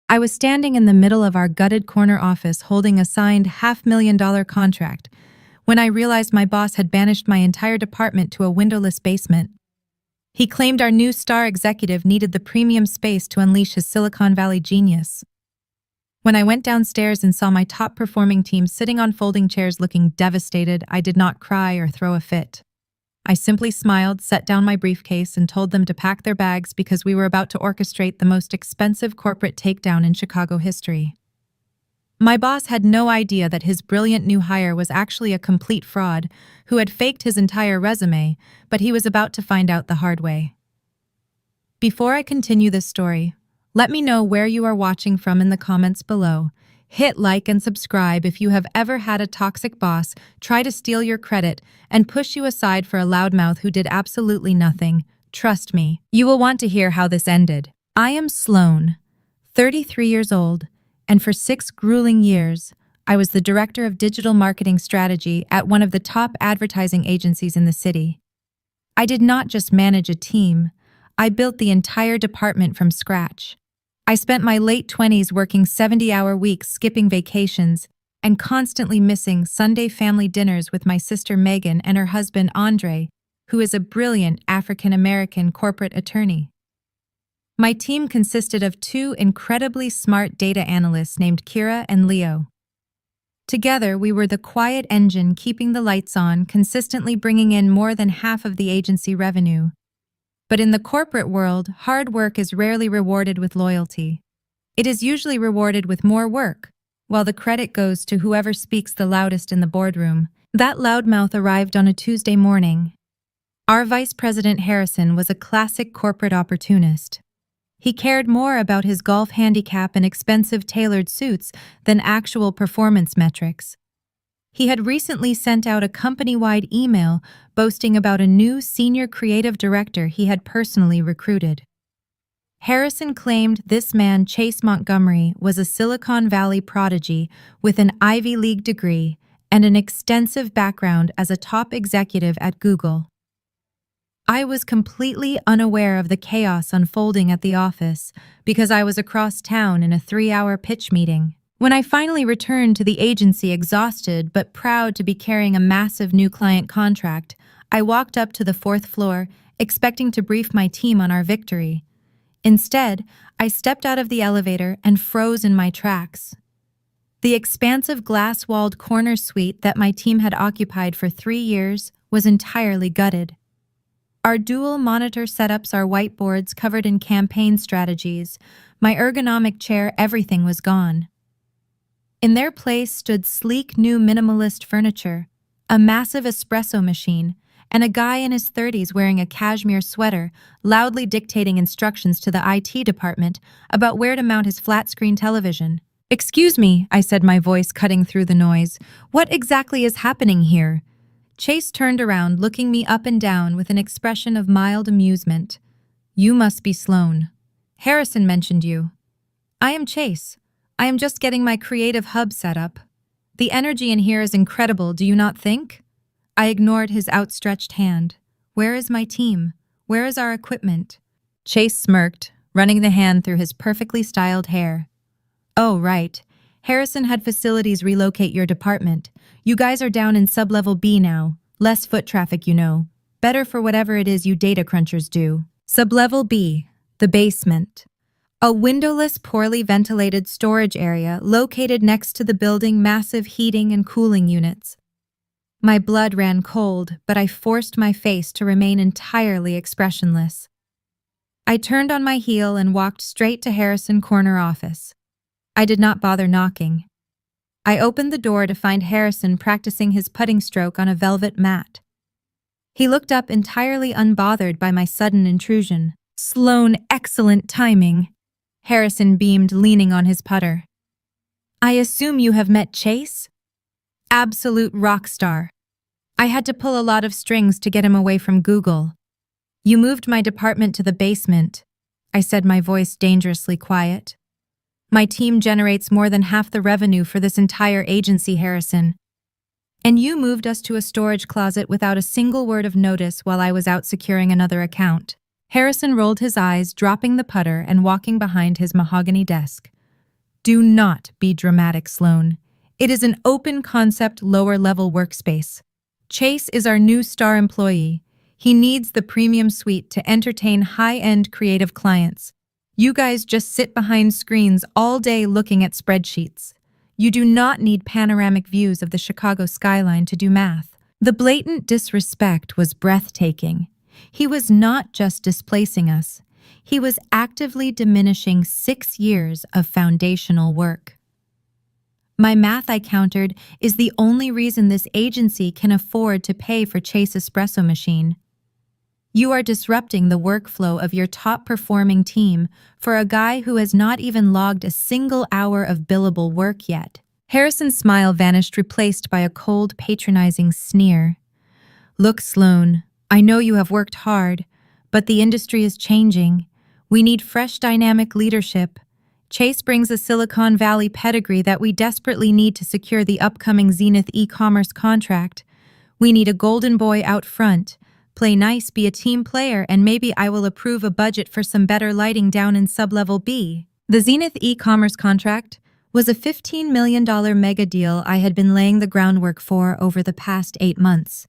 I was standing in the middle of our gutted corner office holding a signed $500,000 contract when I realized my boss had banished my entire department to a windowless basement. He claimed our new star executive needed the premium space to unleash his Silicon Valley genius. When I went downstairs and saw my top-performing team sitting on folding chairs looking devastated, I did not cry or throw a fit. I simply smiled, set down my briefcase, and told them to pack their bags because we were about to orchestrate the most expensive corporate takedown in Chicago history. My boss had no idea that his brilliant new hire was actually a complete fraud who had faked his entire resume, but he was about to find out the hard way. Before I continue this story, let me know where you are watching from in the comments below. Hit like and subscribe if you have ever had a toxic boss try to steal your credit and push you aside for a loudmouth who did absolutely nothing. Trust me, you will want to hear how this ended. I am Sloan, 33 years old, and for 6 grueling years, I was the director of digital marketing strategy at one of the top advertising agencies in the city. I did not just manage a team, I built the entire department from scratch. I spent my late 20s working 70-hour weeks, skipping vacations, and constantly missing Sunday family dinners with my sister Megan and her husband Andre, who is a brilliant African-American corporate attorney. My team consisted of 2 incredibly smart data analysts named Kira and Leo. Together, we were the quiet engine keeping the lights on, consistently bringing in more than half of the agency revenue. But in the corporate world, hard work is rarely rewarded with loyalty. It is usually rewarded with more work, while the credit goes to whoever speaks the loudest in the boardroom. That loudmouth arrived on a Tuesday morning. Our Vice President Harrison was a classic corporate opportunist. He cared more about his golf handicap and expensive tailored suits than actual performance metrics. He had recently sent out a company-wide email boasting about a new senior creative director he had personally recruited. Harrison claimed this man, Chase Montgomery, was a Silicon Valley prodigy with an Ivy League degree and an extensive background as a top executive at Google. I was completely unaware of the chaos unfolding at the office because I was across town in a 3-hour pitch meeting. When I finally returned to the agency exhausted but proud to be carrying a massive new client contract, I walked up to the 4th floor, expecting to brief my team on our victory. Instead, I stepped out of the elevator and froze in my tracks. The expansive glass-walled corner suite that my team had occupied for 3 years was entirely gutted. Our dual monitor setups, our whiteboards covered in campaign strategies, my ergonomic chair, everything was gone. In their place stood sleek new minimalist furniture, a massive espresso machine, and a guy in his 30s wearing a cashmere sweater, loudly dictating instructions to the IT department about where to mount his flat-screen television. "Excuse me," I said, my voice cutting through the noise. "What exactly is happening here?" Chase turned around, looking me up and down with an expression of mild amusement. "You must be Sloan. Harrison mentioned you." "I am Chase. I am just getting my creative hub set up. The energy in here is incredible, do you not think?" I ignored his outstretched hand. "Where is my team? Where is our equipment?" Chase smirked, running the hand through his perfectly styled hair. "Oh, right. Harrison had facilities relocate your department. You guys are down in sublevel B now. Less foot traffic, you know. Better for whatever it is you data crunchers do." Sublevel B, the basement. A windowless, poorly ventilated storage area located next to the building, massive heating and cooling units. My blood ran cold, but I forced my face to remain entirely expressionless. I turned on my heel and walked straight to Harrison Corner office. I did not bother knocking. I opened the door to find Harrison practicing his putting stroke on a velvet mat. He looked up entirely unbothered by my sudden intrusion. "Sloan, excellent timing." Harrison beamed, leaning on his putter. "I assume you have met Chase?" "Absolute rock star. I had to pull a lot of strings to get him away from Google. You moved my department to the basement," I said, my voice dangerously quiet. "My team generates more than half the revenue for this entire agency, Harrison. And you moved us to a storage closet without a single word of notice while I was out securing another account." Harrison rolled his eyes, dropping the putter and walking behind his mahogany desk. Do not be dramatic, Sloan. It is an open concept lower level workspace. Chase is our new star employee. He needs the premium suite to entertain high-end creative clients. You guys just sit behind screens all day looking at spreadsheets. You do not need panoramic views of the Chicago skyline to do math. The blatant disrespect was breathtaking. He was not just displacing us. He was actively diminishing 6 years of foundational work. My math, I countered, is the only reason this agency can afford to pay for Chase espresso machine. You are disrupting the workflow of your top-performing team for a guy who has not even logged a single hour of billable work yet. Harrison's smile vanished, replaced by a cold, patronizing sneer. Look, Sloan, I know you have worked hard, but the industry is changing. We need fresh, dynamic leadership. Chase brings a Silicon Valley pedigree that we desperately need to secure the upcoming Zenith e-commerce contract. We need a golden boy out front. Play nice, be a team player, and maybe I will approve a budget for some better lighting down in sub-level B. The Zenith e-commerce contract was a $15 million mega deal I had been laying the groundwork for over the past 8 months.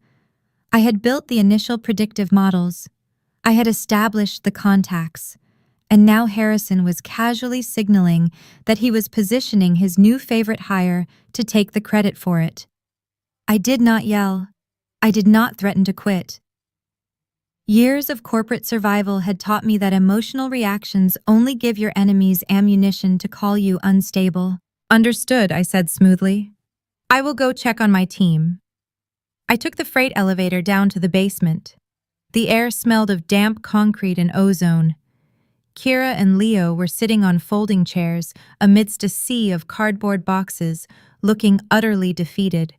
I had built the initial predictive models. I had established the contacts. And now Harrison was casually signaling that he was positioning his new favorite hire to take the credit for it. I did not yell. I did not threaten to quit. Years of corporate survival had taught me that emotional reactions only give your enemies ammunition to call you unstable. Understood, I said smoothly. I will go check on my team. I took the freight elevator down to the basement. The air smelled of damp concrete and ozone. Kira and Leo were sitting on folding chairs amidst a sea of cardboard boxes, looking utterly defeated.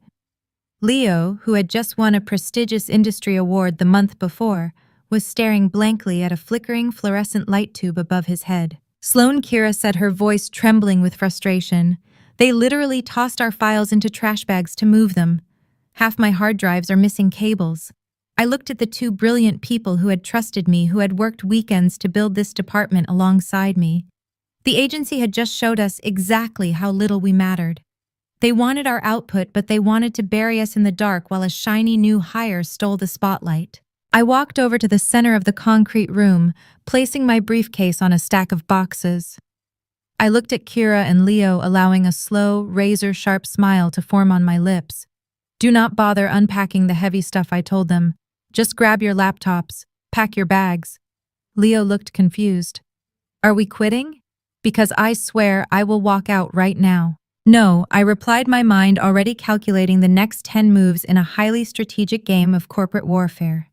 Leo, who had just won a prestigious industry award the month before, was staring blankly at a flickering fluorescent light tube above his head. Sloan, Kira said, her voice trembling with frustration. They literally tossed our files into trash bags to move them. Half my hard drives are missing cables. I looked at the 2 brilliant people who had trusted me, who had worked weekends to build this department alongside me. The agency had just showed us exactly how little we mattered. They wanted our output, but they wanted to bury us in the dark while a shiny new hire stole the spotlight. I walked over to the center of the concrete room, placing my briefcase on a stack of boxes. I looked at Kira and Leo, allowing a slow, razor-sharp smile to form on my lips. Do not bother unpacking the heavy stuff, I told them. Just grab your laptops, pack your bags. Leo looked confused. Are we quitting? Because I swear I will walk out right now. No, I replied, my mind already calculating the next 10 moves in a highly strategic game of corporate warfare.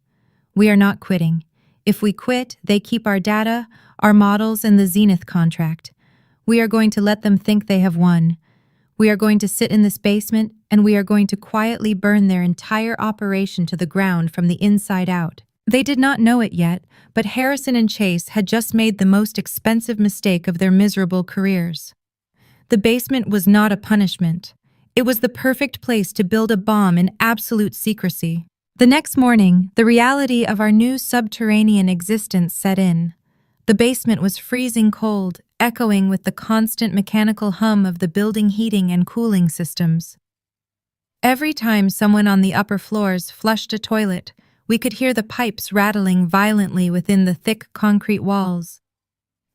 We are not quitting. If we quit, they keep our data, our models, and the Zenith contract. We are going to let them think they have won. We are going to sit in this basement, and we are going to quietly burn their entire operation to the ground from the inside out. They did not know it yet, but Harrison and Chase had just made the most expensive mistake of their miserable careers. The basement was not a punishment. It was the perfect place to build a bomb in absolute secrecy. The next morning, the reality of our new subterranean existence set in. The basement was freezing cold, echoing with the constant mechanical hum of the building heating and cooling systems. Every time someone on the upper floors flushed a toilet, we could hear the pipes rattling violently within the thick concrete walls.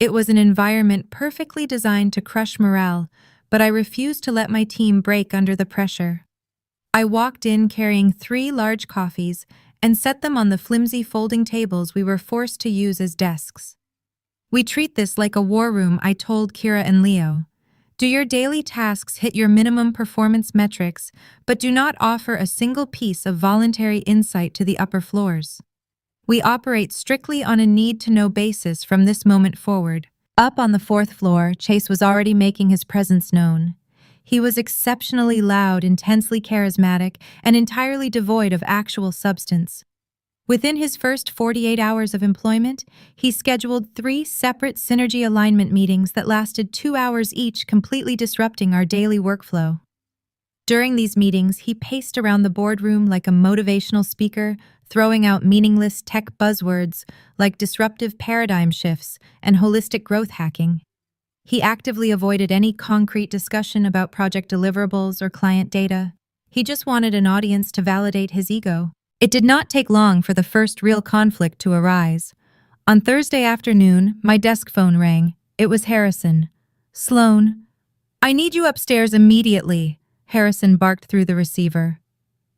It was an environment perfectly designed to crush morale, but I refused to let my team break under the pressure. I walked in carrying 3 large coffees and set them on the flimsy folding tables we were forced to use as desks. We treat this like a war room, I told Kira and Leo. Do your daily tasks, hit your minimum performance metrics, but do not offer a single piece of voluntary insight to the upper floors. We operate strictly on a need-to-know basis from this moment forward. Up on the 4th floor, Chase was already making his presence known. He was exceptionally loud, intensely charismatic, and entirely devoid of actual substance. Within his first 48 hours of employment, he scheduled 3 separate synergy alignment meetings that lasted 2 hours each, completely disrupting our daily workflow. During these meetings, he paced around the boardroom like a motivational speaker, throwing out meaningless tech buzzwords like disruptive paradigm shifts and holistic growth hacking. He actively avoided any concrete discussion about project deliverables or client data. He just wanted an audience to validate his ego. It did not take long for the first real conflict to arise. On Thursday afternoon, my desk phone rang. It was Harrison. "Sloan, I need you upstairs immediately," Harrison barked through the receiver.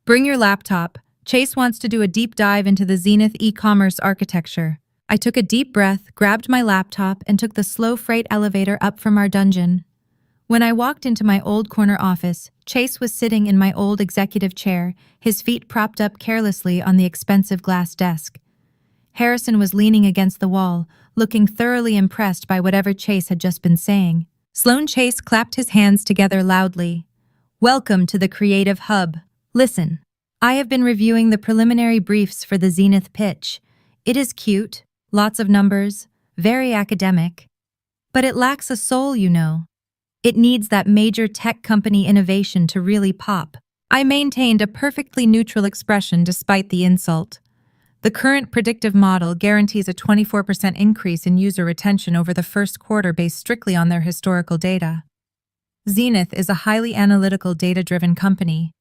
"Bring your laptop. Chase wants to do a deep dive into the Zenith e-commerce architecture." I took a deep breath, grabbed my laptop, and took the slow freight elevator up from our dungeon. When I walked into my old corner office, Chase was sitting in my old executive chair, his feet propped up carelessly on the expensive glass desk. Harrison was leaning against the wall, looking thoroughly impressed by whatever Chase had just been saying. Sloan Chase clapped his hands together loudly. "Welcome to the Creative Hub. Listen, I have been reviewing the preliminary briefs for the Zenith pitch. It is cute, lots of numbers, very academic. But it lacks a soul, you know. It needs that major tech company innovation to really pop." I maintained a perfectly neutral expression despite the insult. The current predictive model guarantees a 24% increase in user retention over the first quarter based strictly on their historical data. Zenith is a highly analytical, data-driven company.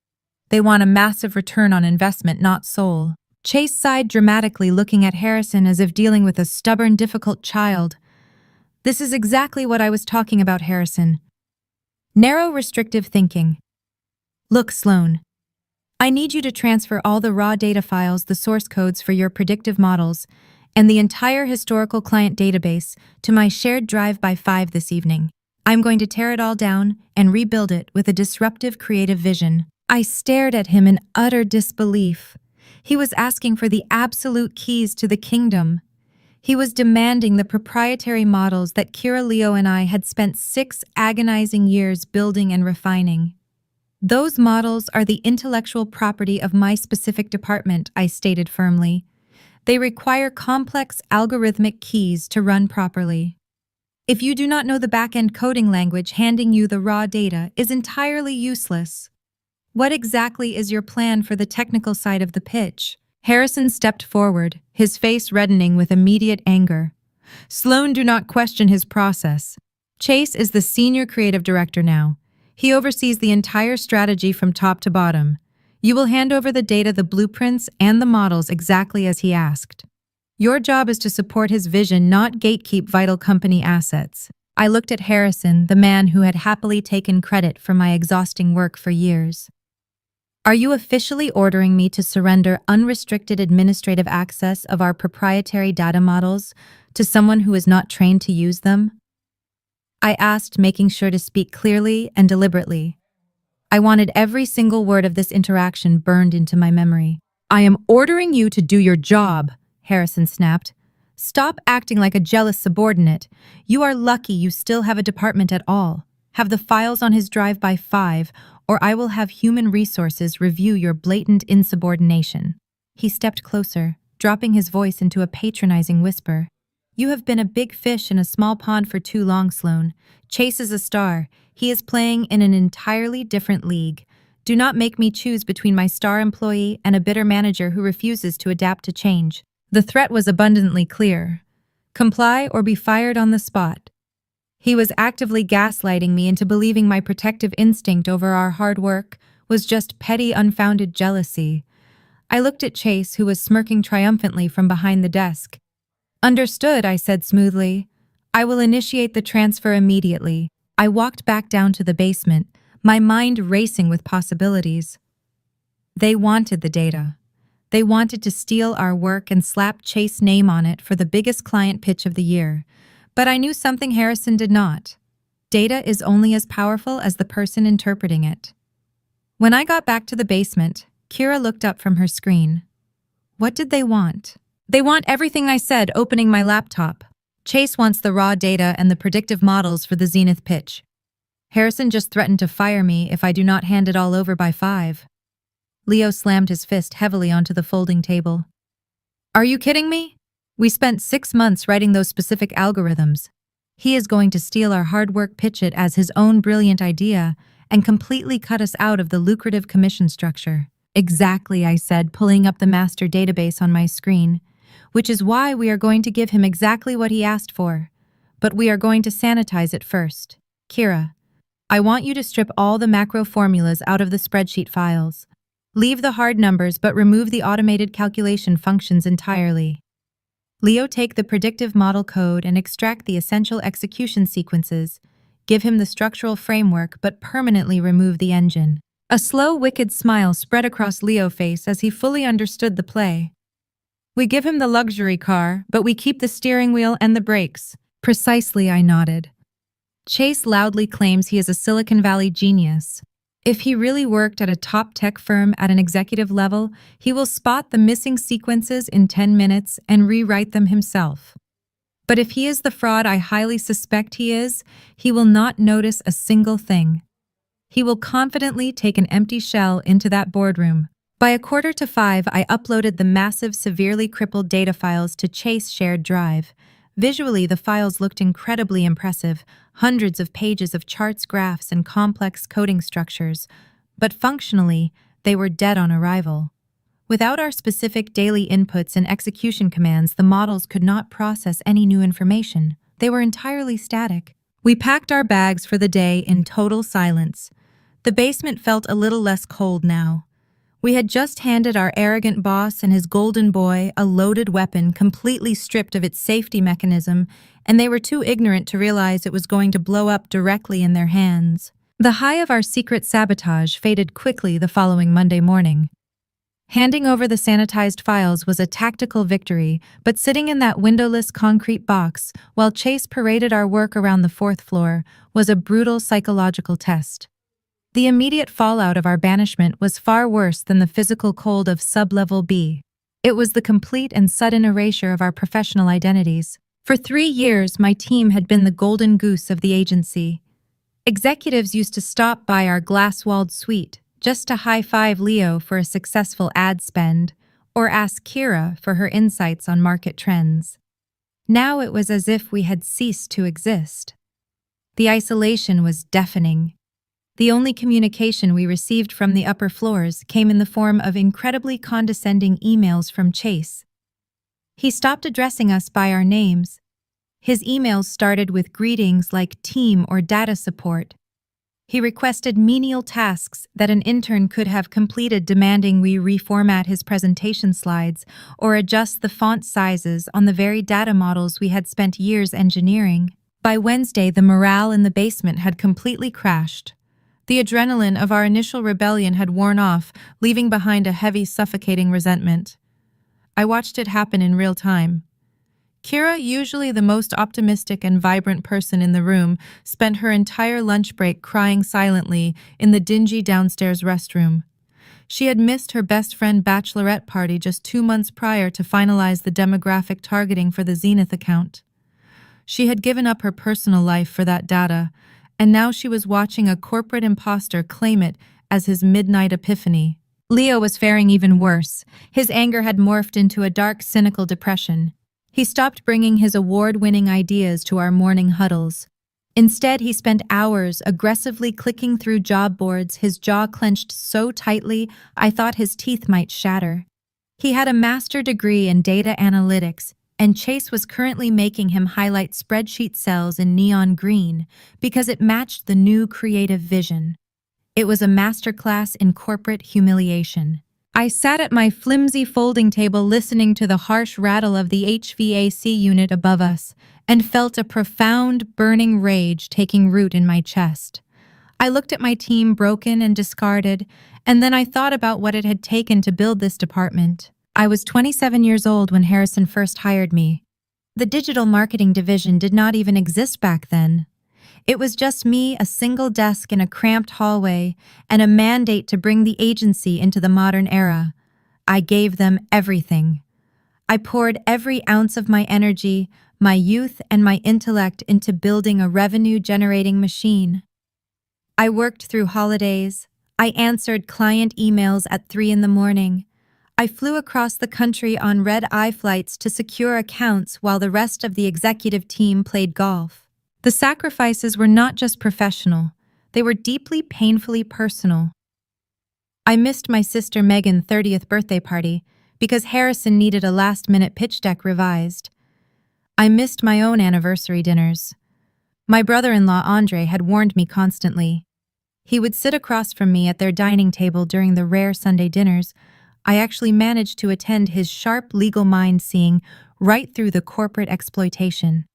They want a massive return on investment, not soul. Chase sighed dramatically, looking at Harrison as if dealing with a stubborn, difficult child. "This is exactly what I was talking about, Harrison. Narrow, restrictive thinking. Look, Sloan, I need you to transfer all the raw data files, the source codes for your predictive models, and the entire historical client database to my shared drive by 5 this evening. I'm going to tear it all down and rebuild it with a disruptive, creative vision." I stared at him in utter disbelief. He was asking for the absolute keys to the kingdom. He was demanding the proprietary models that Kira, Leo, and I had spent 6 agonizing years building and refining. "Those models are the intellectual property of my specific department," I stated firmly. "They require complex algorithmic keys to run properly. If you do not know the back-end coding language, handing you the raw data is entirely useless. What exactly is your plan for the technical side of the pitch?" Harrison stepped forward, his face reddening with immediate anger. "Sloan, do not question his process. Chase is the senior creative director now. He oversees the entire strategy from top to bottom. You will hand over the data, the blueprints, and the models exactly as he asked. Your job is to support his vision, not gatekeep vital company assets." I looked at Harrison, the man who had happily taken credit for my exhausting work for years. "Are you officially ordering me to surrender unrestricted administrative access of our proprietary data models to someone who is not trained to use them?" I asked, making sure to speak clearly and deliberately. I wanted every single word of this interaction burned into my memory. "I am ordering you to do your job," Harrison snapped. "Stop acting like a jealous subordinate. You are lucky you still have a department at all. Have the files on his drive by 5, or I will have human resources review your blatant insubordination." He stepped closer, dropping his voice into a patronizing whisper. "You have been a big fish in a small pond for too long, Sloan. Chase is a star. He is playing in an entirely different league. Do not make me choose between my star employee and a bitter manager who refuses to adapt to change." The threat was abundantly clear. Comply or be fired on the spot. He was actively gaslighting me into believing my protective instinct over our hard work was just petty, unfounded jealousy. I looked at Chase, who was smirking triumphantly from behind the desk. "Understood," I said smoothly. "I will initiate the transfer immediately." I walked back down to the basement, my mind racing with possibilities. They wanted the data. They wanted to steal our work and slap Chase's name on it for the biggest client pitch of the year. But I knew something Harrison did not. Data is only as powerful as the person interpreting it. When I got back to the basement, Kira looked up from her screen. What did they want? "They want everything I said," opening my laptop. "Chase wants the raw data and the predictive models for the Zenith pitch. Harrison just threatened to fire me if I do not hand it all over by 5. Leo slammed his fist heavily onto the folding table. "Are you kidding me? We spent 6 months writing those specific algorithms. He is going to steal our hard work, pitch it as his own brilliant idea, and completely cut us out of the lucrative commission structure." "Exactly," I said, pulling up the master database on my screen. "Which is why we are going to give him exactly what he asked for. but we are going to sanitize it first. Kira, I want you to strip all the macro formulas out of the spreadsheet files. Leave the hard numbers but remove the automated calculation functions entirely. Leo, take the predictive model code and extract the essential execution sequences. Give him the structural framework but permanently remove the engine. A slow, wicked smile spread across Leo's face as he fully understood the play. We give him the luxury car, but we keep the steering wheel and the brakes. Precisely, I nodded. Chase loudly claims he is a Silicon Valley genius. If he really worked at a top tech firm at an executive level, he will spot the missing sequences in 10 minutes and rewrite them himself. But if he is the fraud I highly suspect he is, he will not notice a single thing. He will confidently take an empty shell into that boardroom. By 4:45, I uploaded the massive, severely crippled data files to Chase shared drive. Visually, the files looked incredibly impressive, hundreds of pages of charts, graphs, and complex coding structures. But functionally, they were dead on arrival. Without our specific daily inputs and execution commands, the models could not process any new information. They were entirely static. We packed our bags for the day in total silence. The basement felt a little less cold now. We had just handed our arrogant boss and his golden boy a loaded weapon completely stripped of its safety mechanism, and they were too ignorant to realize it was going to blow up directly in their hands. The high of our secret sabotage faded quickly the following Monday morning. Handing over the sanitized files was a tactical victory, but sitting in that windowless concrete box while Chase paraded our work around the 4th floor was a brutal psychological test. The immediate fallout of our banishment was far worse than the physical cold of sub-level B. It was the complete and sudden erasure of our professional identities. For 3 years, my team had been the golden goose of the agency. Executives used to stop by our glass-walled suite just to high-five Leo for a successful ad spend, or ask Kira for her insights on market trends. Now it was as if we had ceased to exist. The isolation was deafening. The only communication we received from the upper floors came in the form of incredibly condescending emails from Chase. He stopped addressing us by our names. His emails started with greetings like team or data support. He requested menial tasks that an intern could have completed, demanding we reformat his presentation slides or adjust the font sizes on the very data models we had spent years engineering. By Wednesday, the morale in the basement had completely crashed. The adrenaline of our initial rebellion had worn off, leaving behind a heavy, suffocating resentment. I watched it happen in real time. Kira, usually the most optimistic and vibrant person in the room, spent her entire lunch break crying silently in the dingy downstairs restroom. She had missed her best friend bachelorette party just 2 months prior to finalize the demographic targeting for the Zenith account. She had given up her personal life for that data, and now she was watching a corporate imposter claim it as his midnight epiphany. Leo was faring even worse. His anger had morphed into a dark, cynical depression. He stopped bringing his award-winning ideas to our morning huddles. Instead, he spent hours aggressively clicking through job boards, his jaw clenched so tightly I thought his teeth might shatter. He had a master's degree in data analytics, and Chase was currently making him highlight spreadsheet cells in neon green because it matched the new creative vision. It was a masterclass in corporate humiliation. I sat at my flimsy folding table listening to the harsh rattle of the HVAC unit above us and felt a profound, burning rage taking root in my chest. I looked at my team, broken and discarded, and then I thought about what it had taken to build this department. I was 27 years old when Harrison first hired me. The digital marketing division did not even exist back then. It was just me, a single desk in a cramped hallway, and a mandate to bring the agency into the modern era. I gave them everything. I poured every ounce of my energy, my youth, and my intellect into building a revenue-generating machine. I worked through holidays. I answered client emails at 3 in the morning. I flew across the country on red-eye flights to secure accounts while the rest of the executive team played golf. The sacrifices were not just professional, they were deeply, painfully personal. I missed my sister Megan's 30th birthday party because Harrison needed a last-minute pitch deck revised. I missed my own anniversary dinners. My brother-in-law Andre had warned me constantly. He would sit across from me at their dining table during the rare Sunday dinners. I actually managed to attend his sharp legal mind seeing right through the corporate exploitation.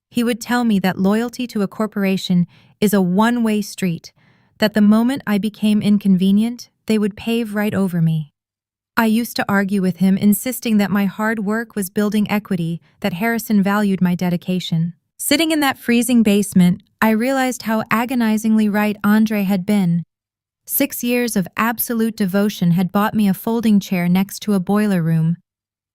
He would tell me that loyalty to a corporation is a one-way street, that the moment I became inconvenient, they would pave right over me. I used to argue with him, insisting that my hard work was building equity, that Harrison valued my dedication. Sitting in that freezing basement, I realized how agonizingly right Andre had been. 6 years of absolute devotion had bought me a folding chair next to a boiler room.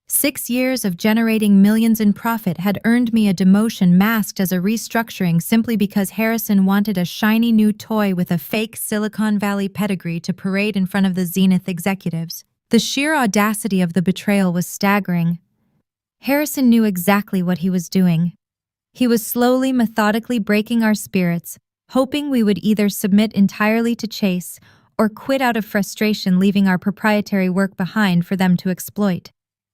6 years of generating millions in profit had earned me a demotion masked as a restructuring simply because Harrison wanted a shiny new toy with a fake Silicon Valley pedigree to parade in front of the Zenith executives. The sheer audacity of the betrayal was staggering. Harrison knew exactly what he was doing. He was slowly, methodically breaking our spirits, hoping we would either submit entirely to Chase or quit out of frustration, leaving our proprietary work behind for them to exploit.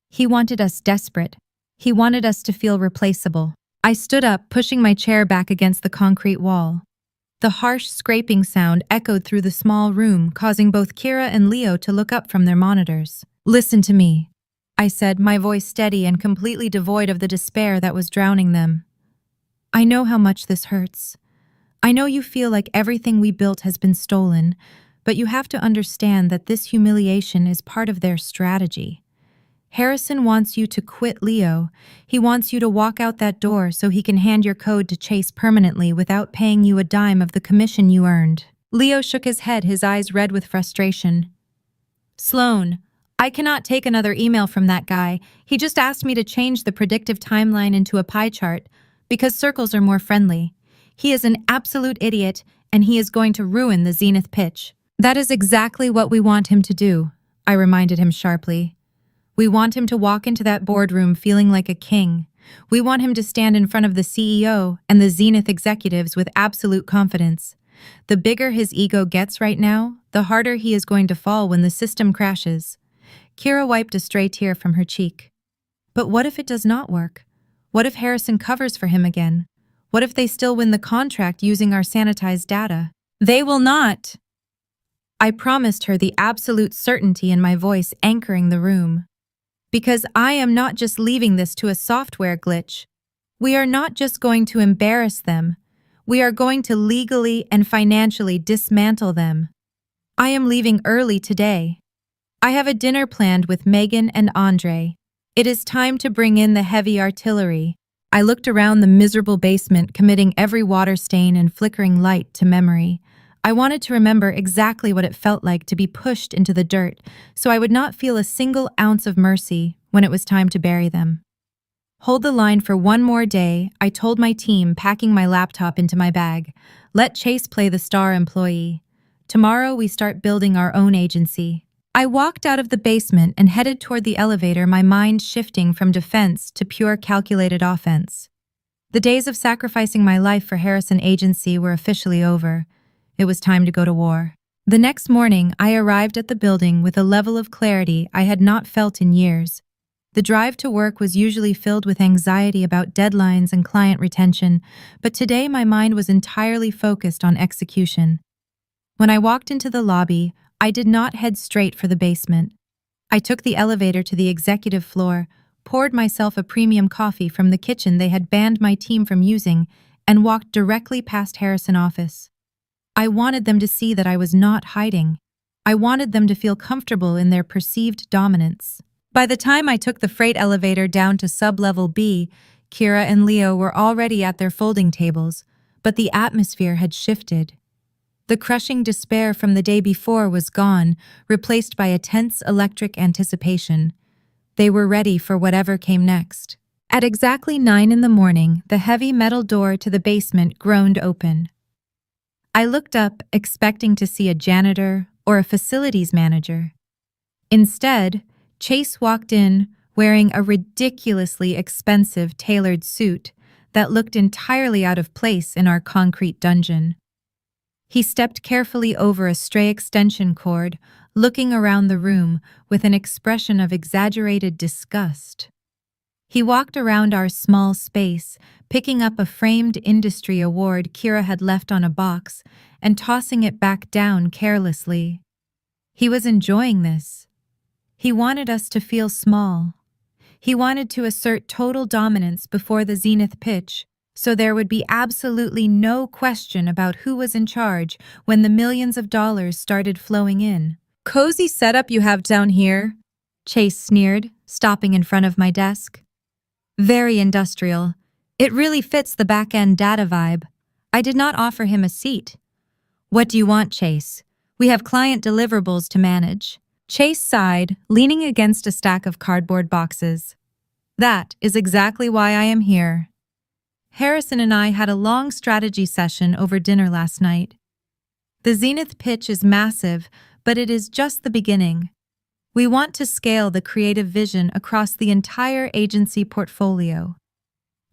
He wanted us desperate. He wanted us to feel replaceable. I stood up, pushing my chair back against the concrete wall. The harsh scraping sound echoed through the small room, causing both Kira and Leo to look up from their monitors. "Listen to me," I said, my voice steady and completely devoid of the despair that was drowning them. "I know how much this hurts. I know you feel like everything we built has been stolen, but you have to understand that this humiliation is part of their strategy. Harrison wants you to quit Leo. He wants you to walk out that door so he can hand your code to Chase permanently without paying you a dime of the commission you earned." Leo shook his head, his eyes red with frustration. "Sloan, I cannot take another email from that guy. He just asked me to change the predictive timeline into a pie chart because circles are more friendly. He is an absolute idiot, and he is going to ruin the Zenith pitch." "That is exactly what we want him to do," I reminded him sharply. "We want him to walk into that boardroom feeling like a king. We want him to stand in front of the CEO and the Zenith executives with absolute confidence. The bigger his ego gets right now, the harder he is going to fall when the system crashes." Kira wiped a stray tear from her cheek. "But what if it does not work? What if Harrison covers for him again? What if they still win the contract using our sanitized data?" "They will not," I promised her, the absolute certainty in my voice anchoring the room. "Because I am not just leaving this to a software glitch. We are not just going to embarrass them. We are going to legally and financially dismantle them. I am leaving early today. I have a dinner planned with Megan and Andre. It is time to bring in the heavy artillery." I looked around the miserable basement, committing every water stain and flickering light to memory. I wanted to remember exactly what it felt like to be pushed into the dirt, so I would not feel a single ounce of mercy when it was time to bury them. "Hold the line for one more day," I told my team, packing my laptop into my bag. "Let Chase play the star employee. Tomorrow we start building our own agency." I walked out of the basement and headed toward the elevator, my mind shifting from defense to pure calculated offense. The days of sacrificing my life for Harrison Agency were officially over. It was time to go to war. The next morning, I arrived at the building with a level of clarity I had not felt in years. The drive to work was usually filled with anxiety about deadlines and client retention, but today my mind was entirely focused on execution. When I walked into the lobby, I did not head straight for the basement. I took the elevator to the executive floor, poured myself a premium coffee from the kitchen they had banned my team from using, and walked directly past Harrison's office. I wanted them to see that I was not hiding. I wanted them to feel comfortable in their perceived dominance. By the time I took the freight elevator down to sub-level B, Kira and Leo were already at their folding tables, but the atmosphere had shifted. The crushing despair from the day before was gone, replaced by a tense electric anticipation. They were ready for whatever came next. At exactly 9 in the morning, the heavy metal door to the basement groaned open. I looked up, expecting to see a janitor or a facilities manager. Instead, Chase walked in wearing a ridiculously expensive tailored suit that looked entirely out of place in our concrete dungeon. He stepped carefully over a stray extension cord, looking around the room with an expression of exaggerated disgust. He walked around our small space, picking up a framed industry award Kira had left on a box and tossing it back down carelessly. He was enjoying this. He wanted us to feel small. He wanted to assert total dominance before the zenith pitch, so there would be absolutely no question about who was in charge when the millions of dollars started flowing in. "Cozy setup you have down here," Chase sneered, stopping in front of my desk. "Very industrial. It really fits the back-end data vibe." I did not offer him a seat. "What do you want, Chase? We have client deliverables to manage." Chase sighed, leaning against a stack of cardboard boxes. "That is exactly why I am here." Harrison and I had a long strategy session over dinner last night. The zenith pitch is massive, but it is just the beginning. We want to scale the creative vision across the entire agency portfolio.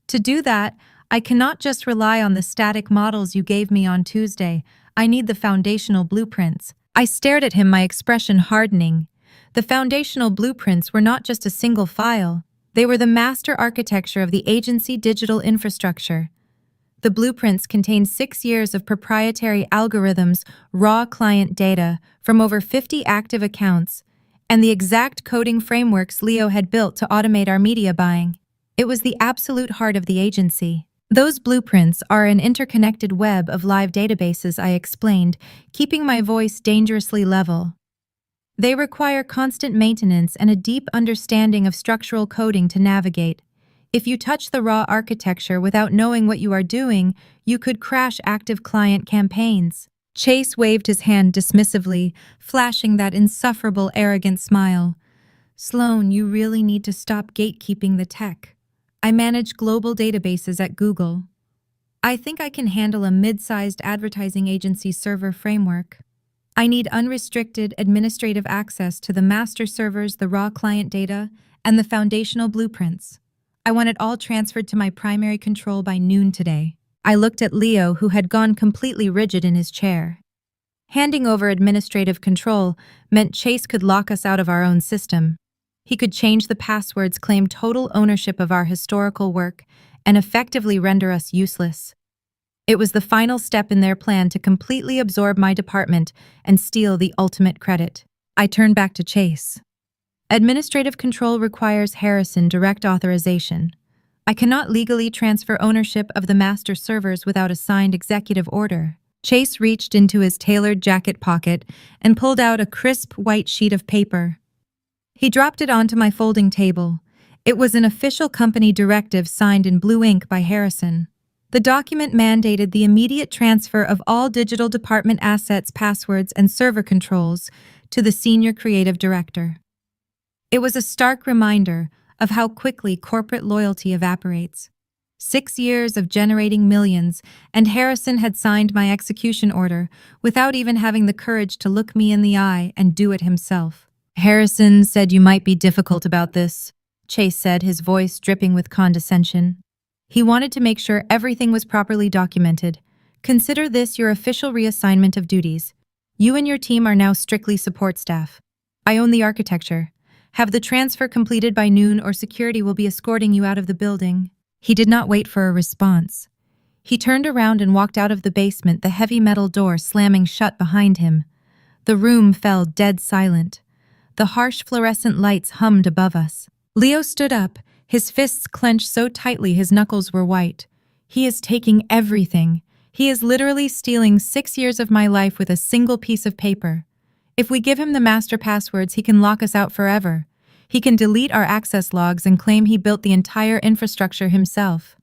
To do that, I cannot just rely on the static models you gave me on Tuesday. I need the foundational blueprints. I stared at him, my expression hardening. The foundational blueprints were not just a single file. They were the master architecture of the agency digital infrastructure. The blueprints contained 6 years of proprietary algorithms, raw client data from over 50 active accounts, and the exact coding frameworks Leo had built to automate our media buying. It was the absolute heart of the agency. Those blueprints are an interconnected web of live databases, I explained, keeping my voice dangerously level. They require constant maintenance and a deep understanding of structural coding to navigate. If you touch the raw architecture without knowing what you are doing, you could crash active client campaigns. Chase waved his hand dismissively, flashing that insufferable, arrogant smile. "Sloan, you really need to stop gatekeeping the tech. I manage global databases at Google. I think I can handle a mid-sized advertising agency server framework. I need unrestricted administrative access to the master servers, the raw client data, and the foundational blueprints. I want it all transferred to my primary control by noon today." I looked at Leo, who had gone completely rigid in his chair. Handing over administrative control meant Chase could lock us out of our own system. He could change the passwords, claim total ownership of our historical work, and effectively render us useless. It was the final step in their plan to completely absorb my department and steal the ultimate credit. I turned back to Chase. "Administrative control requires Harrison direct authorization. I cannot legally transfer ownership of the master servers without a signed executive order." Chase reached into his tailored jacket pocket and pulled out a crisp white sheet of paper. He dropped it onto my folding table. It was an official company directive signed in blue ink by Harrison. The document mandated the immediate transfer of all digital department assets, passwords, and server controls to the senior creative director. It was a stark reminder of how quickly corporate loyalty evaporates. 6 years of generating millions, and Harrison had signed my execution order without even having the courage to look me in the eye and do it himself. "Harrison said you might be difficult about this," Chase said, his voice dripping with condescension. "He wanted to make sure everything was properly documented. Consider this your official reassignment of duties. You and your team are now strictly support staff. I own the architecture. Have the transfer completed by noon or security will be escorting you out of the building." He did not wait for a response. He turned around and walked out of the basement, the heavy metal door slamming shut behind him. The room fell dead silent. The harsh fluorescent lights hummed above us. Leo stood up, his fists clenched so tightly his knuckles were white. "He is taking everything. He is literally stealing 6 years of my life with a single piece of paper. If we give him the master passwords, he can lock us out forever. He can delete our access logs and claim he built the entire infrastructure himself."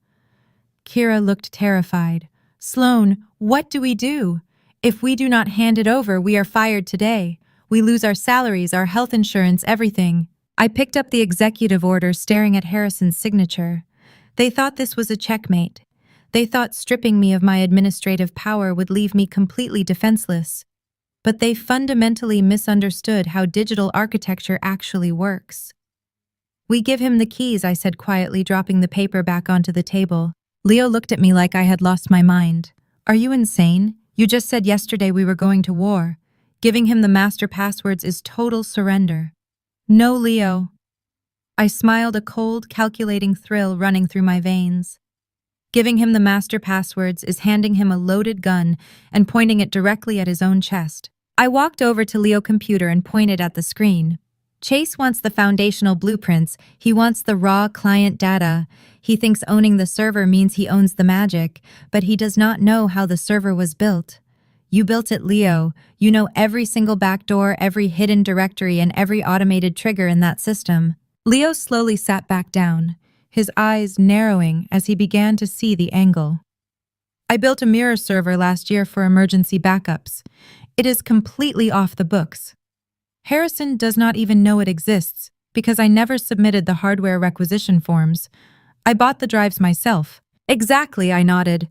Kira looked terrified. "Sloan, what do we do? If we do not hand it over, we are fired today. We lose our salaries, our health insurance, everything." I picked up the executive order, staring at Harrison's signature. They thought this was a checkmate. They thought stripping me of my administrative power would leave me completely defenseless. But they fundamentally misunderstood how digital architecture actually works. "We give him the keys," I said quietly, dropping the paper back onto the table. Leo looked at me like I had lost my mind. "Are you insane? You just said yesterday we were going to war. Giving him the master passwords is total surrender." "No, Leo. I smiled, a cold, calculating thrill running through my veins. Giving him the master passwords is handing him a loaded gun and pointing it directly at his own chest. I walked over to Leo's computer and pointed at the screen. Chase wants the foundational blueprints. He wants the raw client data. He thinks owning the server means he owns the magic, but he does not know how the server was built. You built it, Leo. You know every single backdoor, every hidden directory, and every automated trigger in that system. Leo slowly sat back down, his eyes narrowing as he began to see the angle. I built a mirror server last year for emergency backups. It is completely off the books. Harrison does not even know it exists because I never submitted the hardware requisition forms. I bought the drives myself. Exactly, I nodded.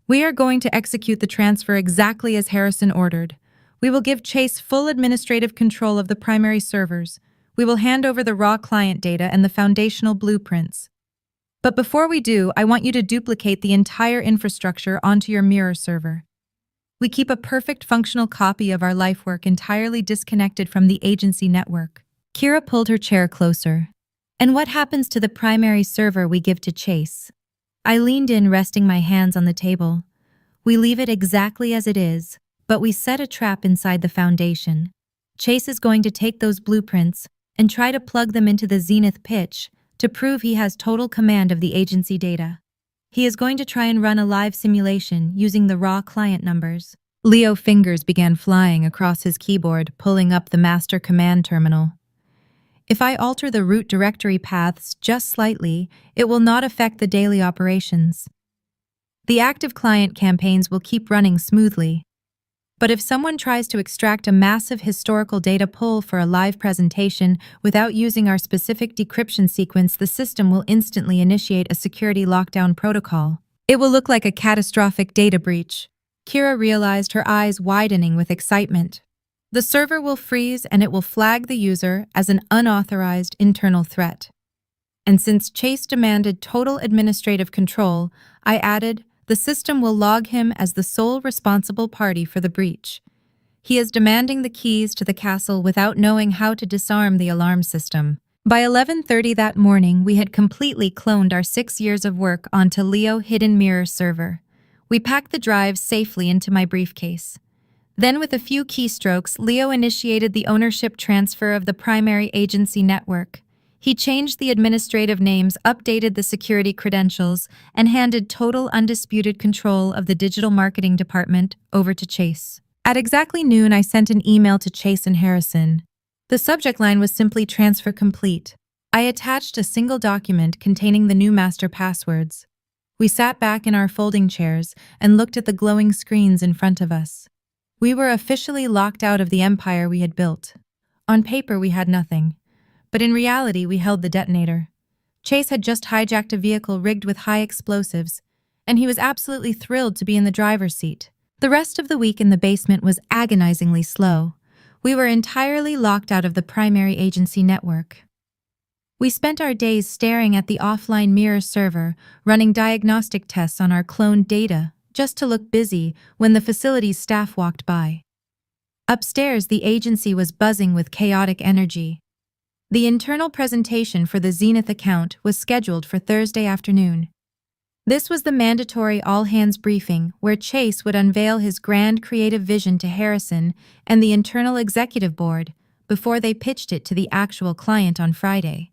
We are going to execute the transfer exactly as Harrison ordered. We will give Chase full administrative control of the primary servers. We will hand over the raw client data and the foundational blueprints. But before we do, I want you to duplicate the entire infrastructure onto your mirror server. We keep a perfect functional copy of our life work entirely disconnected from the agency network. Kira pulled her chair closer. And what happens to the primary server we give to Chase? I leaned in, resting my hands on the table. We leave it exactly as it is, but we set a trap inside the foundation. Chase is going to take those blueprints and try to plug them into the Zenith pitch to prove he has total command of the agency data. He is going to try and run a live simulation using the raw client numbers. Leo's fingers began flying across his keyboard, pulling up the master command terminal. If I alter the root directory paths just slightly, it will not affect the daily operations. The active client campaigns will keep running smoothly. But if someone tries to extract a massive historical data pull for a live presentation without using our specific decryption sequence, the system will instantly initiate a security lockdown protocol. It will look like a catastrophic data breach. Kira realized, her eyes widening with excitement. The server will freeze and it will flag the user as an unauthorized internal threat. And since Chase demanded total administrative control, I added, the system will log him as the sole responsible party for the breach. He is demanding the keys to the castle without knowing how to disarm the alarm system. By 11:30 that morning, we had completely cloned our 6 years of work onto Leo's hidden mirror server. We packed the drives safely into my briefcase. Then, with a few keystrokes, Leo initiated the ownership transfer of the primary agency network. He changed the administrative names, updated the security credentials, and handed total undisputed control of the digital marketing department over to Chase. At exactly noon, I sent an email to Chase and Harrison. The subject line was simply "Transfer Complete." I attached a single document containing the new master passwords. We sat back in our folding chairs and looked at the glowing screens in front of us. We were officially locked out of the empire we had built. On paper, we had nothing. But in reality, we held the detonator. Chase had just hijacked a vehicle rigged with high explosives, and he was absolutely thrilled to be in the driver's seat. The rest of the week in the basement was agonizingly slow. We were entirely locked out of the primary agency network. We spent our days staring at the offline mirror server, running diagnostic tests on our cloned data, just to look busy when the facility's staff walked by. Upstairs, the agency was buzzing with chaotic energy. The internal presentation for the Zenith account was scheduled for Thursday afternoon. This was the mandatory all-hands briefing where Chase would unveil his grand creative vision to Harrison and the internal executive board before they pitched it to the actual client on Friday.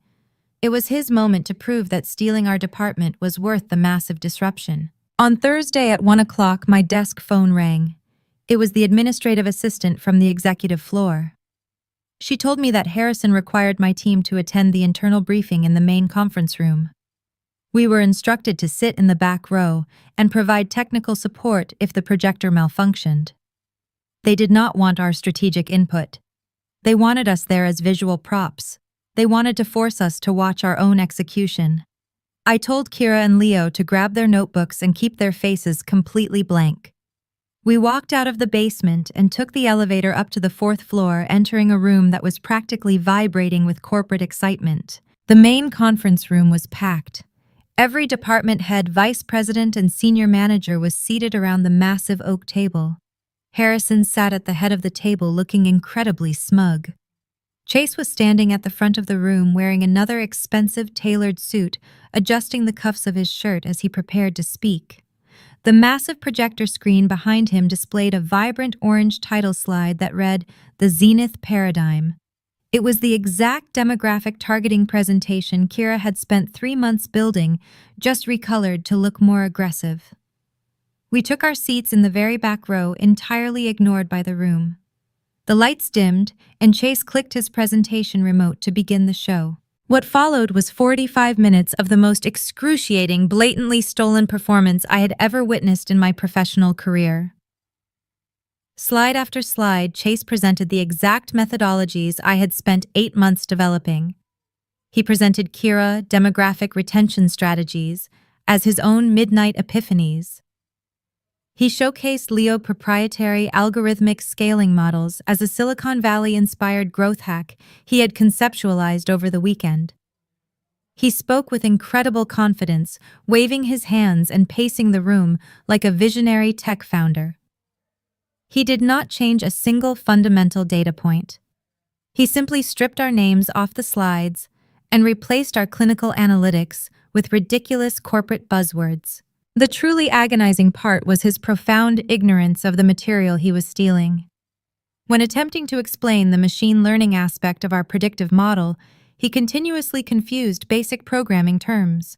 It was his moment to prove that stealing our department was worth the massive disruption. On Thursday at 1 o'clock, my desk phone rang. It was the administrative assistant from the executive floor. She told me that Harrison required my team to attend the internal briefing in the main conference room. We were instructed to sit in the back row and provide technical support if the projector malfunctioned. They did not want our strategic input. They wanted us there as visual props. They wanted to force us to watch our own execution. I told Kira and Leo to grab their notebooks and keep their faces completely blank. We walked out of the basement and took the elevator up to the 4th floor, entering a room that was practically vibrating with corporate excitement. The main conference room was packed. Every department head, vice president, and senior manager was seated around the massive oak table. Harrison sat at the head of the table looking incredibly smug. Chase was standing at the front of the room wearing another expensive tailored suit, adjusting the cuffs of his shirt as he prepared to speak. The massive projector screen behind him displayed a vibrant orange title slide that read, "The Zenith Paradigm." It was the exact demographic targeting presentation Kira had spent 3 months building, just recolored to look more aggressive. We took our seats in the very back row, entirely ignored by the room. The lights dimmed, and Chase clicked his presentation remote to begin the show. What followed was 45 minutes of the most excruciating, blatantly stolen performance I had ever witnessed in my professional career. Slide after slide, Chase presented the exact methodologies I had spent 8 months developing. He presented Kira demographic retention strategies as his own midnight epiphanies. He showcased Leo proprietary algorithmic scaling models as a Silicon Valley-inspired growth hack he had conceptualized over the weekend. He spoke with incredible confidence, waving his hands and pacing the room like a visionary tech founder. He did not change a single fundamental data point. He simply stripped our names off the slides and replaced our clinical analytics with ridiculous corporate buzzwords. The truly agonizing part was his profound ignorance of the material he was stealing. When attempting to explain the machine learning aspect of our predictive model, he continuously confused basic programming terms.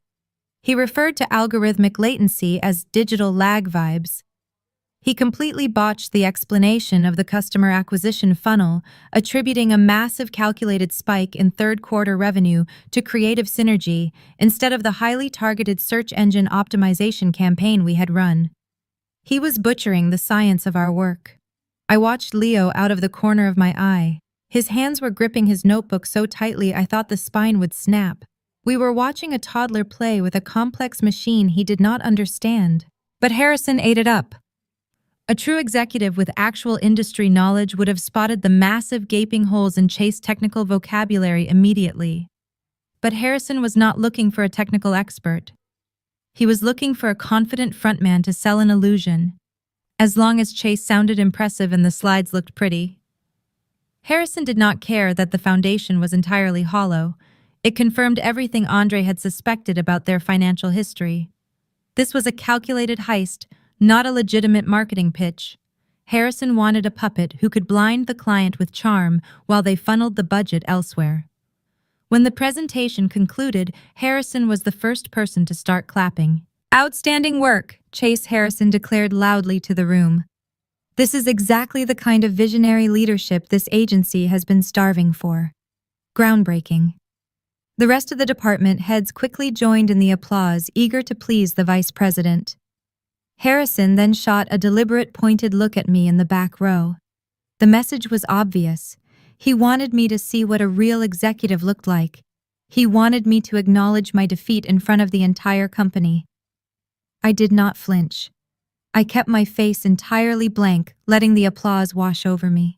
He referred to algorithmic latency as digital lag vibes. He completely botched the explanation of the customer acquisition funnel, attributing a massive calculated spike in third-quarter revenue to creative synergy instead of the highly targeted search engine optimization campaign we had run. He was butchering the science of our work. I watched Leo out of the corner of my eye. His hands were gripping his notebook so tightly I thought the spine would snap. We were watching a toddler play with a complex machine he did not understand. But Harrison ate it up. A true executive with actual industry knowledge would have spotted the massive gaping holes in Chase's technical vocabulary immediately. But Harrison was not looking for a technical expert. He was looking for a confident frontman to sell an illusion, as long as Chase sounded impressive and the slides looked pretty. Harrison did not care that the foundation was entirely hollow. It confirmed everything Andre had suspected about their financial history. This was a calculated heist, not a legitimate marketing pitch. Harrison wanted a puppet who could blind the client with charm while they funneled the budget elsewhere. When the presentation concluded, Harrison was the first person to start clapping. "Outstanding work," Chase Harrison declared loudly to the room. "This is exactly the kind of visionary leadership this agency has been starving for. Groundbreaking." The rest of the department heads quickly joined in the applause, eager to please the vice president. Harrison then shot a deliberate pointed look at me in the back row. The message was obvious. He wanted me to see what a real executive looked like. He wanted me to acknowledge my defeat in front of the entire company. I did not flinch. I kept my face entirely blank, letting the applause wash over me.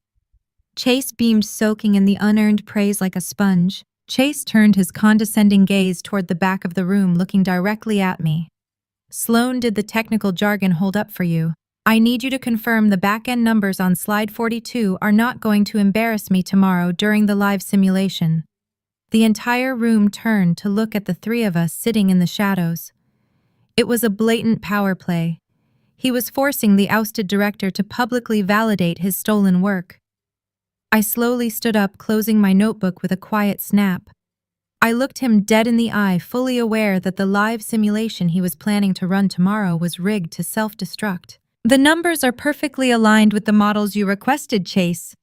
Chase beamed, soaking in the unearned praise like a sponge. Chase turned his condescending gaze toward the back of the room, looking directly at me. "Sloan, did the technical jargon hold up for you? I need you to confirm the back-end numbers on slide 42 are not going to embarrass me tomorrow during the live simulation." The entire room turned to look at the three of us sitting in the shadows. It was a blatant power play. He was forcing the ousted director to publicly validate his stolen work. I slowly stood up, closing my notebook with a quiet snap. I looked him dead in the eye, fully aware that the live simulation he was planning to run tomorrow was rigged to self-destruct. "The numbers are perfectly aligned with the models you requested, Chase,"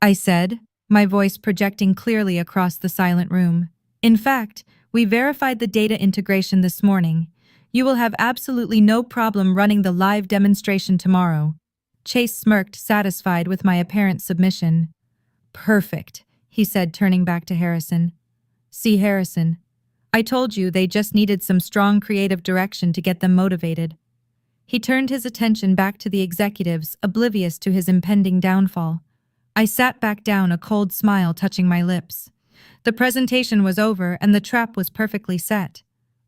I said, my voice projecting clearly across the silent room. "In fact, we verified the data integration this morning. You will have absolutely no problem running the live demonstration tomorrow." Chase smirked, satisfied with my apparent submission. "Perfect," he said, turning back to Harrison. "See, Harrison, I told you they just needed some strong creative direction to get them motivated." He turned his attention back to the executives, oblivious to his impending downfall. I sat back down, a cold smile touching my lips. The presentation was over and the trap was perfectly set.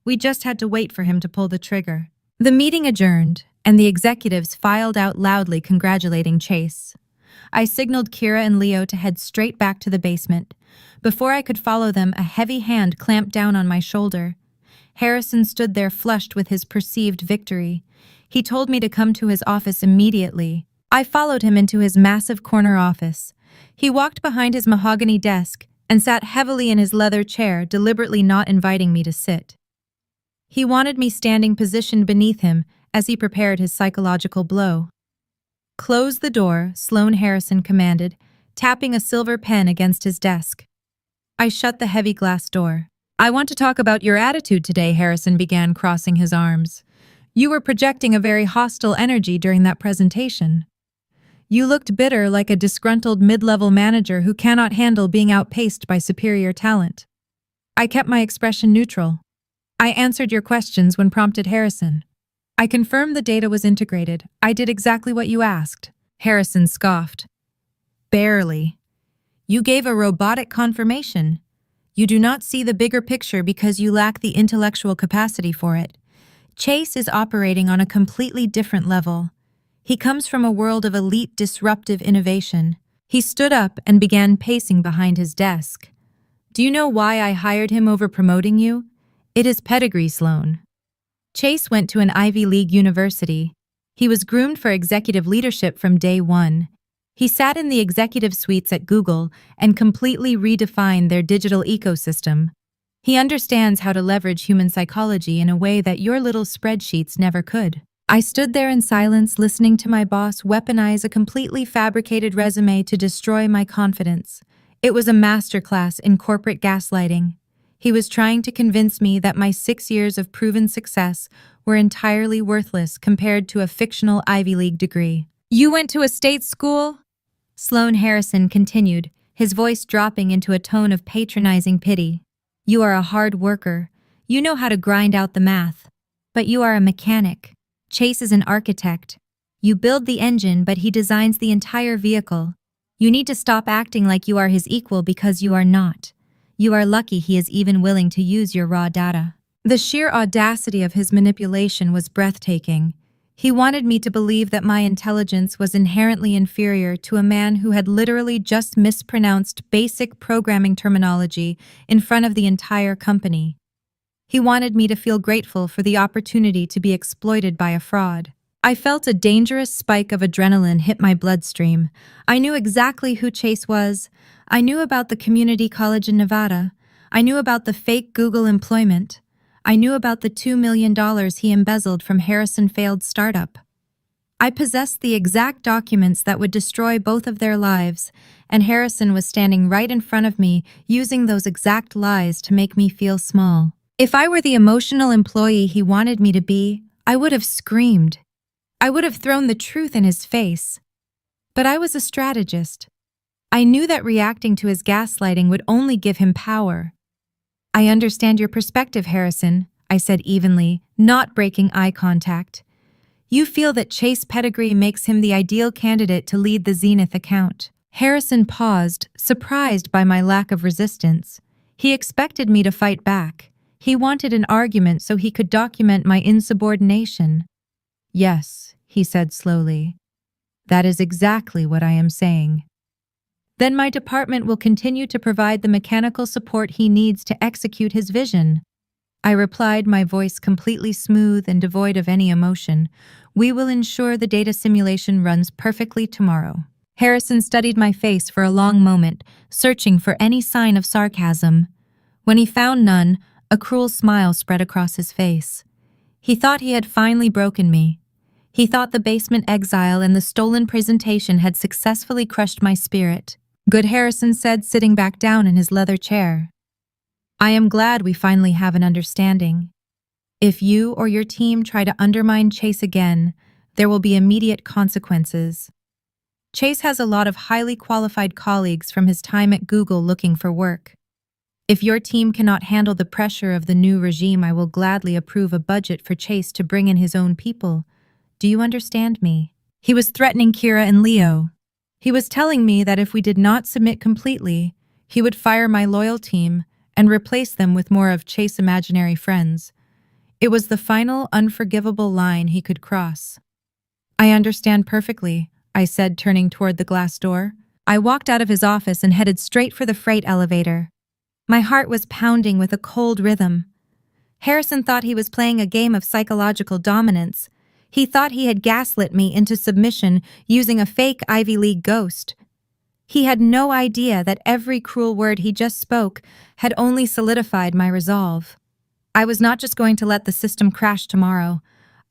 We just had to wait for him to pull the trigger. The meeting adjourned, and the executives filed out loudly congratulating Chase. I signaled Kira and Leo to head straight back to the basement. Before I could follow them, a heavy hand clamped down on my shoulder. Harrison stood there flushed with his perceived victory. He told me to come to his office immediately. I followed him into his massive corner office. He walked behind his mahogany desk and sat heavily in his leather chair, deliberately not inviting me to sit. He wanted me standing positioned beneath him as he prepared his psychological blow. "Close the door," Sloane Harrison commanded, tapping a silver pen against his desk. I shut the heavy glass door. "I want to talk about your attitude today," Harrison began, crossing his arms. "You were projecting a very hostile energy during that presentation. You looked bitter, like a disgruntled mid-level manager who cannot handle being outpaced by superior talent." I kept my expression neutral. "I answered your questions when prompted," Harrison. "I confirmed the data was integrated. I did exactly what you asked." Harrison scoffed. "Barely. You gave a robotic confirmation. You do not see the bigger picture because you lack the intellectual capacity for it. Chase is operating on a completely different level. He comes from a world of elite disruptive innovation." He stood up and began pacing behind his desk. "Do you know why I hired him over promoting you? It is pedigree, Sloane. Chase went to an Ivy League university. He was groomed for executive leadership from day one. He sat in the executive suites at Google and completely redefined their digital ecosystem. He understands how to leverage human psychology in a way that your little spreadsheets never could." I stood there in silence, listening to my boss weaponize a completely fabricated resume to destroy my confidence. It was a masterclass in corporate gaslighting. He was trying to convince me that my 6 years of proven success were entirely worthless compared to a fictional Ivy League degree. "You went to a state school?" Sloane Harrison continued, his voice dropping into a tone of patronizing pity. "You are a hard worker. You know how to grind out the math. But you are a mechanic. Chase is an architect. You build the engine, but he designs the entire vehicle. You need to stop acting like you are his equal because you are not. You are lucky he is even willing to use your raw data." The sheer audacity of his manipulation was breathtaking. He wanted me to believe that my intelligence was inherently inferior to a man who had literally just mispronounced basic programming terminology in front of the entire company. He wanted me to feel grateful for the opportunity to be exploited by a fraud. I felt a dangerous spike of adrenaline hit my bloodstream. I knew exactly who Chase was. I knew about the community college in Nevada. I knew about the fake Google employment. I knew about the $2 million he embezzled from Harrison failed startup. I possessed the exact documents that would destroy both of their lives, and Harrison was standing right in front of me, using those exact lies to make me feel small. If I were the emotional employee he wanted me to be, I would have screamed. I would have thrown the truth in his face. But I was a strategist. I knew that reacting to his gaslighting would only give him power. "I understand your perspective, Harrison," I said evenly, not breaking eye contact. "You feel that Chase pedigree makes him the ideal candidate to lead the Zenith account." Harrison paused, surprised by my lack of resistance. He expected me to fight back. He wanted an argument so he could document my insubordination. "Yes," he said slowly. "That is exactly what I am saying." "Then my department will continue to provide the mechanical support he needs to execute his vision." I replied, my voice completely smooth and devoid of any emotion. "We will ensure the data simulation runs perfectly tomorrow." Harrison studied my face for a long moment, searching for any sign of sarcasm. When he found none, a cruel smile spread across his face. He thought he had finally broken me. He thought the basement exile and the stolen presentation had successfully crushed my spirit. "Good," Harrison said, sitting back down in his leather chair. "I am glad we finally have an understanding. If you or your team try to undermine Chase again, there will be immediate consequences. Chase has a lot of highly qualified colleagues from his time at Google looking for work. If your team cannot handle the pressure of the new regime, I will gladly approve a budget for Chase to bring in his own people. Do you understand me?" He was threatening Kira and Leo. He was telling me that if we did not submit completely, he would fire my loyal team and replace them with more of Chase's imaginary friends. It was the final, unforgivable line he could cross. "I understand perfectly," I said, turning toward the glass door. I walked out of his office and headed straight for the freight elevator. My heart was pounding with a cold rhythm. Harrison thought he was playing a game of psychological dominance. He thought he had gaslit me into submission using a fake Ivy League ghost. He had no idea that every cruel word he just spoke had only solidified my resolve. I was not just going to let the system crash tomorrow.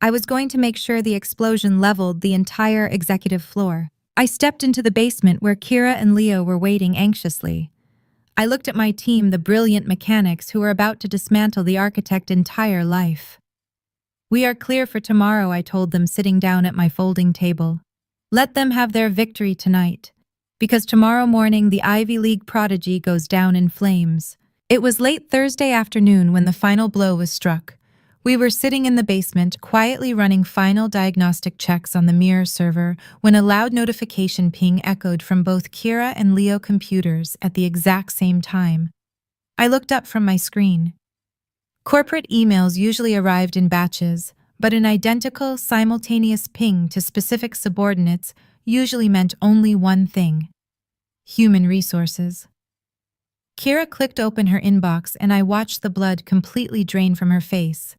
I was going to make sure the explosion leveled the entire executive floor. I stepped into the basement where Kira and Leo were waiting anxiously. I looked at my team, the brilliant mechanics who were about to dismantle the architect's entire life. "We are clear for tomorrow," I told them, sitting down at my folding table. "Let them have their victory tonight, because tomorrow morning the Ivy League prodigy goes down in flames." It was late Thursday afternoon when the final blow was struck. We were sitting in the basement, quietly running final diagnostic checks on the mirror server when a loud notification ping echoed from both Kira and Leo computers at the exact same time. I looked up from my screen. Corporate emails usually arrived in batches, but an identical, simultaneous ping to specific subordinates usually meant only one thing: human resources. Kira clicked open her inbox and I watched the blood completely drain from her face.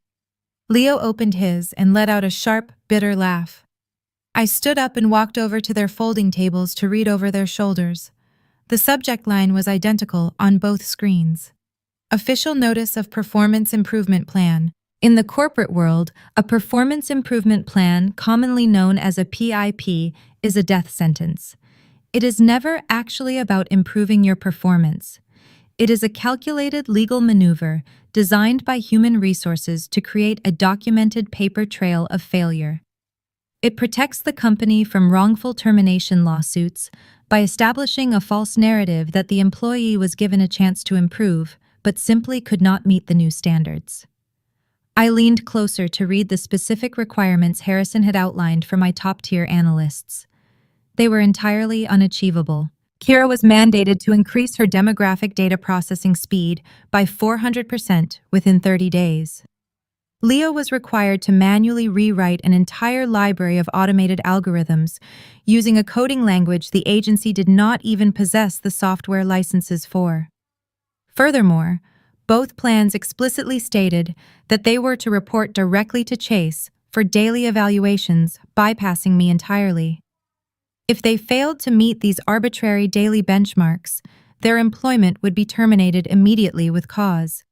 Leo opened his and let out a sharp, bitter laugh. I stood up and walked over to their folding tables to read over their shoulders. The subject line was identical on both screens. Official Notice of Performance Improvement Plan. In the corporate world, a performance improvement plan, commonly known as a PIP, is a death sentence. It is never actually about improving your performance. It is a calculated legal maneuver designed by human resources to create a documented paper trail of failure. It protects the company from wrongful termination lawsuits by establishing a false narrative that the employee was given a chance to improve, but simply could not meet the new standards. I leaned closer to read the specific requirements Harrison had outlined for my top-tier analysts. They were entirely unachievable. Kira was mandated to increase her demographic data processing speed by 400% within 30 days. Leo was required to manually rewrite an entire library of automated algorithms using a coding language the agency did not even possess the software licenses for. Furthermore, both plans explicitly stated that they were to report directly to Chase for daily evaluations, bypassing me entirely. If they failed to meet these arbitrary daily benchmarks, their employment would be terminated immediately with cause.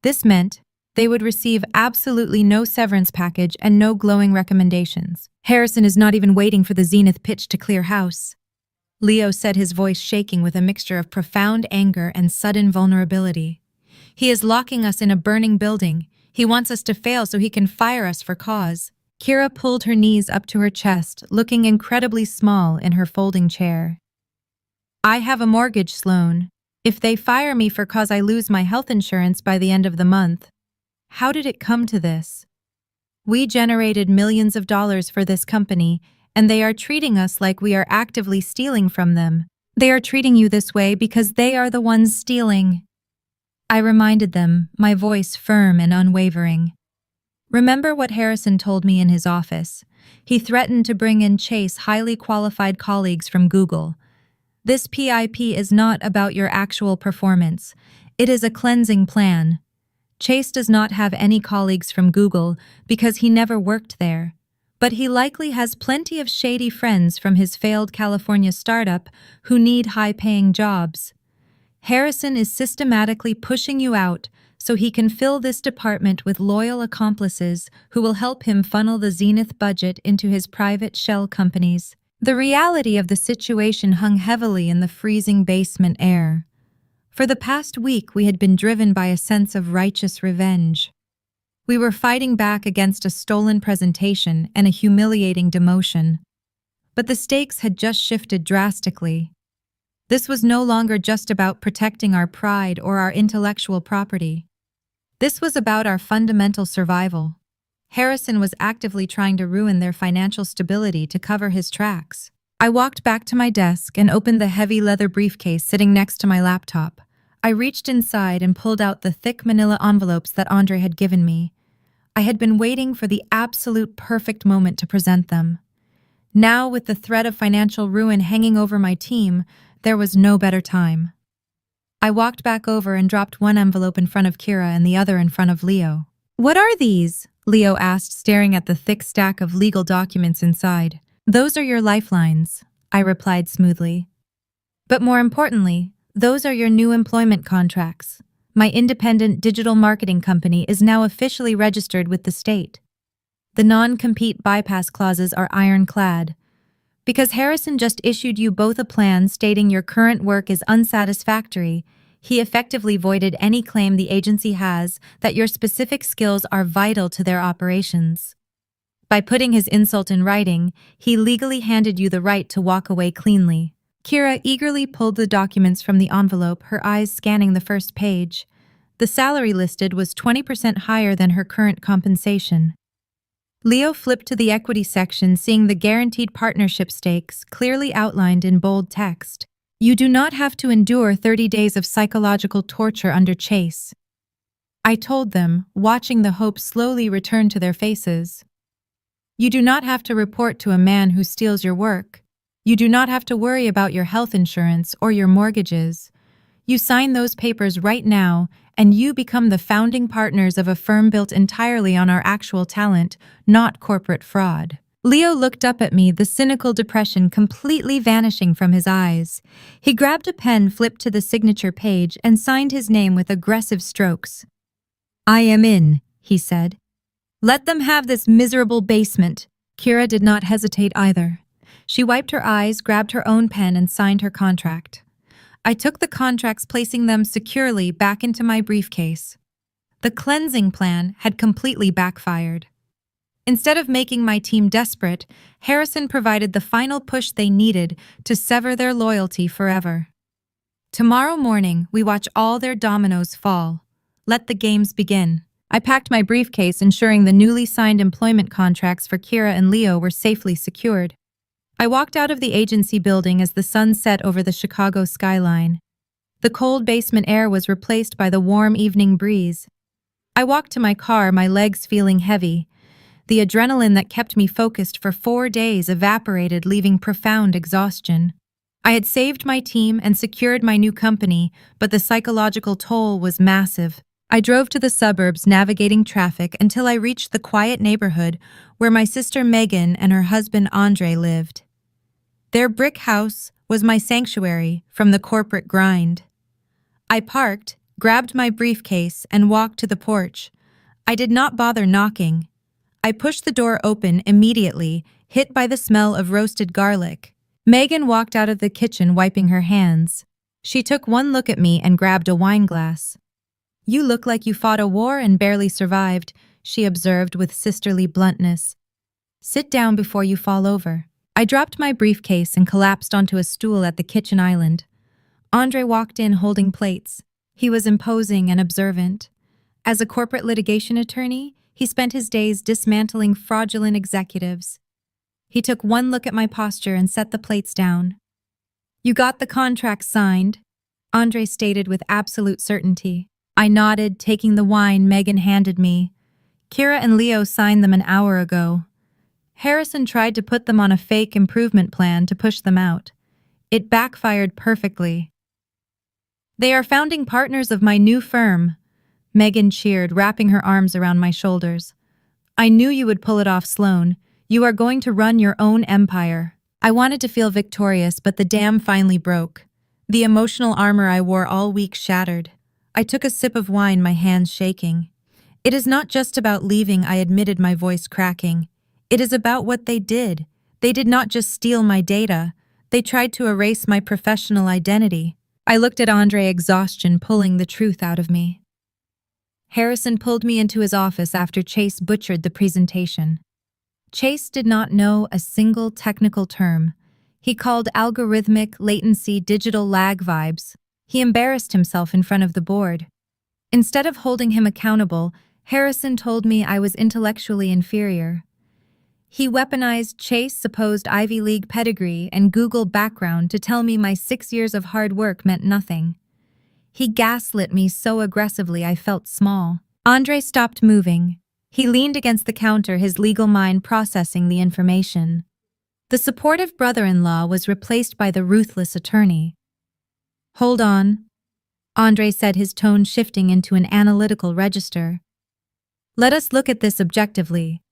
This meant they would receive absolutely no severance package and no glowing recommendations. "Harrison is not even waiting for the Zenith pitch to clear house," Leo said, his voice shaking with a mixture of profound anger and sudden vulnerability. "He is locking us in a burning building. He wants us to fail so he can fire us for cause." Kira pulled her knees up to her chest, looking incredibly small in her folding chair. "I have a mortgage, Sloan. If they fire me for cause, I lose my health insurance by the end of the month. How did it come to this? We generated millions of dollars for this company, and they are treating us like we are actively stealing from them. They are treating you this way because they are the ones stealing." I reminded them, my voice firm and unwavering. "Remember what Harrison told me in his office. He threatened to bring in Chase highly qualified colleagues from Google. This PIP is not about your actual performance. It is a cleansing plan. Chase does not have any colleagues from Google because he never worked there. But he likely has plenty of shady friends from his failed California startup who need high-paying jobs. Harrison is systematically pushing you out so he can fill this department with loyal accomplices who will help him funnel the Zenith budget into his private shell companies." The reality of the situation hung heavily in the freezing basement air. For the past week, we had been driven by a sense of righteous revenge. We were fighting back against a stolen presentation and a humiliating demotion. But the stakes had just shifted drastically. This was no longer just about protecting our pride or our intellectual property. This was about our fundamental survival. Harrison was actively trying to ruin their financial stability to cover his tracks. I walked back to my desk and opened the heavy leather briefcase sitting next to my laptop. I reached inside and pulled out the thick manila envelopes that Andre had given me. I had been waiting for the absolute perfect moment to present them. Now, with the threat of financial ruin hanging over my team, there was no better time. I walked back over and dropped one envelope in front of Kira and the other in front of Leo. "What are these?" Leo asked, staring at the thick stack of legal documents inside. "Those are your lifelines," I replied smoothly. "But more importantly, those are your new employment contracts. My independent digital marketing company is now officially registered with the state. The non-compete bypass clauses are ironclad. Because Harrison just issued you both a plan stating your current work is unsatisfactory, he effectively voided any claim the agency has that your specific skills are vital to their operations. By putting his insult in writing, he legally handed you the right to walk away cleanly." Kira eagerly pulled the documents from the envelope, her eyes scanning the first page. The salary listed was 20% higher than her current compensation. Leo flipped to the equity section, seeing the guaranteed partnership stakes clearly outlined in bold text. "You do not have to endure 30 days of psychological torture under Chase," I told them, watching the hope slowly return to their faces. "You do not have to report to a man who steals your work. You do not have to worry about your health insurance or your mortgages. You sign those papers right now, and you become the founding partners of a firm built entirely on our actual talent, not corporate fraud." Leo looked up at me, the cynical depression completely vanishing from his eyes. He grabbed a pen, flipped to the signature page, and signed his name with aggressive strokes. "I am in," he said. "Let them have this miserable basement." Kira did not hesitate either. She wiped her eyes, grabbed her own pen, and signed her contract. I took the contracts, placing them securely back into my briefcase. The cleansing plan had completely backfired. Instead of making my team desperate, Harrison provided the final push they needed to sever their loyalty forever. Tomorrow morning, we watch all their dominoes fall. Let the games begin. I packed my briefcase, ensuring the newly signed employment contracts for Kira and Leo were safely secured. I walked out of the agency building as the sun set over the Chicago skyline. The cold basement air was replaced by the warm evening breeze. I walked to my car, my legs feeling heavy. The adrenaline that kept me focused for 4 days evaporated, leaving profound exhaustion. I had saved my team and secured my new company, but the psychological toll was massive. I drove to the suburbs, navigating traffic until I reached the quiet neighborhood where my sister Megan and her husband Andre lived. Their brick house was my sanctuary from the corporate grind. I parked, grabbed my briefcase, and walked to the porch. I did not bother knocking. I pushed the door open immediately, hit by the smell of roasted garlic. Megan walked out of the kitchen, wiping her hands. She took one look at me and grabbed a wine glass. "You look like you fought a war and barely survived," she observed with sisterly bluntness. "Sit down before you fall over." I dropped my briefcase and collapsed onto a stool at the kitchen island. Andre walked in holding plates. He was imposing and observant. As a corporate litigation attorney, he spent his days dismantling fraudulent executives. He took one look at my posture and set the plates down. "You got the contract signed," Andre stated with absolute certainty. I nodded, taking the wine Megan handed me. "Kira and Leo signed them an hour ago." Harrison tried to put them on a fake improvement plan to push them out. It backfired perfectly. "They are founding partners of my new firm," Megan cheered, wrapping her arms around my shoulders. "I knew you would pull it off, Sloan. You are going to run your own empire." I wanted to feel victorious, but the dam finally broke. The emotional armor I wore all week shattered. I took a sip of wine, my hands shaking. "It is not just about leaving," I admitted, my voice cracking. "It is about what they did. They did not just steal my data. They tried to erase my professional identity." I looked at Andre, exhaustion pulling the truth out of me. Harrison pulled me into his office after Chase butchered the presentation. Chase did not know a single technical term. He called algorithmic latency digital lag vibes. He embarrassed himself in front of the board. Instead of holding him accountable, Harrison told me I was intellectually inferior. He weaponized Chase's supposed Ivy League pedigree and Google background to tell me my 6 years of hard work meant nothing. He gaslit me so aggressively I felt small. Andre stopped moving. He leaned against the counter, his legal mind processing the information. The supportive brother-in-law was replaced by the ruthless attorney. Hold on, Andre said, his tone shifting into an analytical register. Let us look at this objectively.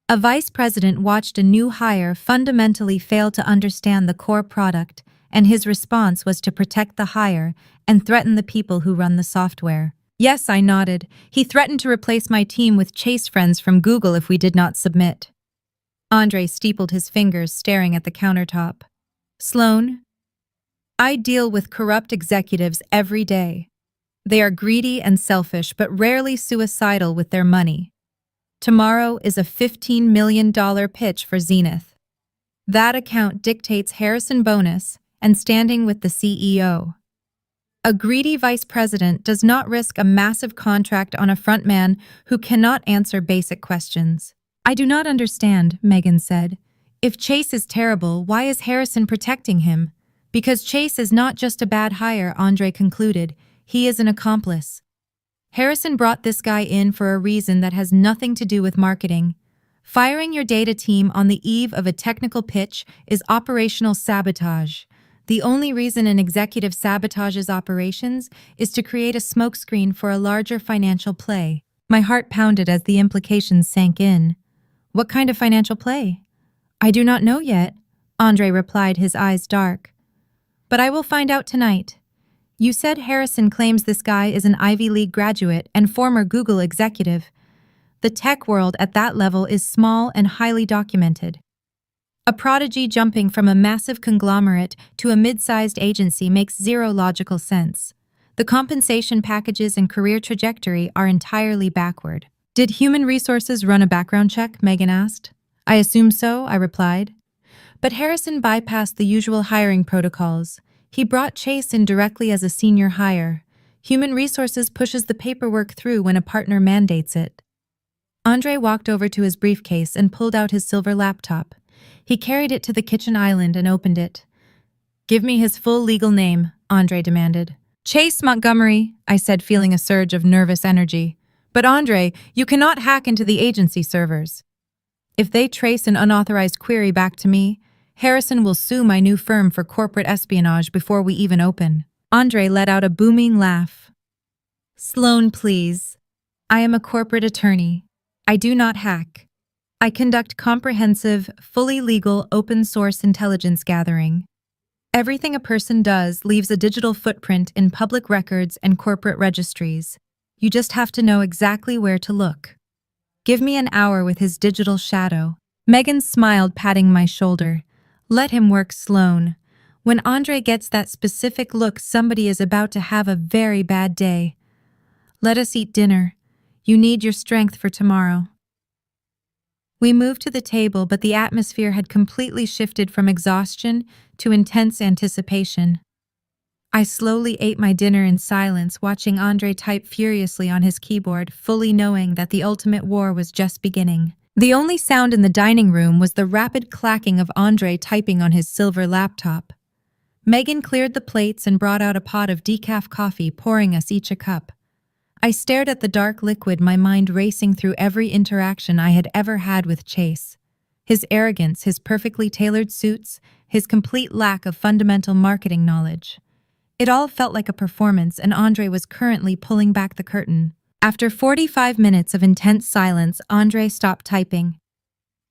A vice president watched a new hire fundamentally fail to understand the core product, and his response was to protect the hire and threaten the people who run the software. Yes, I nodded. He threatened to replace my team with Chase friends from Google if we did not submit. Andre steepled his fingers, staring at the countertop. Sloan, I deal with corrupt executives every day. They are greedy and selfish, but rarely suicidal with their money. Tomorrow is a $15 million pitch for Zenith. That account dictates Harrison bonus and standing with the CEO. A greedy vice president does not risk a massive contract on a frontman who cannot answer basic questions. I do not understand, Megan said. If Chase is terrible, why is Harrison protecting him? Because Chase is not just a bad hire, Andre concluded. He is an accomplice. Harrison brought this guy in for a reason that has nothing to do with marketing. Firing your data team on the eve of a technical pitch is operational sabotage. The only reason an executive sabotages operations is to create a smokescreen for a larger financial play. My heart pounded as the implications sank in. What kind of financial play? I do not know yet, Andre replied, his eyes dark. But I will find out tonight. You said Harrison claims this guy is an Ivy League graduate and former Google executive. The tech world at that level is small and highly documented. A prodigy jumping from a massive conglomerate to a mid-sized agency makes zero logical sense. The compensation packages and career trajectory are entirely backward. Did human resources run a background check? Megan asked. I assume so, I replied. But Harrison bypassed the usual hiring protocols. He brought Chase in directly as a senior hire. Human resources pushes the paperwork through when a partner mandates it. Andre walked over to his briefcase and pulled out his silver laptop. He carried it to the kitchen island and opened it. Give me his full legal name, Andre demanded. Chase Montgomery, I said, feeling a surge of nervous energy. But Andre, you cannot hack into the agency servers. If they trace an unauthorized query back to me, Harrison will sue my new firm for corporate espionage before we even open. Andre let out a booming laugh. Sloan, please. I am a corporate attorney. I do not hack. I conduct comprehensive, fully legal, open-source intelligence gathering. Everything a person does leaves a digital footprint in public records and corporate registries. You just have to know exactly where to look. Give me an hour with his digital shadow. Megan smiled, patting my shoulder. Let him work, Sloan. When Andre gets that specific look, somebody is about to have a very bad day. Let us eat dinner. You need your strength for tomorrow. We moved to the table, but the atmosphere had completely shifted from exhaustion to intense anticipation. I slowly ate my dinner in silence, watching Andre type furiously on his keyboard, fully knowing that the ultimate war was just beginning. The only sound in the dining room was the rapid clacking of Andre typing on his silver laptop. Megan cleared the plates and brought out a pot of decaf coffee, pouring us each a cup. I stared at the dark liquid, my mind racing through every interaction I had ever had with Chase. His arrogance, his perfectly tailored suits, his complete lack of fundamental marketing knowledge. It all felt like a performance, and Andre was currently pulling back the curtain. After 45 minutes of intense silence, Andre stopped typing.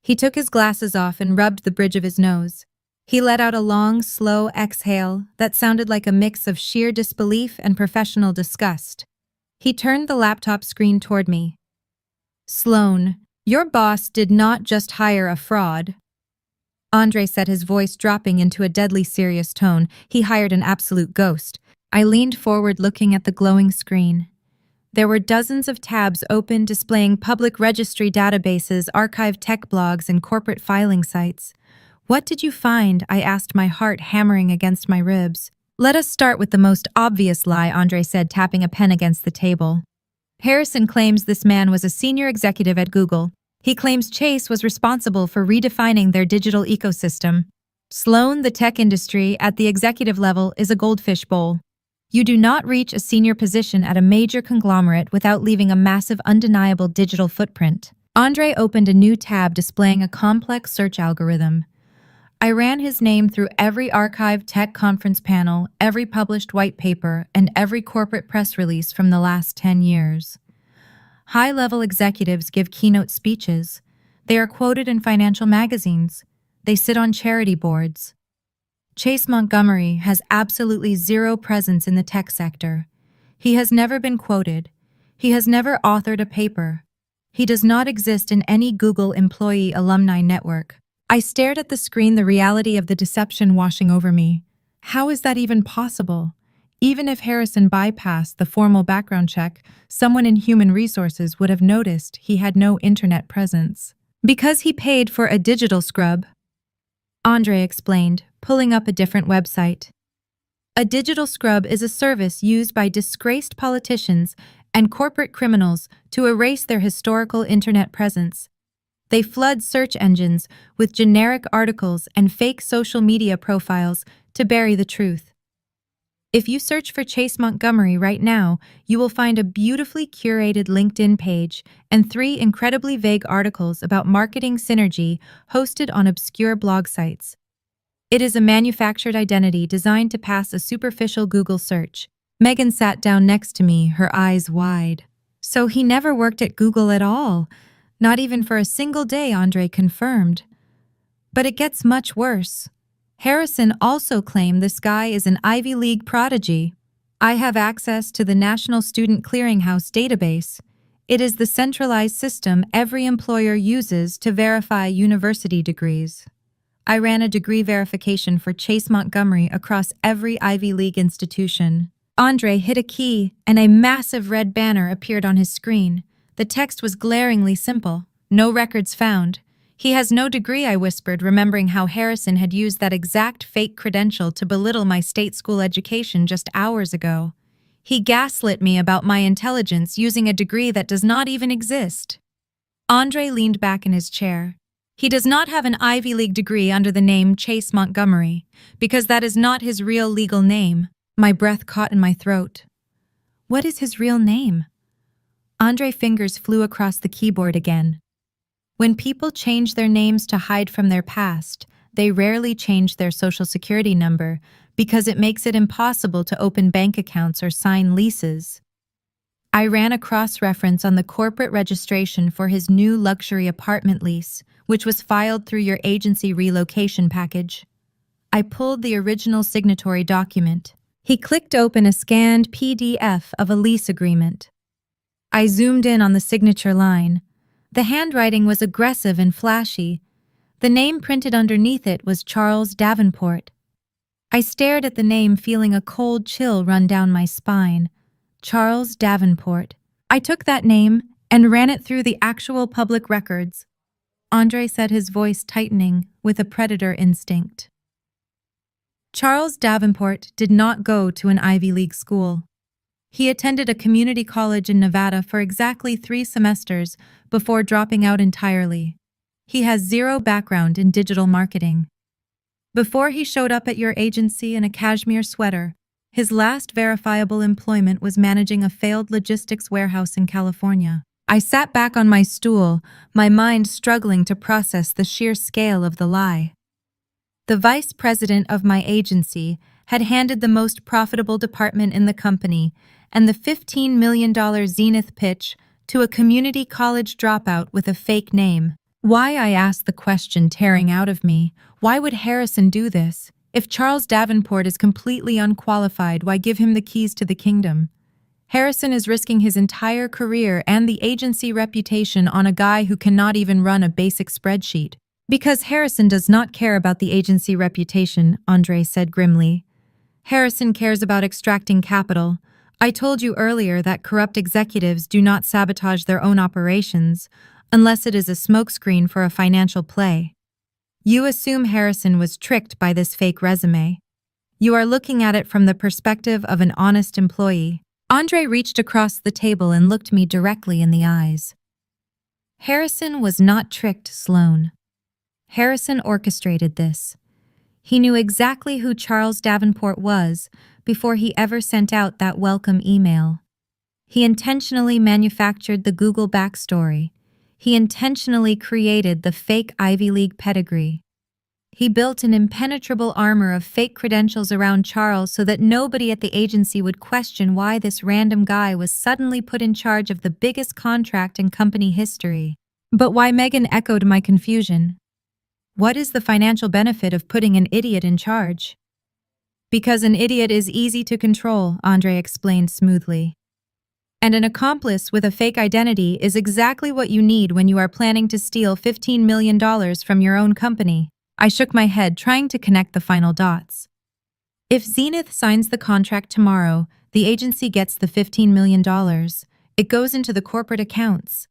He took his glasses off and rubbed the bridge of his nose. He let out a long, slow exhale that sounded like a mix of sheer disbelief and professional disgust. He turned the laptop screen toward me. Sloan, your boss did not just hire a fraud. Andre said, his voice dropping into a deadly serious tone. He hired an absolute ghost. I leaned forward, looking at the glowing screen. There were dozens of tabs open, displaying public registry databases, archived tech blogs, and corporate filing sites. What did you find? I asked, my heart hammering against my ribs. Let us start with the most obvious lie, Andre said, tapping a pen against the table. Harrison claims this man was a senior executive at Google. He claims Chase was responsible for redefining their digital ecosystem. Sloan, the tech industry at the executive level is a goldfish bowl. You do not reach a senior position at a major conglomerate without leaving a massive, undeniable digital footprint. Andre opened a new tab displaying a complex search algorithm. I ran his name through every archived tech conference panel, every published white paper, and every corporate press release from the last 10 years. High-level executives give keynote speeches. They are quoted in financial magazines. They sit on charity boards. Chase Montgomery has absolutely zero presence in the tech sector. He has never been quoted. He has never authored a paper. He does not exist in any Google employee alumni network. I stared at the screen, the reality of the deception washing over me. How is that even possible? Even if Harrison bypassed the formal background check, someone in human resources would have noticed he had no internet presence. Because he paid for a digital scrub, Andre explained, pulling up a different website. A digital scrub is a service used by disgraced politicians and corporate criminals to erase their historical internet presence. They flood search engines with generic articles and fake social media profiles to bury the truth. If you search for Chase Montgomery right now, you will find a beautifully curated LinkedIn page and 3 incredibly vague articles about marketing synergy hosted on obscure blog sites. It is a manufactured identity designed to pass a superficial Google search. Megan sat down next to me, her eyes wide. So he never worked at Google at all. Not even for a single day, Andre confirmed. But it gets much worse. Harrison also claimed this guy is an Ivy League prodigy. I have access to the National Student Clearinghouse database. It is the centralized system every employer uses to verify university degrees. I ran a degree verification for Chase Montgomery across every Ivy League institution. Andre hit a key, and a massive red banner appeared on his screen. The text was glaringly simple. No records found. He has no degree, I whispered, remembering how Harrison had used that exact fake credential to belittle my state school education just hours ago. He gaslit me about my intelligence using a degree that does not even exist. Andre leaned back in his chair. He does not have an Ivy League degree under the name Chase Montgomery, because that is not his real legal name. My breath caught in my throat. What is his real name? Andre's fingers flew across the keyboard again. When people change their names to hide from their past, they rarely change their social security number because it makes it impossible to open bank accounts or sign leases. I ran a cross-reference on the corporate registration for his new luxury apartment lease, which was filed through your agency relocation package. I pulled the original signatory document. He clicked open a scanned PDF of a lease agreement. I zoomed in on the signature line. The handwriting was aggressive and flashy. The name printed underneath it was Charles Davenport. I stared at the name, feeling a cold chill run down my spine. Charles Davenport. I took that name and ran it through the actual public records. Andre said, his voice tightening with a predator instinct. Charles Davenport did not go to an Ivy League school. He attended a community college in Nevada for exactly 3 semesters before dropping out entirely. He has zero background in digital marketing. Before he showed up at your agency in a cashmere sweater, his last verifiable employment was managing a failed logistics warehouse in California. I sat back on my stool, my mind struggling to process the sheer scale of the lie. The vice president of my agency had handed the most profitable department in the company and the $15 million Zenith pitch to a community college dropout with a fake name. Why, I asked the question tearing out of me. Why would Harrison do this? If Charles Davenport is completely unqualified, why give him the keys to the kingdom? Harrison is risking his entire career and the agency reputation on a guy who cannot even run a basic spreadsheet. Because Harrison does not care about the agency reputation, Andre said grimly. Harrison cares about extracting capital. I told you earlier that corrupt executives do not sabotage their own operations unless it is a smokescreen for a financial play. You assume Harrison was tricked by this fake resume. You are looking at it from the perspective of an honest employee. Andre reached across the table and looked me directly in the eyes. Harrison was not tricked, Sloan. Harrison orchestrated this. He knew exactly who Charles Davenport was before he ever sent out that welcome email. He intentionally manufactured the Google backstory. He intentionally created the fake Ivy League pedigree. He built an impenetrable armor of fake credentials around Charles so that nobody at the agency would question why this random guy was suddenly put in charge of the biggest contract in company history. But why? Megan echoed my confusion. What is the financial benefit of putting an idiot in charge? Because an idiot is easy to control, Andre explained smoothly. And an accomplice with a fake identity is exactly what you need when you are planning to steal $15 million from your own company. I shook my head, trying to connect the final dots. If Zenith signs the contract tomorrow, the agency gets the $15 million. It goes into the corporate accounts.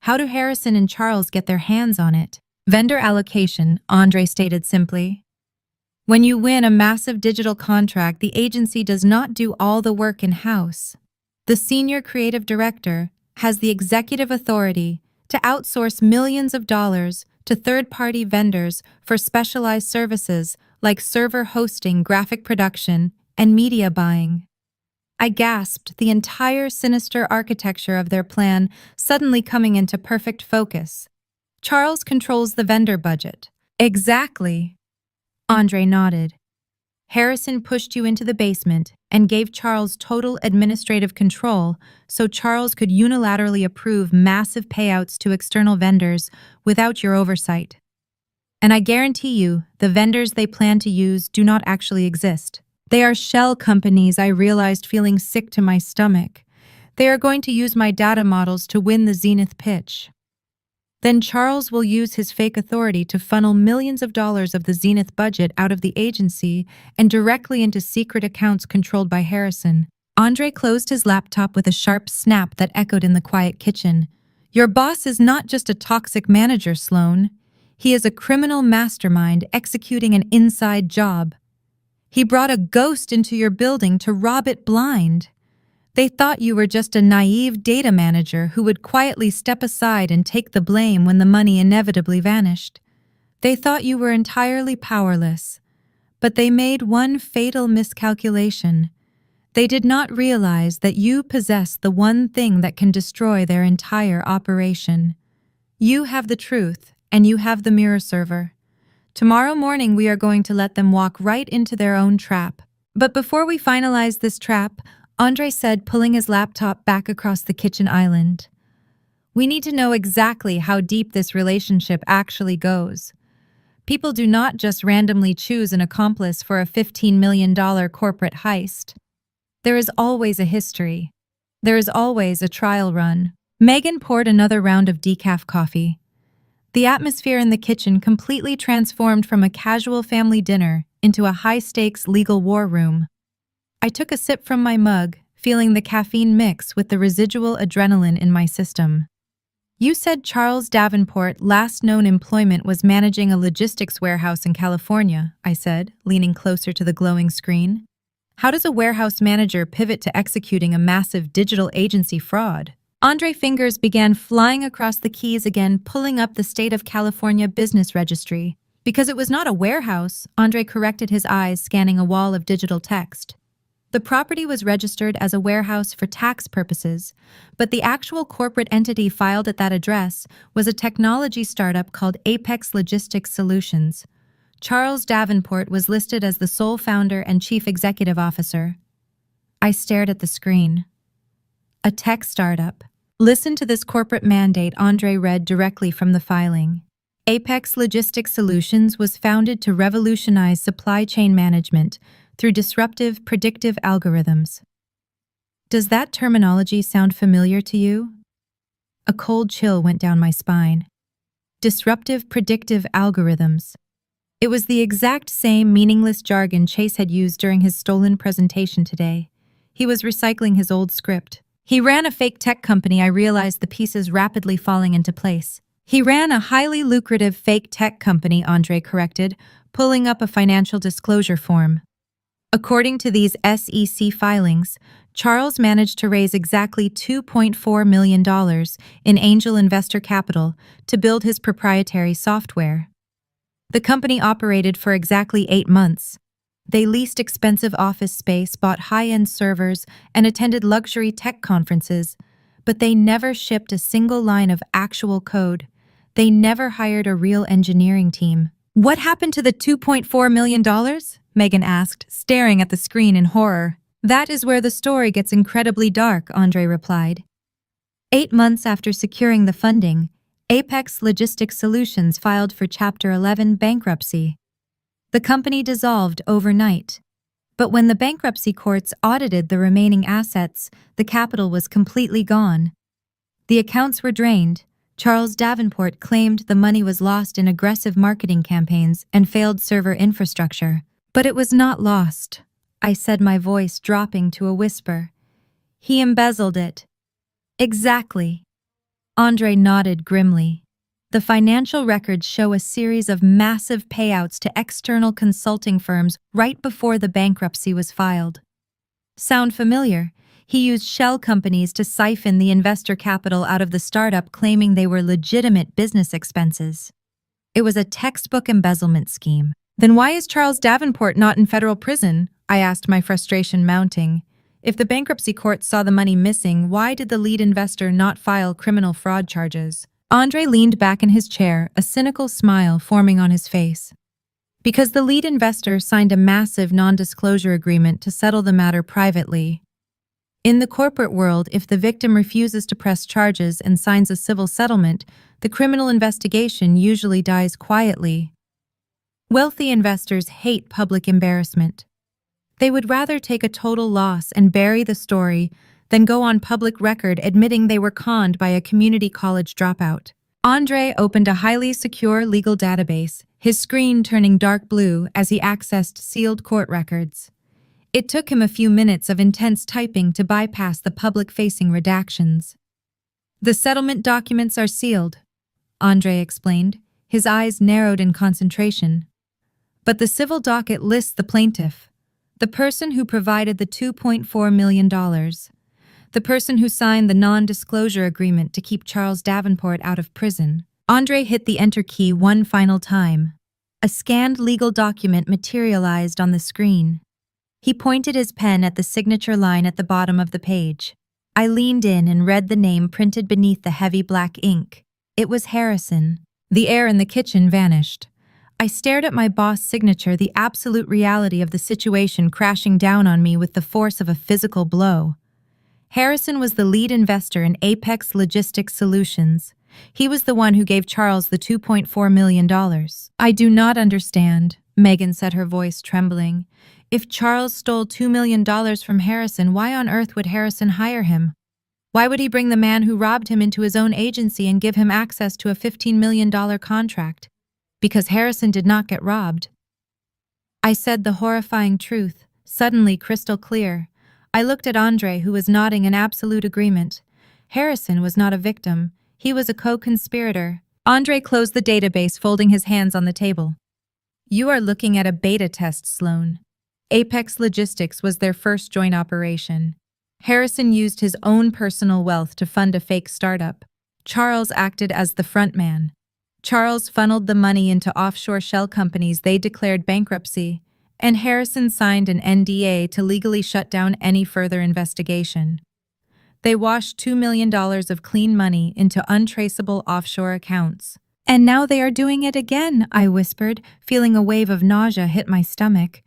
How do Harrison and Charles get their hands on it? Vendor allocation, Andre stated simply. When you win a massive digital contract, the agency does not do all the work in-house. The senior creative director has the executive authority to outsource millions of dollars to third-party vendors for specialized services like server hosting, graphic production, and media buying. I gasped, the entire sinister architecture of their plan suddenly coming into perfect focus. Charles controls the vendor budget. Exactly. Andre nodded. Harrison pushed you into the basement and gave Charles total administrative control so Charles could unilaterally approve massive payouts to external vendors without your oversight. And I guarantee you, the vendors they plan to use do not actually exist. They are shell companies, I realized, feeling sick to my stomach. They are going to use my data models to win the Zenith pitch. Then Charles will use his fake authority to funnel millions of dollars of the Zenith budget out of the agency and directly into secret accounts controlled by Harrison. Andre closed his laptop with a sharp snap that echoed in the quiet kitchen. Your boss is not just a toxic manager, Sloan. He is a criminal mastermind executing an inside job. He brought a ghost into your building to rob it blind. They thought you were just a naive data manager who would quietly step aside and take the blame when the money inevitably vanished. They thought you were entirely powerless. But they made one fatal miscalculation. They did not realize that you possess the one thing that can destroy their entire operation. You have the truth, and you have the mirror server. Tomorrow morning we are going to let them walk right into their own trap. But before we finalize this trap, Andre said, pulling his laptop back across the kitchen island, we need to know exactly how deep this relationship actually goes. People do not just randomly choose an accomplice for a $15 million corporate heist. There is always a history. There is always a trial run. Megan poured another round of decaf coffee. The atmosphere in the kitchen completely transformed from a casual family dinner into a high-stakes legal war room. I took a sip from my mug, feeling the caffeine mix with the residual adrenaline in my system. You said Charles Davenport last known employment was managing a logistics warehouse in California, I said, leaning closer to the glowing screen. How does a warehouse manager pivot to executing a massive digital agency fraud? Andre's fingers began flying across the keys again, pulling up the State of California Business Registry. Because it was not a warehouse, Andre corrected his eyes, scanning a wall of digital text. The property was registered as a warehouse for tax purposes, but the actual corporate entity filed at that address was a technology startup called Apex Logistics Solutions. Charles Davenport was listed as the sole founder and chief executive officer. I stared at the screen. A tech startup. Listen to this corporate mandate, Andre read directly from the filing. Apex Logistics Solutions was founded to revolutionize supply chain management through disruptive, predictive algorithms. Does that terminology sound familiar to you? A cold chill went down my spine. Disruptive, predictive algorithms. It was the exact same meaningless jargon Chase had used during his stolen presentation today. He was recycling his old script. He ran a fake tech company. I realized the pieces rapidly falling into place. He ran a highly lucrative fake tech company, Andre corrected, pulling up a financial disclosure form. According to these SEC filings, Charles managed to raise exactly $2.4 million in angel investor capital to build his proprietary software. The company operated for exactly 8 months. They leased expensive office space, bought high-end servers, and attended luxury tech conferences, but they never shipped a single line of actual code. They never hired a real engineering team. What happened to the $2.4 million? Megan asked, staring at the screen in horror. That is where the story gets incredibly dark, Andre replied. 8 months after securing the funding, Apex Logistics Solutions filed for Chapter 11 bankruptcy. The company dissolved overnight. But when the bankruptcy courts audited the remaining assets, the capital was completely gone. The accounts were drained. Charles Davenport claimed the money was lost in aggressive marketing campaigns and failed server infrastructure. But it was not lost, I said, my voice dropping to a whisper. He embezzled it. Exactly. Andre nodded grimly. The financial records show a series of massive payouts to external consulting firms right before the bankruptcy was filed. Sound familiar? He used shell companies to siphon the investor capital out of the startup, claiming they were legitimate business expenses. It was a textbook embezzlement scheme. Then why is Charles Davenport not in federal prison? I asked, my frustration mounting. If the bankruptcy court saw the money missing, why did the lead investor not file criminal fraud charges? Andre leaned back in his chair, a cynical smile forming on his face. Because the lead investor signed a massive non-disclosure agreement to settle the matter privately. In the corporate world, if the victim refuses to press charges and signs a civil settlement, the criminal investigation usually dies quietly. Wealthy investors hate public embarrassment. They would rather take a total loss and bury the story than go on public record admitting they were conned by a community college dropout. Andre opened a highly secure legal database, his screen turning dark blue as he accessed sealed court records. It took him a few minutes of intense typing to bypass the public-facing redactions. The settlement documents are sealed, Andre explained, his eyes narrowed in concentration. But the civil docket lists the plaintiff, the person who provided the $2.4 million, the person who signed the non-disclosure agreement to keep Charles Davenport out of prison. Andre hit the enter key one final time. A scanned legal document materialized on the screen. He pointed his pen at the signature line at the bottom of the page. I leaned in and read the name printed beneath the heavy black ink. It was Harrison. The air in the kitchen vanished. I stared at my boss' signature, the absolute reality of the situation crashing down on me with the force of a physical blow. Harrison was the lead investor in Apex Logistics Solutions. He was the one who gave Charles the $2.4 million. I do not understand, Megan said, her voice trembling. If Charles stole $2 million from Harrison, why on earth would Harrison hire him? Why would he bring the man who robbed him into his own agency and give him access to a $15 million contract? Because Harrison did not get robbed. I said the horrifying truth, suddenly crystal clear. I looked at Andre, who was nodding in absolute agreement. Harrison was not a victim. He was a co-conspirator. Andre closed the database, folding his hands on the table. You are looking at a beta test, Sloan. Apex Logistics was their first joint operation. Harrison used his own personal wealth to fund a fake startup. Charles acted as the front man. Charles funneled the money into offshore shell companies they declared bankruptcy, and Harrison signed an NDA to legally shut down any further investigation. They washed $2 million of clean money into untraceable offshore accounts. And now they are doing it again, I whispered, feeling a wave of nausea hit my stomach.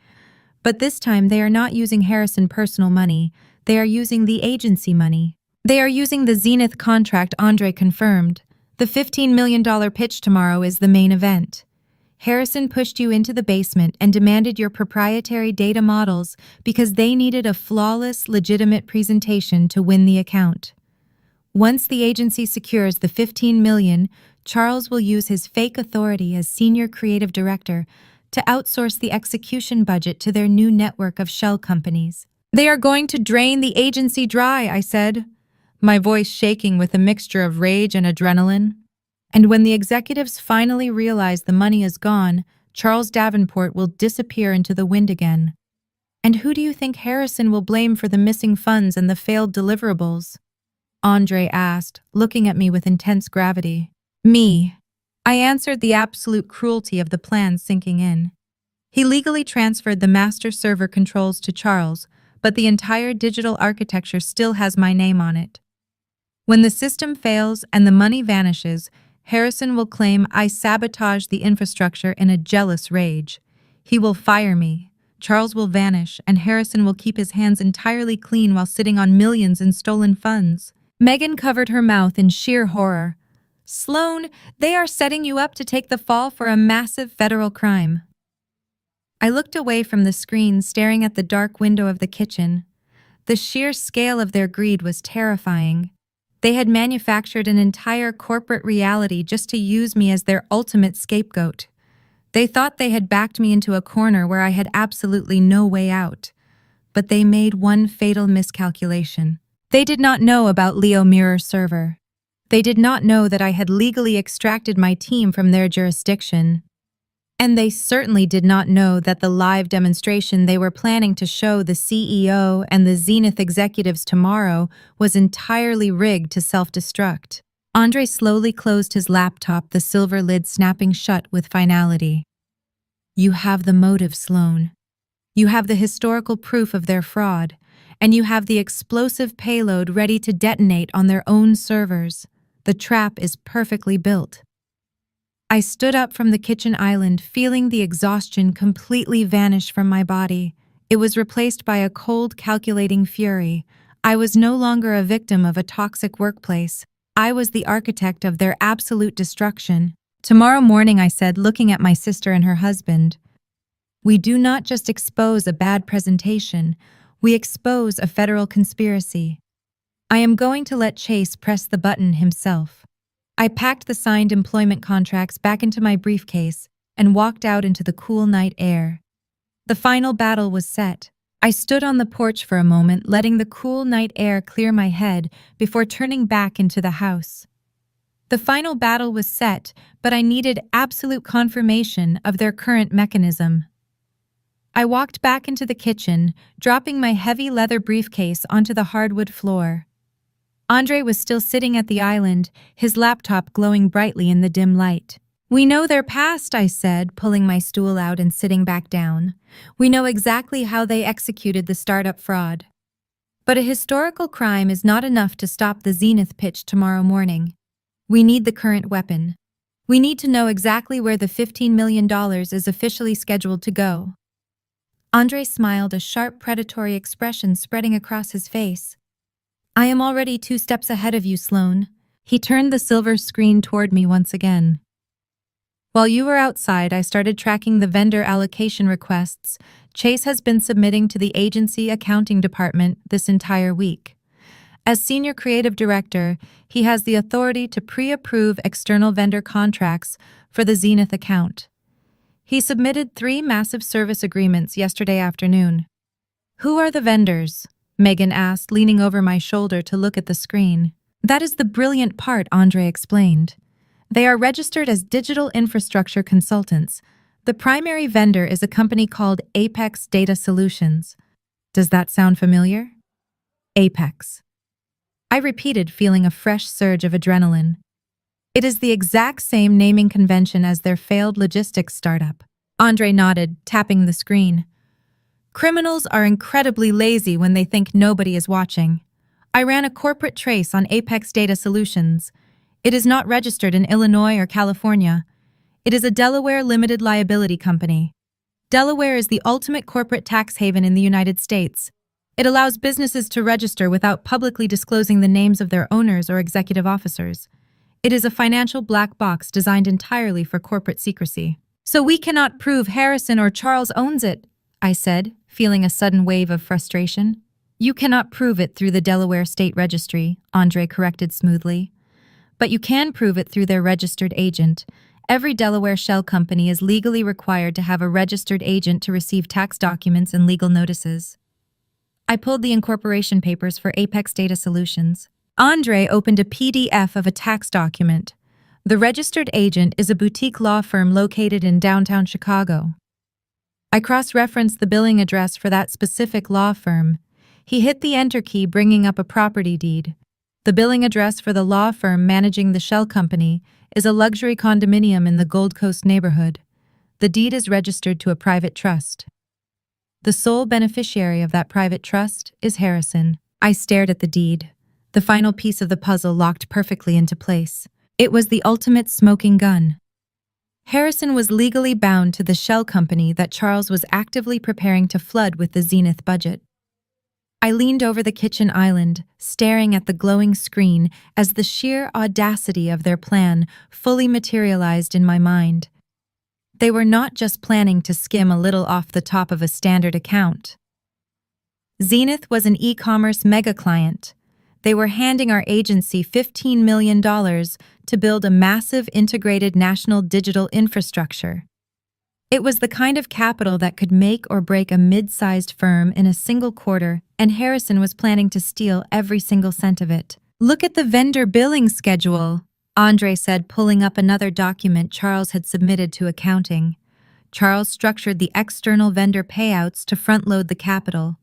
But this time they are not using Harrison personal money, they are using the agency money. They are using the Zenith contract, Andre confirmed. The $15 million pitch tomorrow is the main event. Harrison pushed you into the basement and demanded your proprietary data models because they needed a flawless, legitimate presentation to win the account. Once the agency secures the $15 million, Charles will use his fake authority as senior creative director to outsource the execution budget to their new network of shell companies. They are going to drain the agency dry, I said, my voice shaking with a mixture of rage and adrenaline. And when the executives finally realize the money is gone, Charles Davenport will disappear into the wind again. And who do you think Harrison will blame for the missing funds and the failed deliverables? Andre asked, looking at me with intense gravity. Me. I answered, the absolute cruelty of the plan sinking in. He legally transferred the master server controls to Charles, but the entire digital architecture still has my name on it. When the system fails and the money vanishes, Harrison will claim I sabotaged the infrastructure in a jealous rage. He will fire me. Charles will vanish, and Harrison will keep his hands entirely clean while sitting on millions in stolen funds. Megan covered her mouth in sheer horror. Sloan, they are setting you up to take the fall for a massive federal crime. I looked away from the screen, staring at the dark window of the kitchen. The sheer scale of their greed was terrifying. They had manufactured an entire corporate reality just to use me as their ultimate scapegoat. They thought they had backed me into a corner where I had absolutely no way out. But they made one fatal miscalculation. They did not know about Leo Mirror's server. They did not know that I had legally extracted my team from their jurisdiction. And they certainly did not know that the live demonstration they were planning to show the CEO and the Zenith executives tomorrow was entirely rigged to self-destruct. Andre slowly closed his laptop, the silver lid snapping shut with finality. You have the motive, Sloan. You have the historical proof of their fraud, and you have the explosive payload ready to detonate on their own servers. The trap is perfectly built. I stood up from the kitchen island, feeling the exhaustion completely vanish from my body. It was replaced by a cold, calculating fury. I was no longer a victim of a toxic workplace. I was the architect of their absolute destruction. Tomorrow morning, I said, looking at my sister and her husband, we do not just expose a bad presentation, we expose a federal conspiracy. I am going to let Chase press the button himself. I packed the signed employment contracts back into my briefcase and walked out into the cool night air. The final battle was set. I stood on the porch for a moment, letting the cool night air clear my head before turning back into the house. The final battle was set, but I needed absolute confirmation of their current mechanism. I walked back into the kitchen, dropping my heavy leather briefcase onto the hardwood floor. Andre was still sitting at the island, his laptop glowing brightly in the dim light. We know their past, I said, pulling my stool out and sitting back down. We know exactly how they executed the startup fraud. But a historical crime is not enough to stop the Zenith pitch tomorrow morning. We need the current weapon. We need to know exactly where the $15 million is officially scheduled to go. Andre smiled, a sharp predatory expression spreading across his face. I am already 2 steps ahead of you, Sloan. He turned the silver screen toward me once again. While you were outside, I started tracking the vendor allocation requests Chase has been submitting to the agency accounting department this entire week. As senior creative director, he has the authority to pre-approve external vendor contracts for the Zenith account. He submitted 3 massive service agreements yesterday afternoon. Who are the vendors? Megan asked, leaning over my shoulder to look at the screen. That is the brilliant part, Andre explained. They are registered as digital infrastructure consultants. The primary vendor is a company called Apex Data Solutions. Does that sound familiar? Apex. I repeated, feeling a fresh surge of adrenaline. It is the exact same naming convention as their failed logistics startup. Andre nodded, tapping the screen. Criminals are incredibly lazy when they think nobody is watching. I ran a corporate trace on Apex Data Solutions. It is not registered in Illinois or California. It is a Delaware limited liability company. Delaware is the ultimate corporate tax haven in the United States. It allows businesses to register without publicly disclosing the names of their owners or executive officers. It is a financial black box designed entirely for corporate secrecy. So we cannot prove Harrison or Charles owns it, I said, feeling a sudden wave of frustration. You cannot prove it through the Delaware State Registry, Andre corrected smoothly. But you can prove it through their registered agent. Every Delaware shell company is legally required to have a registered agent to receive tax documents and legal notices. I pulled the incorporation papers for Apex Data Solutions. Andre opened a PDF of a tax document. The registered agent is a boutique law firm located in downtown Chicago. I cross-referenced the billing address for that specific law firm. He hit the enter key, bringing up a property deed. The billing address for the law firm managing the shell company is a luxury condominium in the Gold Coast neighborhood. The deed is registered to a private trust. The sole beneficiary of that private trust is Harrison. I stared at the deed. The final piece of the puzzle locked perfectly into place. It was the ultimate smoking gun. Harrison was legally bound to the shell company that Charles was actively preparing to flood with the Zenith budget. I leaned over the kitchen island, staring at the glowing screen as the sheer audacity of their plan fully materialized in my mind. They were not just planning to skim a little off the top of a standard account. Zenith was an e-commerce mega-client. They were handing our agency $15 million to build a massive integrated national digital infrastructure. It was the kind of capital that could make or break a mid-sized firm in a single quarter, and Harrison was planning to steal every single cent of it. "Look at the vendor billing schedule," Andre said, pulling up another document Charles had submitted to accounting. Charles structured the external vendor payouts to front-load the capital.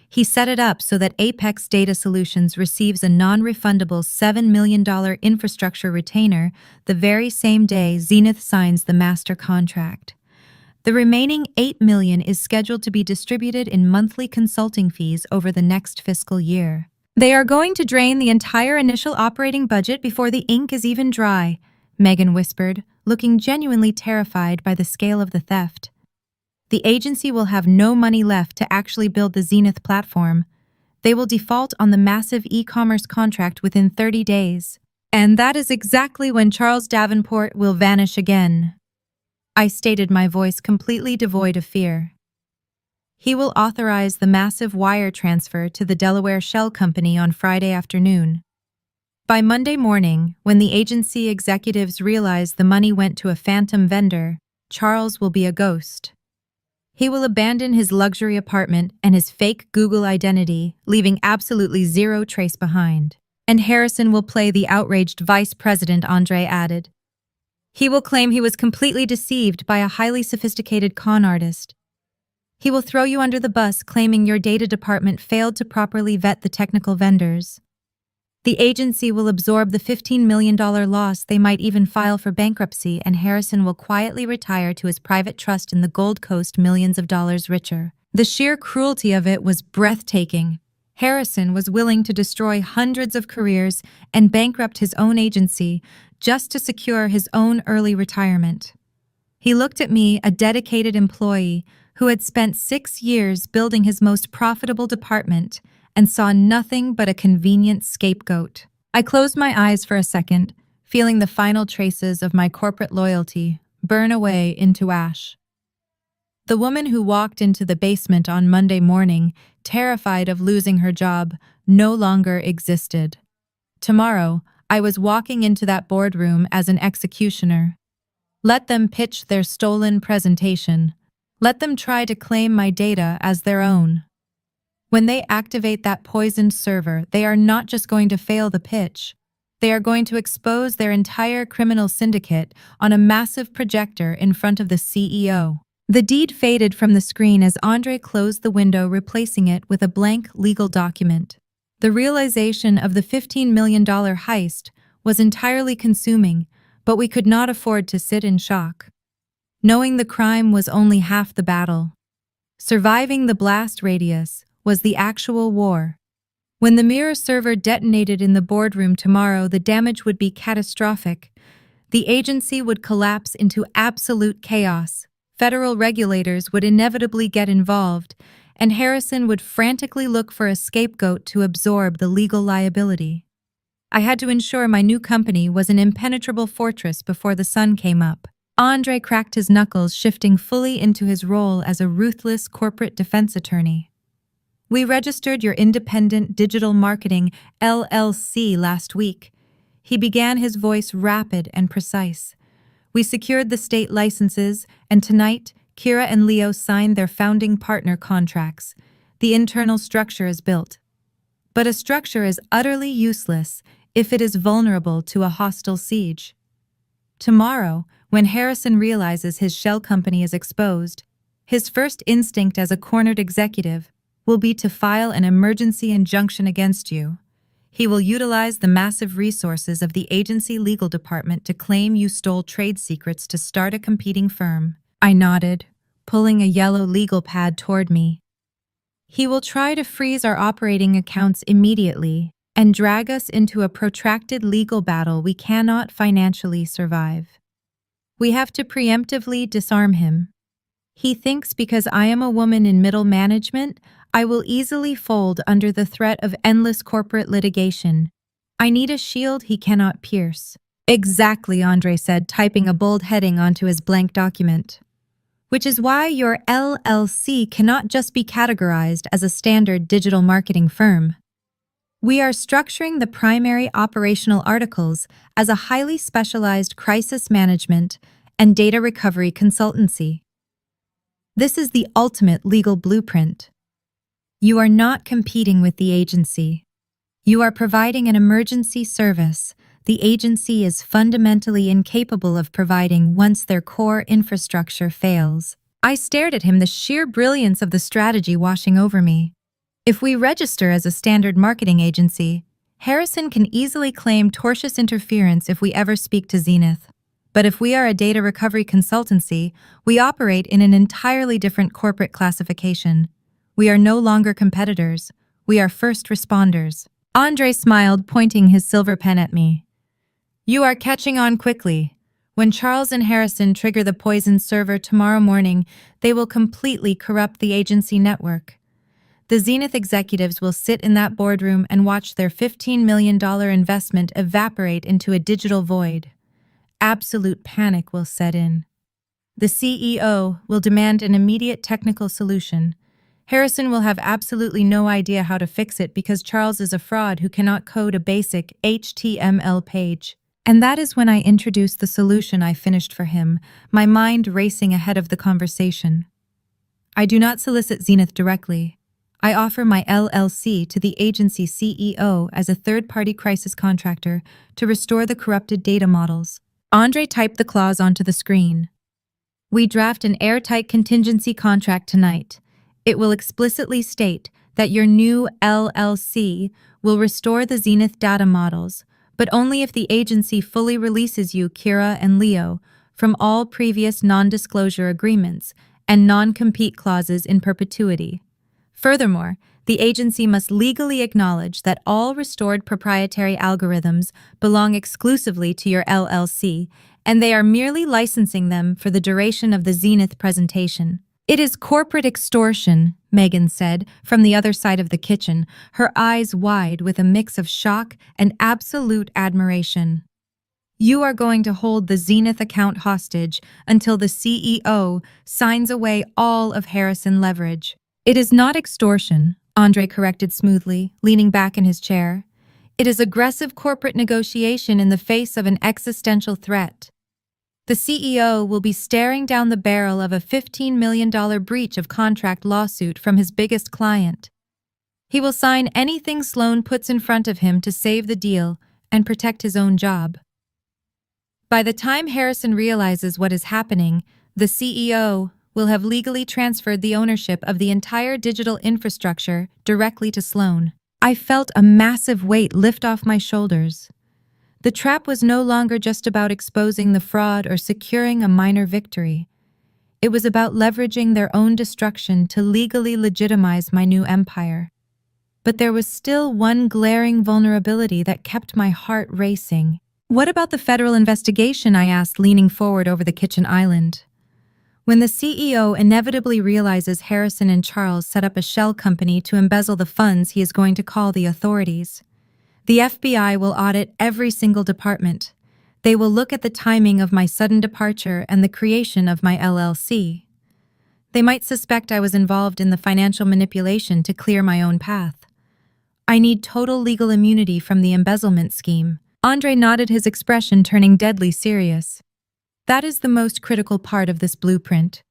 He set it up so that Apex Data Solutions receives a non-refundable $7 million infrastructure retainer the very same day Zenith signs the master contract. The remaining $8 million is scheduled to be distributed in monthly consulting fees over the next fiscal year. "They are going to drain the entire initial operating budget before the ink is even dry," Megan whispered, looking genuinely terrified by the scale of the theft. "The agency will have no money left to actually build the Zenith platform. They will default on the massive e-commerce contract within 30 days. And that is exactly when Charles Davenport will vanish again." I stated, my voice completely devoid of fear. "He will authorize the massive wire transfer to the Delaware Shell Company on Friday afternoon. By Monday morning, when the agency executives realize the money went to a phantom vendor, Charles will be a ghost. He will abandon his luxury apartment and his fake Google identity, leaving absolutely zero trace behind. And Harrison will play the outraged vice president," Andre added. "He will claim he was completely deceived by a highly sophisticated con artist. He will throw you under the bus, claiming your data department failed to properly vet the technical vendors. The agency will absorb the $15 million loss. They might even file for bankruptcy, and Harrison will quietly retire to his private trust in the Gold Coast, millions of dollars richer." The sheer cruelty of it was breathtaking. Harrison was willing to destroy hundreds of careers and bankrupt his own agency just to secure his own early retirement. He looked at me, a dedicated employee who had spent 6 years building his most profitable department, and saw nothing but a convenient scapegoat. I closed my eyes for a second, feeling the final traces of my corporate loyalty burn away into ash. The woman who walked into the basement on Monday morning, terrified of losing her job, no longer existed. Tomorrow, I was walking into that boardroom as an executioner. Let them pitch their stolen presentation. Let them try to claim my data as their own. When they activate that poisoned server, they are not just going to fail the pitch. They are going to expose their entire criminal syndicate on a massive projector in front of the CEO. The deed faded from the screen as Andre closed the window, replacing it with a blank legal document. The realization of the $15 million heist was entirely consuming, but we could not afford to sit in shock. Knowing the crime was only half the battle. Surviving the blast radius was the actual war. When the mirror server detonated in the boardroom tomorrow, the damage would be catastrophic. The agency would collapse into absolute chaos. Federal regulators would inevitably get involved, and Harrison would frantically look for a scapegoat to absorb the legal liability. I had to ensure my new company was an impenetrable fortress before the sun came up. Andre cracked his knuckles, shifting fully into his role as a ruthless corporate defense attorney. "We registered your independent digital marketing LLC last week." He began, his voice rapid and precise. "We secured the state licenses, and tonight, Kira and Leo signed their founding partner contracts. The internal structure is built. But a structure is utterly useless if it is vulnerable to a hostile siege. Tomorrow, when Harrison realizes his shell company is exposed, his first instinct as a cornered executive will be to file an emergency injunction against you. He will utilize the massive resources of the agency legal department to claim you stole trade secrets to start a competing firm." I nodded, pulling a yellow legal pad toward me. "He will try to freeze our operating accounts immediately, and drag us into a protracted legal battle we cannot financially survive. We have to preemptively disarm him. He thinks because I am a woman in middle management, I will easily fold under the threat of endless corporate litigation. I need a shield he cannot pierce. Exactly, Andre said, typing a bold heading onto his blank document. Which is why your LLC cannot just be categorized as a standard digital marketing firm. We are structuring the primary operational articles as a highly specialized crisis management and data recovery consultancy. This is the ultimate legal blueprint. You are not competing with the agency. You are providing an emergency service the agency is fundamentally incapable of providing once their core infrastructure fails. I stared at him, the sheer brilliance of the strategy washing over me. If we register as a standard marketing agency, Harrison can easily claim tortious interference if we ever speak to Zenith. But if we are a data recovery consultancy, we operate in an entirely different corporate classification. We are no longer competitors. We are first responders. Andre smiled, pointing his silver pen at me. You are catching on quickly. When Charles and Harrison trigger the poison server tomorrow morning, they will completely corrupt the agency network. The Zenith executives will sit in that boardroom and watch their $15 million investment evaporate into a digital void. Absolute panic will set in. The CEO will demand an immediate technical solution. Harrison will have absolutely no idea how to fix it because Charles is a fraud who cannot code a basic HTML page. And that is when I introduced the solution I finished for him, my mind racing ahead of the conversation. I do not solicit Zenith directly. I offer my LLC to the agency CEO as a third-party crisis contractor to restore the corrupted data models. Andre typed the clause onto the screen. We draft an airtight contingency contract tonight. It will explicitly state that your new LLC will restore the Zenith data models, but only if the agency fully releases you, Kira and Leo, from all previous non-disclosure agreements and non-compete clauses in perpetuity. Furthermore, the agency must legally acknowledge that all restored proprietary algorithms belong exclusively to your LLC, and they are merely licensing them for the duration of the Zenith presentation. It is corporate extortion, Megan said, from the other side of the kitchen, her eyes wide with a mix of shock and absolute admiration. You are going to hold the Zenith account hostage until the CEO signs away all of Harrison leverage. It is not extortion, Andre corrected smoothly, leaning back in his chair. It is aggressive corporate negotiation in the face of an existential threat. The CEO will be staring down the barrel of a $15 million breach of contract lawsuit from his biggest client. He will sign anything Sloan puts in front of him to save the deal and protect his own job. By the time Harrison realizes what is happening, the CEO will have legally transferred the ownership of the entire digital infrastructure directly to Sloan. I felt a massive weight lift off my shoulders. The trap was no longer just about exposing the fraud or securing a minor victory. It was about leveraging their own destruction to legally legitimize my new empire. But there was still one glaring vulnerability that kept my heart racing. What about the federal investigation? I asked, leaning forward over the kitchen island. When the CEO inevitably realizes Harrison and Charles set up a shell company to embezzle the funds he is going to call the authorities, the FBI will audit every single department. They will look at the timing of my sudden departure and the creation of my LLC. They might suspect I was involved in the financial manipulation to clear my own path. I need total legal immunity from the embezzlement scheme. Andre nodded, his expression turning deadly serious. That is the most critical part of this blueprint.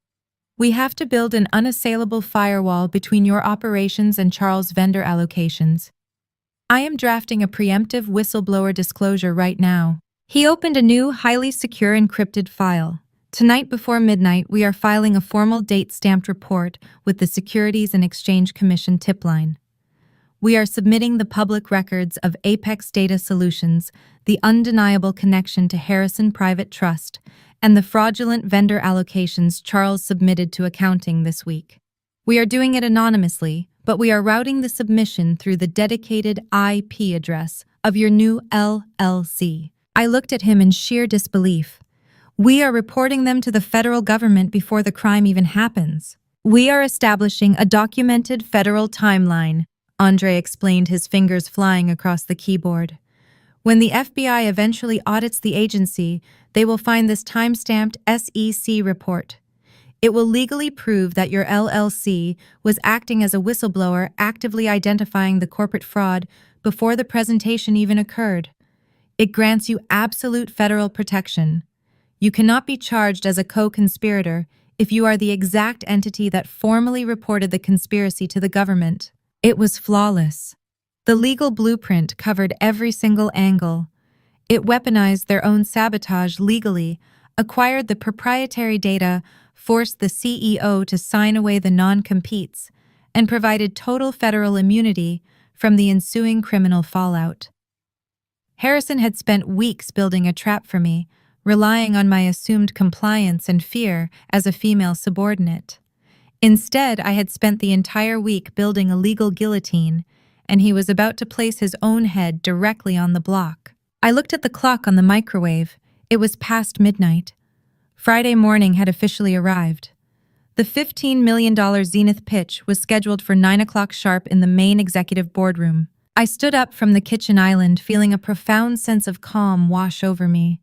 We have to build an unassailable firewall between your operations and Charles' vendor allocations. I am drafting a preemptive whistleblower disclosure right now. He opened a new, highly secure encrypted file. Tonight before midnight, we are filing a formal date-stamped report with the Securities and Exchange Commission tip line. We are submitting the public records of Apex Data Solutions, the undeniable connection to Harrison Private Trust, and the fraudulent vendor allocations Charles submitted to accounting this week. We are doing it anonymously, but we are routing the submission through the dedicated IP address of your new LLC. I looked at him in sheer disbelief. We are reporting them to the federal government before the crime even happens. We are establishing a documented federal timeline, Andre explained, his fingers flying across the keyboard. When the FBI eventually audits the agency, they will find this time-stamped SEC report. It will legally prove that your LLC was acting as a whistleblower, actively identifying the corporate fraud before the presentation even occurred. It grants you absolute federal protection. You cannot be charged as a co-conspirator if you are the exact entity that formally reported the conspiracy to the government. It was flawless. The legal blueprint covered every single angle. It weaponized their own sabotage legally, acquired the proprietary data, forced the CEO to sign away the non-competes, and provided total federal immunity from the ensuing criminal fallout. Harrison had spent weeks building a trap for me, relying on my assumed compliance and fear as a female subordinate. Instead, I had spent the entire week building a legal guillotine, and he was about to place his own head directly on the block. I looked at the clock on the microwave. It was past midnight. Friday morning had officially arrived. The $15 million Zenith pitch was scheduled for 9 o'clock sharp in the main executive boardroom. I stood up from the kitchen island, feeling a profound sense of calm wash over me.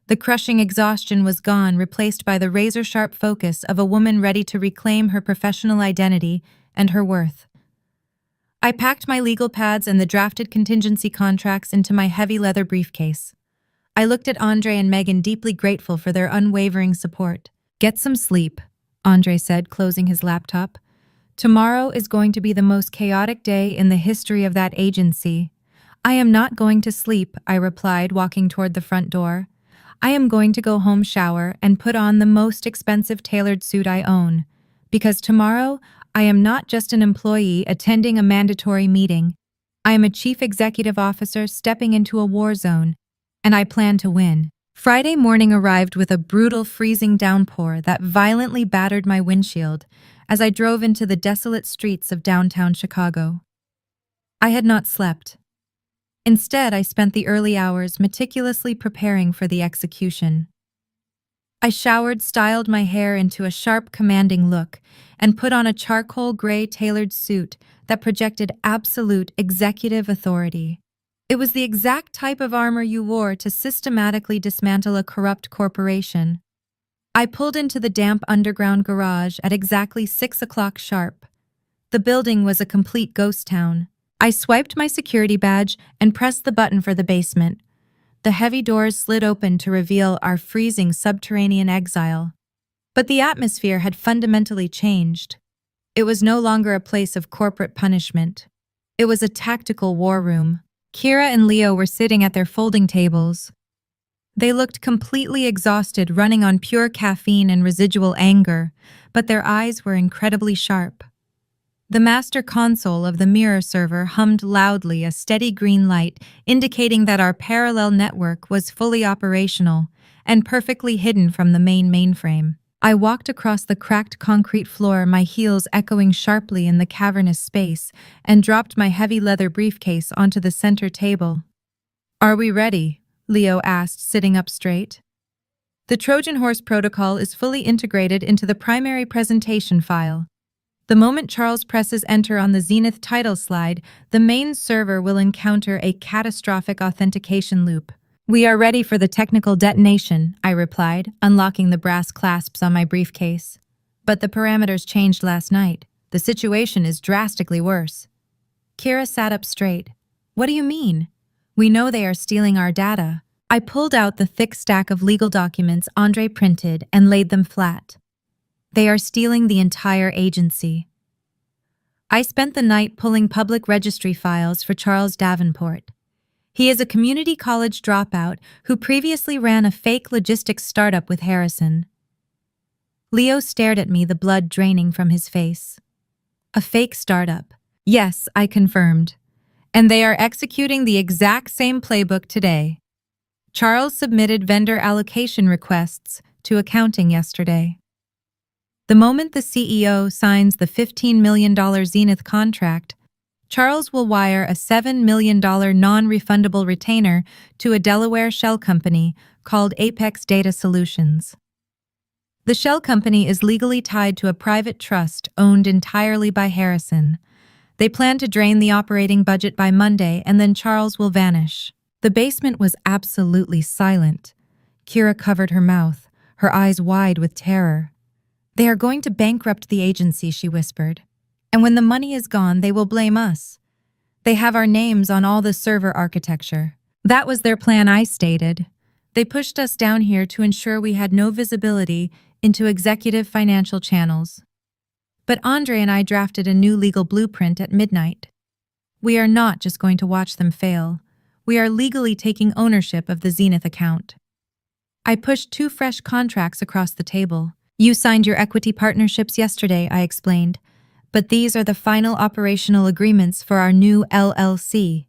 The crushing exhaustion was gone, replaced by the razor-sharp focus of a woman ready to reclaim her professional identity and her worth. I packed my legal pads and the drafted contingency contracts into my heavy leather briefcase. I looked at Andre and Megan, deeply grateful for their unwavering support. "Get some sleep," Andre said, closing his laptop. "Tomorrow is going to be the most chaotic day in the history of that agency." "I am not going to sleep," I replied, walking toward the front door. "I am going to go home, shower, and put on the most expensive tailored suit I own. Because tomorrow, I am not just an employee attending a mandatory meeting. I am a chief executive officer stepping into a war zone, and I plan to win." Friday morning arrived with a brutal, freezing downpour that violently battered my windshield as I drove into the desolate streets of downtown Chicago. I had not slept. Instead, I spent the early hours meticulously preparing for the execution. I showered, styled my hair into a sharp, commanding look, and put on a charcoal gray tailored suit that projected absolute executive authority. It was the exact type of armor you wore to systematically dismantle a corrupt corporation. I pulled into the damp underground garage at exactly 6 o'clock sharp. The building was a complete ghost town. I swiped my security badge and pressed the button for the basement. The heavy doors slid open to reveal our freezing subterranean exile. But the atmosphere had fundamentally changed. It was no longer a place of corporate punishment. It was a tactical war room. Kira and Leo were sitting at their folding tables. They looked completely exhausted, running on pure caffeine and residual anger, but their eyes were incredibly sharp. The master console of the mirror server hummed loudly, a steady green light indicating that our parallel network was fully operational and perfectly hidden from the main mainframe. I walked across the cracked concrete floor, my heels echoing sharply in the cavernous space, and dropped my heavy leather briefcase onto the center table. "Are we ready?" Leo asked, sitting up straight. "The Trojan Horse protocol is fully integrated into the primary presentation file. The moment Charles presses enter on the Zenith title slide, the main server will encounter a catastrophic authentication loop." "We are ready for the technical detonation," I replied, unlocking the brass clasps on my briefcase. "But the parameters changed last night. The situation is drastically worse." Kira sat up straight. "What do you mean?" "We know they are stealing our data." I pulled out the thick stack of legal documents Andre printed and laid them flat. "They are stealing the entire agency." I spent the night pulling public registry files for Charles Davenport. He is a community college dropout who previously ran a fake logistics startup with Harrison. Leo stared at me, the blood draining from his face. "A fake startup?" "Yes," I confirmed. "And they are executing the exact same playbook today. Charles submitted vendor allocation requests to accounting yesterday." The moment the CEO signs the $15 million Zenith contract, Charles will wire a $7 million non-refundable retainer to a Delaware shell company called Apex Data Solutions. The shell company is legally tied to a private trust owned entirely by Harrison. They plan to drain the operating budget by Monday, and then Charles will vanish. The basement was absolutely silent. Kira covered her mouth, her eyes wide with terror. "They are going to bankrupt the agency," she whispered. "And when the money is gone, they will blame us. They have our names on all the server architecture." "That was their plan," I stated. "They pushed us down here to ensure we had no visibility into executive financial channels." But Andre and I drafted a new legal blueprint at midnight. We are not just going to watch them fail. We are legally taking ownership of the Zenith account. I pushed 2 fresh contracts across the table. "You signed your equity partnerships yesterday," I explained. "But these are the final operational agreements for our new LLC.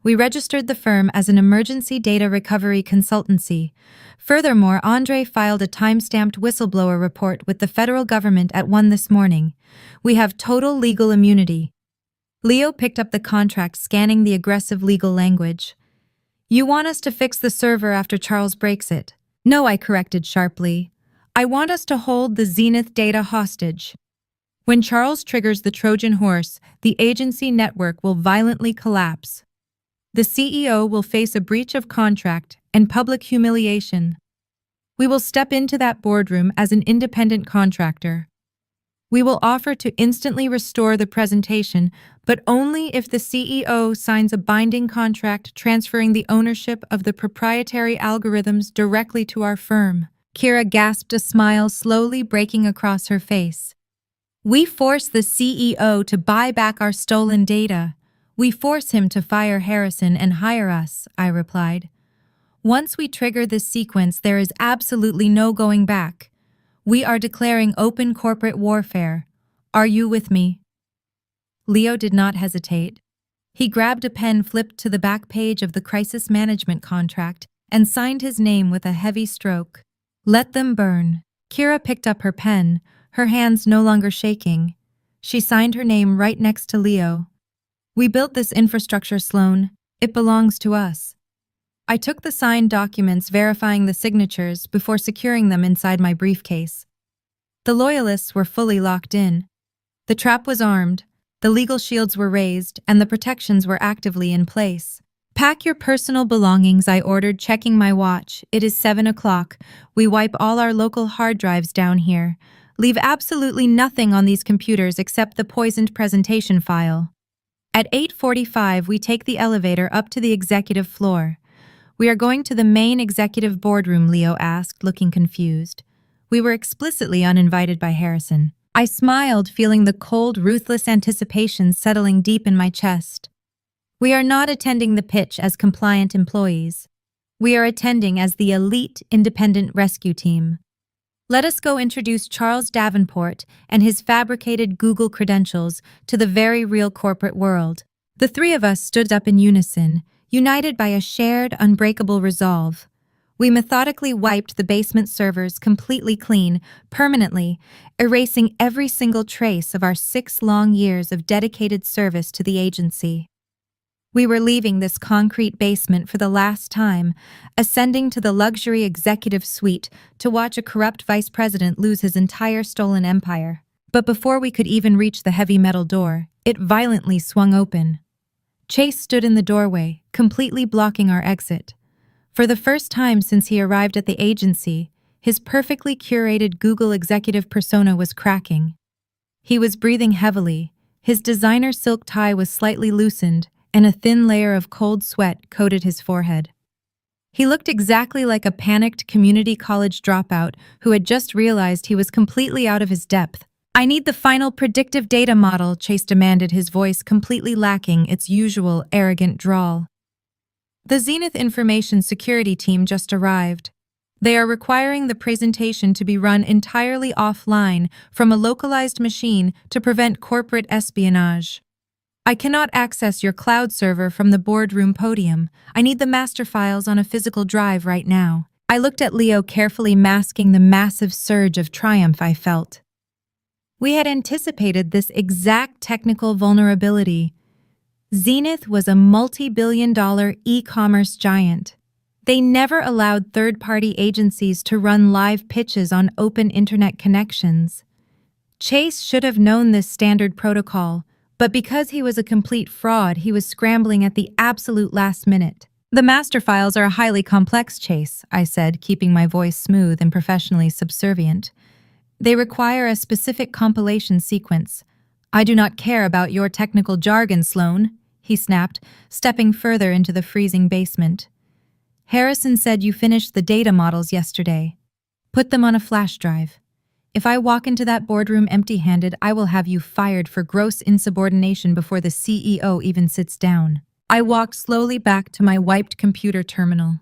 We registered the firm as an emergency data recovery consultancy. Furthermore, Andre filed a time-stamped whistleblower report with the federal government at 1 this morning. We have total legal immunity." Leo picked up the contract, scanning the aggressive legal language. "You want us to fix the server after Charles breaks it?" "No," I corrected sharply. "I want us to hold the Zenith data hostage. When Charles triggers the Trojan horse, the agency network will violently collapse. The CEO will face a breach of contract and public humiliation. We will step into that boardroom as an independent contractor. We will offer to instantly restore the presentation, but only if the CEO signs a binding contract transferring the ownership of the proprietary algorithms directly to our firm." Kira gasped, a smile slowly breaking across her face. "We force the CEO to buy back our stolen data. We force him to fire Harrison and hire us," I replied. "Once we trigger this sequence, there is absolutely no going back. We are declaring open corporate warfare. Are you with me?" Leo did not hesitate. He grabbed a pen, flipped to the back page of the crisis management contract, and signed his name with a heavy stroke. "Let them burn." Kira picked up her pen, her hands no longer shaking. She signed her name right next to Leo. "We built this infrastructure, Sloan. It belongs to us." I took the signed documents, verifying the signatures before securing them inside my briefcase. The loyalists were fully locked in. The trap was armed, the legal shields were raised, and the protections were actively in place. "Pack your personal belongings," I ordered, checking my watch. "It is 7 o'clock. We wipe all our local hard drives down here. Leave absolutely nothing on these computers except the poisoned presentation file." At 8:45, we take the elevator up to the executive floor. "We are going to the main executive boardroom?" Leo asked, looking confused. "We were explicitly uninvited by Harrison." I smiled, feeling the cold, ruthless anticipation settling deep in my chest. "We are not attending the pitch as compliant employees. We are attending as the elite independent rescue team. Let us go introduce Charles Davenport and his fabricated Google credentials to the very real corporate world." The 3 of us stood up in unison, united by a shared, unbreakable resolve. We methodically wiped the basement servers completely clean, permanently, erasing every single trace of our 6 long years of dedicated service to the agency. We were leaving this concrete basement for the last time, ascending to the luxury executive suite to watch a corrupt vice president lose his entire stolen empire. But before we could even reach the heavy metal door, it violently swung open. Chase stood in the doorway, completely blocking our exit. For the first time since he arrived at the agency, his perfectly curated Google executive persona was cracking. He was breathing heavily, his designer silk tie was slightly loosened, and a thin layer of cold sweat coated his forehead. He looked exactly like a panicked community college dropout who had just realized he was completely out of his depth. "I need the final predictive data model," Chase demanded, his voice completely lacking its usual arrogant drawl. "The Zenith Information Security team just arrived. They are requiring the presentation to be run entirely offline from a localized machine to prevent corporate espionage. I cannot access your cloud server from the boardroom podium. I need the master files on a physical drive right now." I looked at Leo, carefully masking the massive surge of triumph I felt. We had anticipated this exact technical vulnerability. Zenith was a multi-billion-dollar e-commerce giant. They never allowed third-party agencies to run live pitches on open internet connections. Chase should have known this standard protocol, but because he was a complete fraud, he was scrambling at the absolute last minute. The master files are highly complex, Chase, I said, keeping my voice smooth and professionally subservient. They require a specific compilation sequence. I do not care about your technical jargon, Sloan, he snapped, stepping further into the freezing basement. Harrison said you finished the data models yesterday. Put them on a flash drive. If I walk into that boardroom empty-handed, I will have you fired for gross insubordination before the CEO even sits down. I walked slowly back to my wiped computer terminal.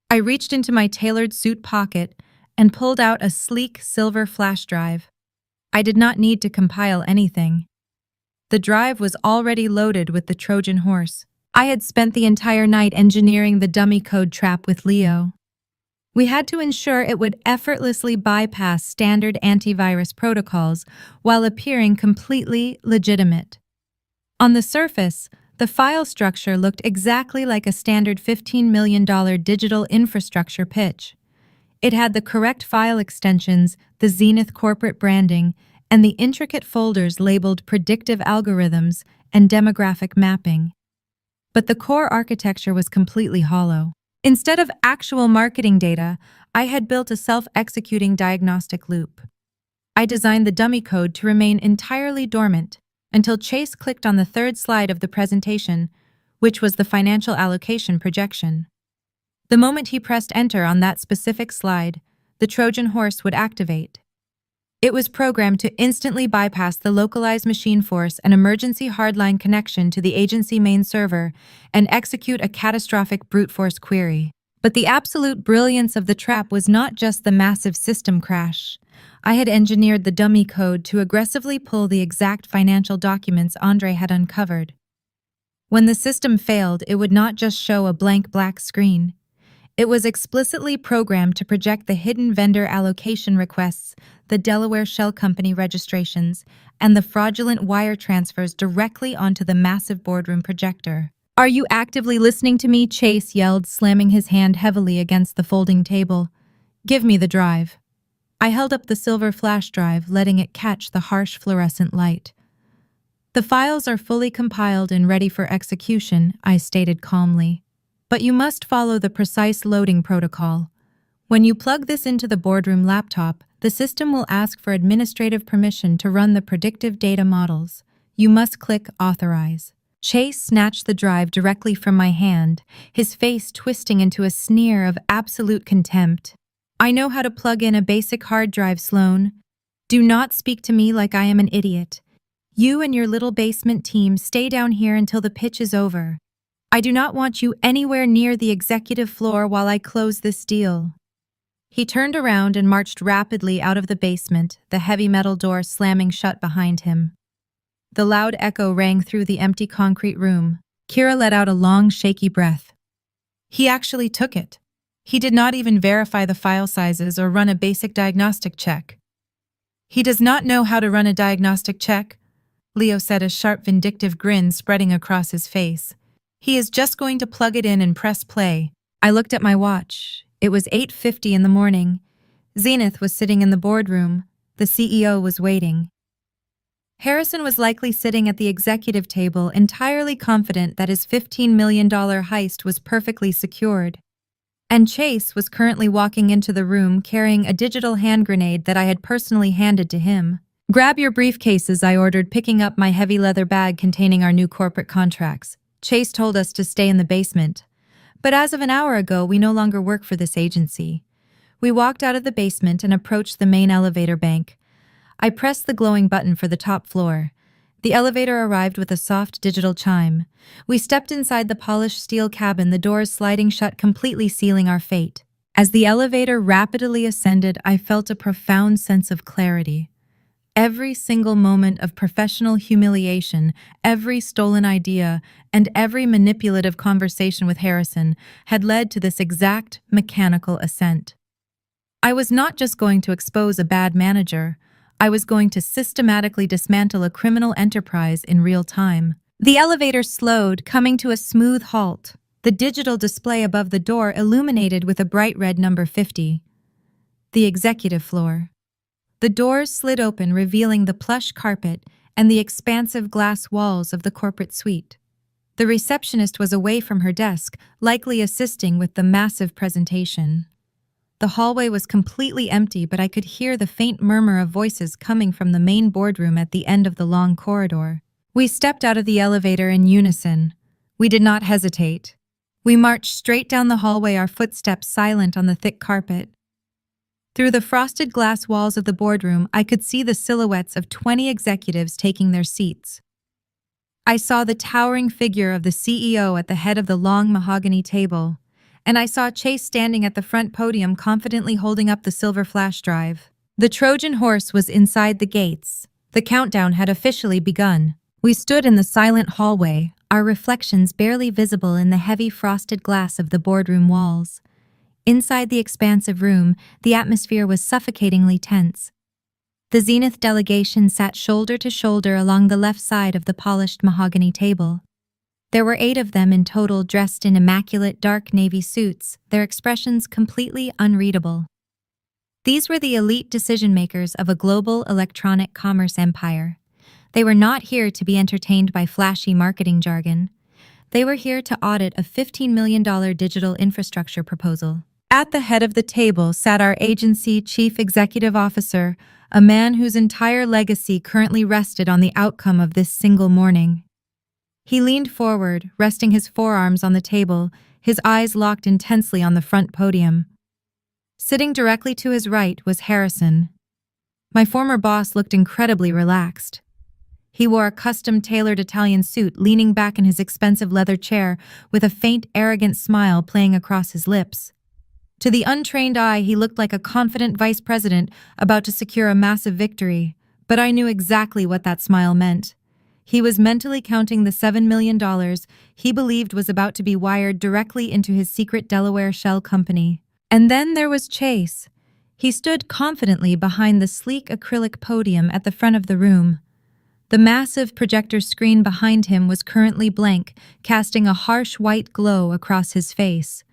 I reached into my tailored suit pocket and pulled out a sleek silver flash drive. I did not need to compile anything. The drive was already loaded with the Trojan horse. I had spent the entire night engineering the dummy code trap with Leo. We had to ensure it would effortlessly bypass standard antivirus protocols while appearing completely legitimate. On the surface, the file structure looked exactly like a standard $15 million digital infrastructure pitch. It had the correct file extensions, the Zenith corporate branding, and the intricate folders labeled predictive algorithms and demographic mapping. But the core architecture was completely hollow. Instead of actual marketing data, I had built a self-executing diagnostic loop. I designed the dummy code to remain entirely dormant until Chase clicked on the third slide of the presentation, which was the financial allocation projection. The moment he pressed enter on that specific slide, the Trojan horse would activate. It was programmed to instantly bypass the localized machine force and emergency hardline connection to the agency main server and execute a catastrophic brute force query. But the absolute brilliance of the trap was not just the massive system crash. I had engineered the dummy code to aggressively pull the exact financial documents Andre had uncovered. When the system failed, it would not just show a blank black screen. It was explicitly programmed to project the hidden vendor allocation requests, the Delaware Shell Company registrations, and the fraudulent wire transfers directly onto the massive boardroom projector. "Are you actively listening to me?" Chase yelled, slamming his hand heavily against the folding table. "Give me the drive." I held up the silver flash drive, letting it catch the harsh fluorescent light. "The files are fully compiled and ready for execution," I stated calmly. "But you must follow the precise loading protocol. When you plug this into the boardroom laptop, the system will ask for administrative permission to run the predictive data models. You must click Authorize." Chase snatched the drive directly from my hand, his face twisting into a sneer of absolute contempt. "I know how to plug in a basic hard drive, Sloan. Do not speak to me like I am an idiot. You and your little basement team stay down here until the pitch is over. I do not want you anywhere near the executive floor while I close this deal." He turned around and marched rapidly out of the basement, the heavy metal door slamming shut behind him. The loud echo rang through the empty concrete room. Kira let out a long, shaky breath. He actually took it. He did not even verify the file sizes or run a basic diagnostic check. "He does not know how to run a diagnostic check," Leo said, a sharp, vindictive grin spreading across his face. "He is just going to plug it in and press play." I looked at my watch. It was 8:50 in the morning. Zenith was sitting in the boardroom. The CEO was waiting. Harrison was likely sitting at the executive table, entirely confident that his $15 million heist was perfectly secured. And Chase was currently walking into the room carrying a digital hand grenade that I had personally handed to him. "Grab your briefcases," I ordered, picking up my heavy leather bag containing our new corporate contracts. Chase told us to stay in the basement. But as of an hour ago, we no longer work for this agency. We walked out of the basement and approached the main elevator bank. I pressed the glowing button for the top floor. The elevator arrived with a soft digital chime. We stepped inside the polished steel cabin, the doors sliding shut, completely sealing our fate. As the elevator rapidly ascended, I felt a profound sense of clarity. Every single moment of professional humiliation, every stolen idea, and every manipulative conversation with Harrison had led to this exact mechanical ascent. I was not just going to expose a bad manager. I was going to systematically dismantle a criminal enterprise in real time. The elevator slowed, coming to a smooth halt. The digital display above the door illuminated with a bright red number 50. The executive floor. The doors slid open, revealing the plush carpet and the expansive glass walls of the corporate suite. The receptionist was away from her desk, likely assisting with the massive presentation. The hallway was completely empty, but I could hear the faint murmur of voices coming from the main boardroom at the end of the long corridor. We stepped out of the elevator in unison. We did not hesitate. We marched straight down the hallway, our footsteps silent on the thick carpet. Through the frosted glass walls of the boardroom, I could see the silhouettes of 20 executives taking their seats. I saw the towering figure of the CEO at the head of the long mahogany table, and I saw Chase standing at the front podium confidently holding up the silver flash drive. The Trojan horse was inside the gates. The countdown had officially begun. We stood in the silent hallway, our reflections barely visible in the heavy frosted glass of the boardroom walls. Inside the expansive room, the atmosphere was suffocatingly tense. The Zenith delegation sat shoulder to shoulder along the left side of the polished mahogany table. There were 8 of them in total, dressed in immaculate dark navy suits, their expressions completely unreadable. These were the elite decision-makers of a global electronic commerce empire. They were not here to be entertained by flashy marketing jargon. They were here to audit a $15 million digital infrastructure proposal. At the head of the table sat our agency chief executive officer, a man whose entire legacy currently rested on the outcome of this single morning. He leaned forward, resting his forearms on the table, his eyes locked intensely on the front podium. Sitting directly to his right was Harrison. My former boss looked incredibly relaxed. He wore a custom-tailored Italian suit, leaning back in his expensive leather chair with a faint, arrogant smile playing across his lips. To the untrained eye, he looked like a confident vice president about to secure a massive victory, but I knew exactly what that smile meant. He was mentally counting the $7 million he believed was about to be wired directly into his secret Delaware shell company. And then there was Chase. He stood confidently behind the sleek acrylic podium at the front of the room. The massive projector screen behind him was currently blank, casting a harsh white glow across his face.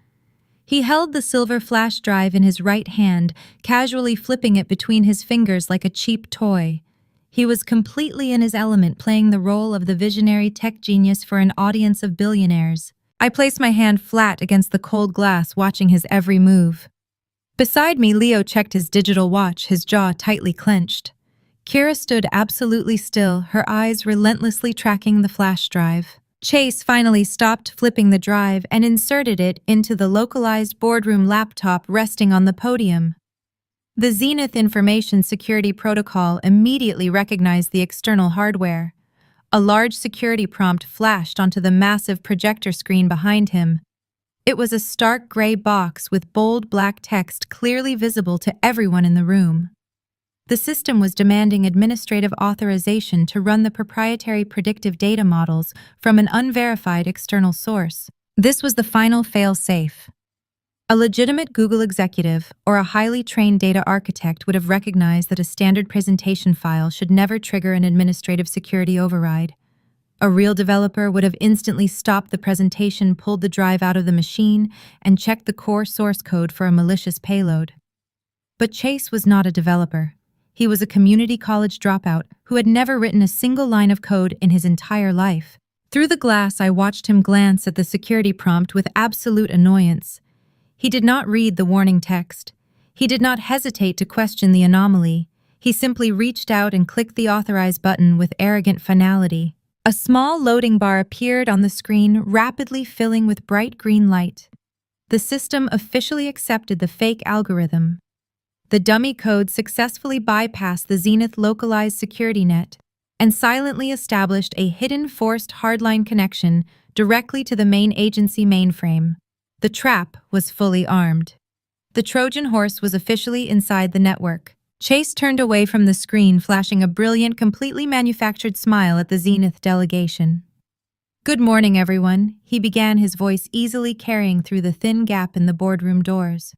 He held the silver flash drive in his right hand, casually flipping it between his fingers like a cheap toy. He was completely in his element, playing the role of the visionary tech genius for an audience of billionaires. I placed my hand flat against the cold glass, watching his every move. Beside me, Leo checked his digital watch, his jaw tightly clenched. Kira stood absolutely still, her eyes relentlessly tracking the flash drive. Chase finally stopped flipping the drive and inserted it into the localized boardroom laptop resting on the podium. The Zenith Information Security Protocol immediately recognized the external hardware. A large security prompt flashed onto the massive projector screen behind him. It was a stark gray box with bold black text clearly visible to everyone in the room. The system was demanding administrative authorization to run the proprietary predictive data models from an unverified external source. This was the final fail-safe. A legitimate Google executive or a highly trained data architect would have recognized that a standard presentation file should never trigger an administrative security override. A real developer would have instantly stopped the presentation, pulled the drive out of the machine, and checked the core source code for a malicious payload. But Chase was not a developer. He was a community college dropout who had never written a single line of code in his entire life. Through the glass, I watched him glance at the security prompt with absolute annoyance. He did not read the warning text. He did not hesitate to question the anomaly. He simply reached out and clicked the authorize button with arrogant finality. A small loading bar appeared on the screen, rapidly filling with bright green light. The system officially accepted the fake algorithm. The dummy code successfully bypassed the Zenith localized security net and silently established a hidden forced hardline connection directly to the main agency mainframe. The trap was fully armed. The Trojan horse was officially inside the network. Chase turned away from the screen, flashing a brilliant, completely manufactured smile at the Zenith delegation. "Good morning, everyone," he began, his voice easily carrying through the thin gap in the boardroom doors.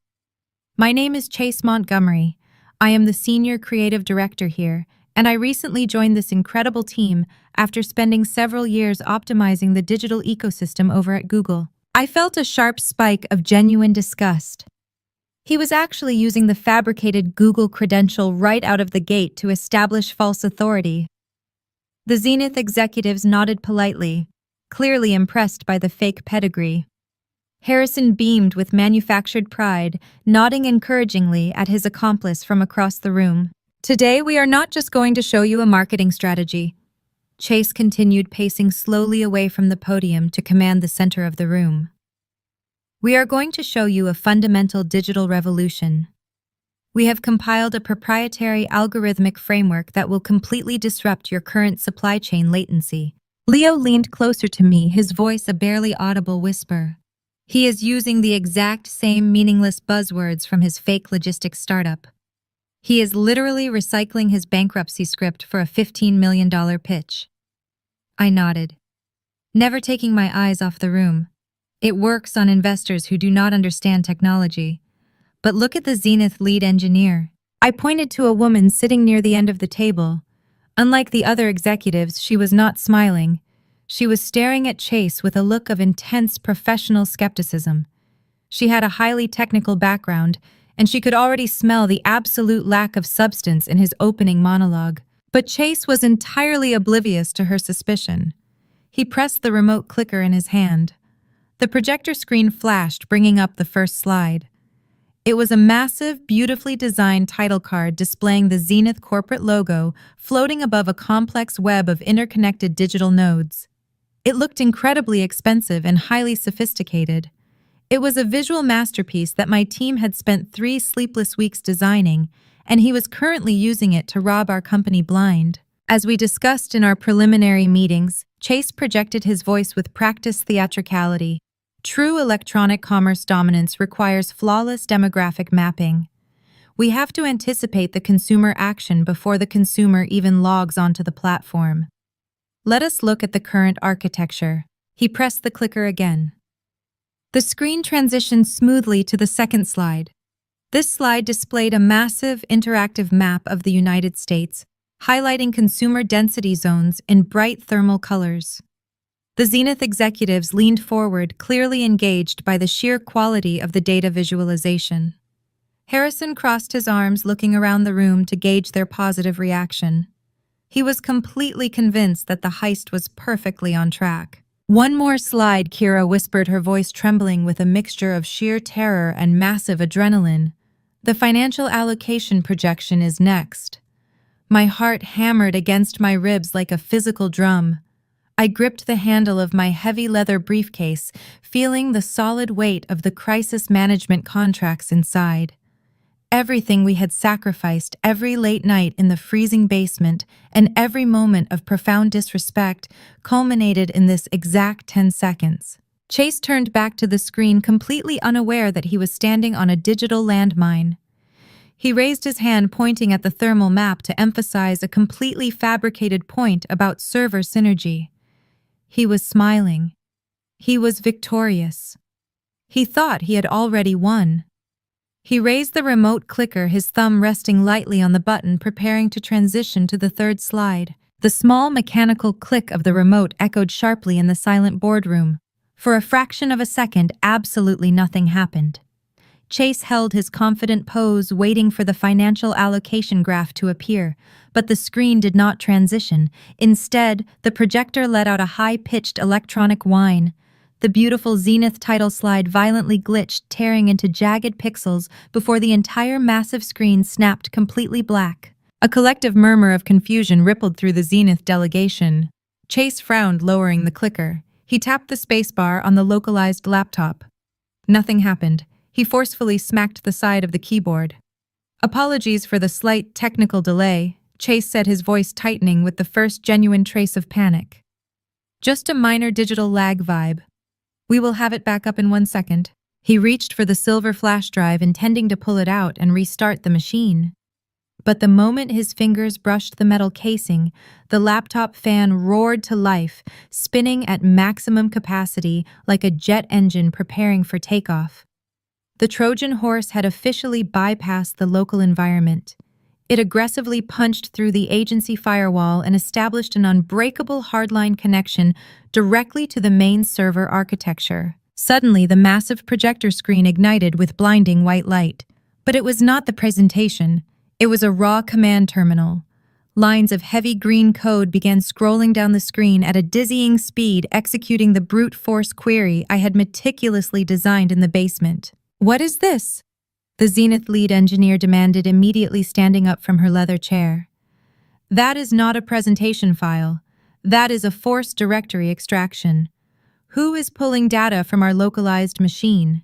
"My name is Chase Montgomery. I am the senior creative director here, and I recently joined this incredible team after spending several years optimizing the digital ecosystem over at Google. I felt a sharp spike of genuine disgust. He was actually using the fabricated Google credential right out of the gate to establish false authority. The Zenith executives nodded politely, clearly impressed by the fake pedigree. Harrison beamed with manufactured pride, nodding encouragingly at his accomplice from across the room. Today, we are not just going to show you a marketing strategy. Chase continued pacing slowly away from the podium to command the center of the room. We are going to show you a fundamental digital revolution. We have compiled a proprietary algorithmic framework that will completely disrupt your current supply chain latency. Leo leaned closer to me, his voice a barely audible whisper. He is using the exact same meaningless buzzwords from his fake logistics startup. He is literally recycling his bankruptcy script for a $15 million pitch. I nodded, never taking my eyes off the room. It works on investors who do not understand technology. But look at the Zenith lead engineer. I pointed to a woman sitting near the end of the table. Unlike the other executives, she was not smiling. She was staring at Chase with a look of intense professional skepticism. She had a highly technical background, and she could already smell the absolute lack of substance in his opening monologue. But Chase was entirely oblivious to her suspicion. He pressed the remote clicker in his hand. The projector screen flashed, bringing up the first slide. It was a massive, beautifully designed title card displaying the Zenith corporate logo floating above a complex web of interconnected digital nodes. It looked incredibly expensive and highly sophisticated. It was a visual masterpiece that my team had spent 3 sleepless weeks designing, and he was currently using it to rob our company blind. As we discussed in our preliminary meetings, Chase projected his voice with practiced theatricality. True electronic commerce dominance requires flawless demographic mapping. We have to anticipate the consumer action before the consumer even logs onto the platform. Let us look at the current architecture. He pressed the clicker again. The screen transitioned smoothly to the second slide. This slide displayed a massive interactive map of the United States, highlighting consumer density zones in bright thermal colors. The Zenith executives leaned forward, clearly engaged by the sheer quality of the data visualization. Harrison crossed his arms, looking around the room to gauge their positive reaction. He was completely convinced that the heist was perfectly on track. One more slide, Kira whispered, her voice trembling with a mixture of sheer terror and massive adrenaline. The financial allocation projection is next. My heart hammered against my ribs like a physical drum. I gripped the handle of my heavy leather briefcase, feeling the solid weight of the crisis management contracts inside. Everything we had sacrificed, every late night in the freezing basement, and every moment of profound disrespect culminated in this exact 10 seconds. Chase turned back to the screen, completely unaware that he was standing on a digital landmine. He raised his hand, pointing at the thermal map to emphasize a completely fabricated point about server synergy. He was smiling. He was victorious. He thought he had already won. He raised the remote clicker, his thumb resting lightly on the button, preparing to transition to the third slide. The small mechanical click of the remote echoed sharply in the silent boardroom. For a fraction of a second, absolutely nothing happened. Chase held his confident pose, waiting for the financial allocation graph to appear, but the screen did not transition. Instead, the projector let out a high-pitched electronic whine. The beautiful Zenith title slide violently glitched, tearing into jagged pixels before the entire massive screen snapped completely black. A collective murmur of confusion rippled through the Zenith delegation. Chase frowned, lowering the clicker. He tapped the spacebar on the localized laptop. Nothing happened. He forcefully smacked the side of the keyboard. "Apologies for the slight technical delay," Chase said, his voice tightening with the first genuine trace of panic. "Just a minor digital lag vibe. We will have it back up in 1 second." He reached for the silver flash drive, intending to pull it out and restart the machine. But the moment his fingers brushed the metal casing, the laptop fan roared to life, spinning at maximum capacity like a jet engine preparing for takeoff. The Trojan horse had officially bypassed the local environment. It aggressively punched through the agency firewall and established an unbreakable hardline connection directly to the main server architecture. Suddenly, the massive projector screen ignited with blinding white light. But it was not the presentation. It was a raw command terminal. Lines of heavy green code began scrolling down the screen at a dizzying speed, executing the brute force query I had meticulously designed in the basement. "What is this?" the Zenith lead engineer demanded, immediately standing up from her leather chair. "That is not a presentation file. That is a force directory extraction. Who is pulling data from our localized machine?"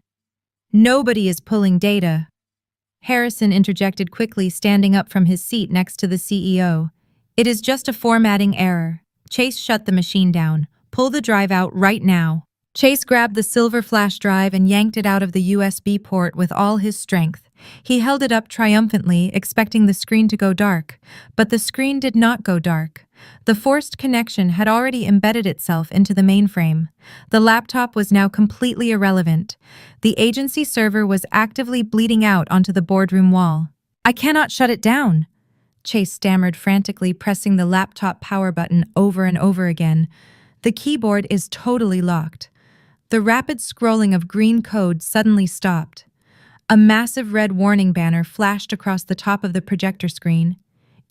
"Nobody is pulling data," Harrison interjected quickly, standing up from his seat next to the CEO. "It is just a formatting error. Chase, shut the machine down. Pull the drive out right now." Chase grabbed the silver flash drive and yanked it out of the USB port with all his strength. He held it up triumphantly, expecting the screen to go dark. But the screen did not go dark. The forced connection had already embedded itself into the mainframe. The laptop was now completely irrelevant. The agency server was actively bleeding out onto the boardroom wall. "I cannot shut it down," Chase stammered frantically, pressing the laptop power button over and over again. "The keyboard is totally locked." The rapid scrolling of green code suddenly stopped. A massive red warning banner flashed across the top of the projector screen.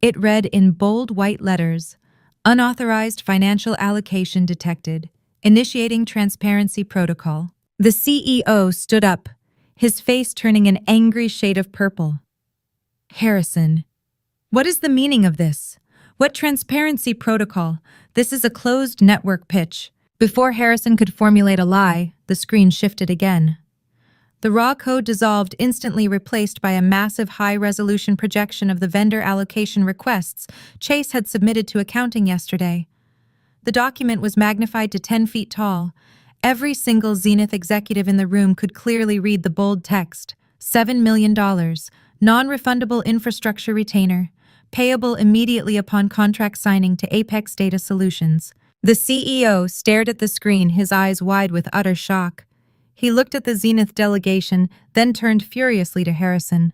It read in bold white letters, "Unauthorized financial allocation detected. Initiating transparency protocol." The CEO stood up, his face turning an angry shade of purple. "Harrison, what is the meaning of this? What transparency protocol? This is a closed network pitch." Before Harrison could formulate a lie, the screen shifted again. The raw code dissolved, instantly replaced by a massive high-resolution projection of the vendor allocation requests Chase had submitted to accounting yesterday. The document was magnified to 10 feet tall. Every single Zenith executive in the room could clearly read the bold text: $7 million, non-refundable infrastructure retainer, payable immediately upon contract signing to Apex Data Solutions. The CEO stared at the screen, his eyes wide with utter shock. He looked at the Zenith delegation, then turned furiously to Harrison.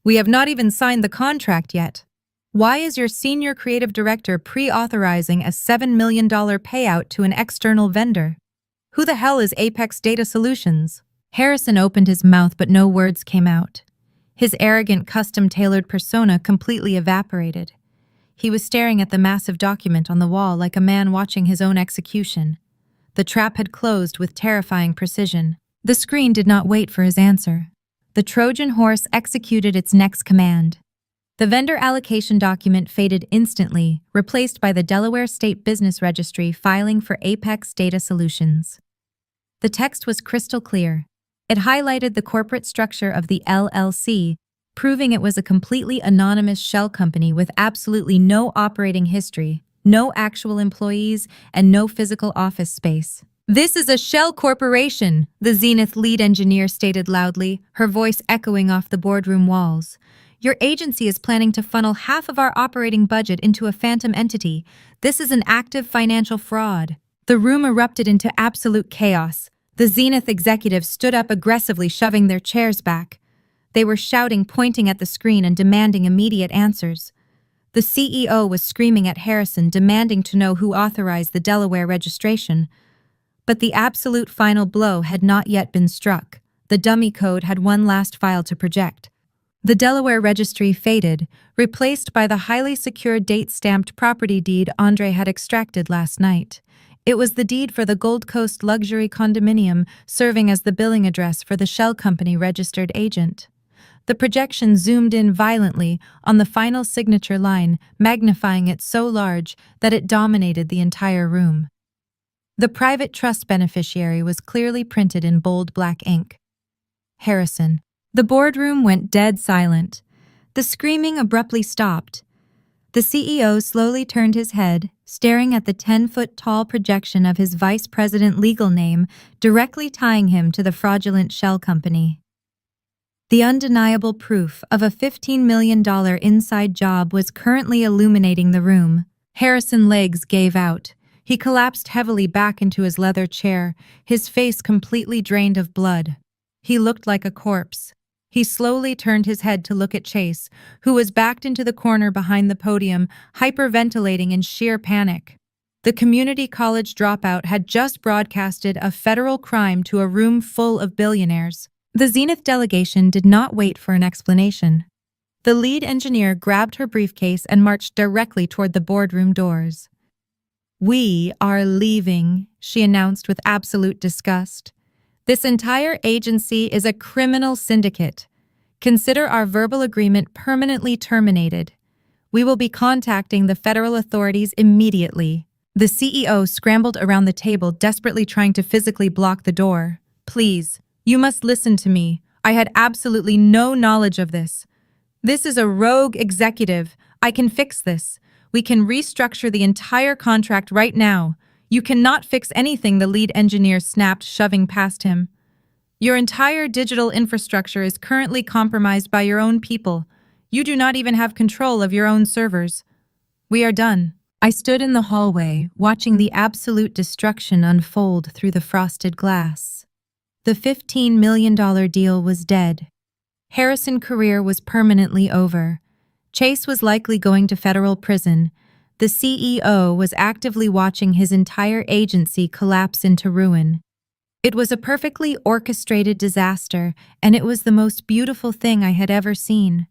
"We have not even signed the contract yet. Why is your senior creative director pre-authorizing a $7 million payout to an external vendor? Who the hell is Apex Data Solutions?" Harrison opened his mouth, but no words came out. His arrogant, custom-tailored persona completely evaporated. He was staring at the massive document on the wall like a man watching his own execution. The trap had closed with terrifying precision. The screen did not wait for his answer. The Trojan horse executed its next command. The vendor allocation document faded instantly, replaced by the Delaware State Business Registry filing for Apex Data Solutions. The text was crystal clear. It highlighted the corporate structure of the LLC, proving it was a completely anonymous shell company with absolutely no operating history, no actual employees, and no physical office space. "This is a shell corporation," the Zenith lead engineer stated loudly, her voice echoing off the boardroom walls. "Your agency is planning to funnel half of our operating budget into a phantom entity. This is an active financial fraud." The room erupted into absolute chaos. The Zenith executives stood up aggressively, shoving their chairs back. They were shouting, pointing at the screen, and demanding immediate answers. The CEO was screaming at Harrison, demanding to know who authorized the Delaware registration. But the absolute final blow had not yet been struck. The dummy code had one last file to project. The Delaware registry faded, replaced by the highly secure date-stamped property deed Andre had extracted last night. It was the deed for the Gold Coast luxury condominium, serving as the billing address for the shell company registered agent. The projection zoomed in violently on the final signature line, magnifying it so large that it dominated the entire room. The private trust beneficiary was clearly printed in bold black ink. Harrison. The boardroom went dead silent. The screaming abruptly stopped. The CEO slowly turned his head, staring at the 10-foot-tall projection of his vice president legal name, directly tying him to the fraudulent shell company. The undeniable proof of a $15 million inside job was currently illuminating the room. Harrison's legs gave out. He collapsed heavily back into his leather chair, his face completely drained of blood. He looked like a corpse. He slowly turned his head to look at Chase, who was backed into the corner behind the podium, hyperventilating in sheer panic. The community college dropout had just broadcasted a federal crime to a room full of billionaires. The Zenith delegation did not wait for an explanation. The lead engineer grabbed her briefcase and marched directly toward the boardroom doors. "We are leaving," she announced with absolute disgust. "This entire agency is a criminal syndicate. Consider our verbal agreement permanently terminated. We will be contacting the federal authorities immediately." The CEO scrambled around the table, desperately trying to physically block the door. "Please, you must listen to me. I had absolutely no knowledge of this. This is a rogue executive. I can fix this. We can restructure the entire contract right now. You cannot fix anything," the lead engineer snapped, shoving past him. "Your entire digital infrastructure is currently compromised by your own people. You do not even have control of your own servers. We are done." I stood in the hallway, watching the absolute destruction unfold through the frosted glass. The $15 million deal was dead. Harrison's career was permanently over. Chase was likely going to federal prison. The CEO was actively watching his entire agency collapse into ruin. It was a perfectly orchestrated disaster, and it was the most beautiful thing I had ever seen.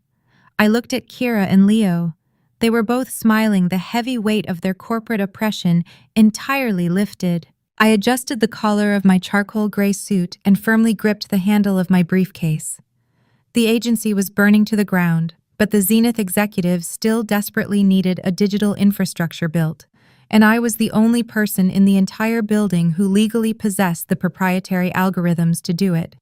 I looked at Kira and Leo. They were both smiling, the heavy weight of their corporate oppression entirely lifted. I adjusted the collar of my charcoal gray suit and firmly gripped the handle of my briefcase. The agency was burning to the ground, but the Zenith executives still desperately needed a digital infrastructure built, and I was the only person in the entire building who legally possessed the proprietary algorithms to do it.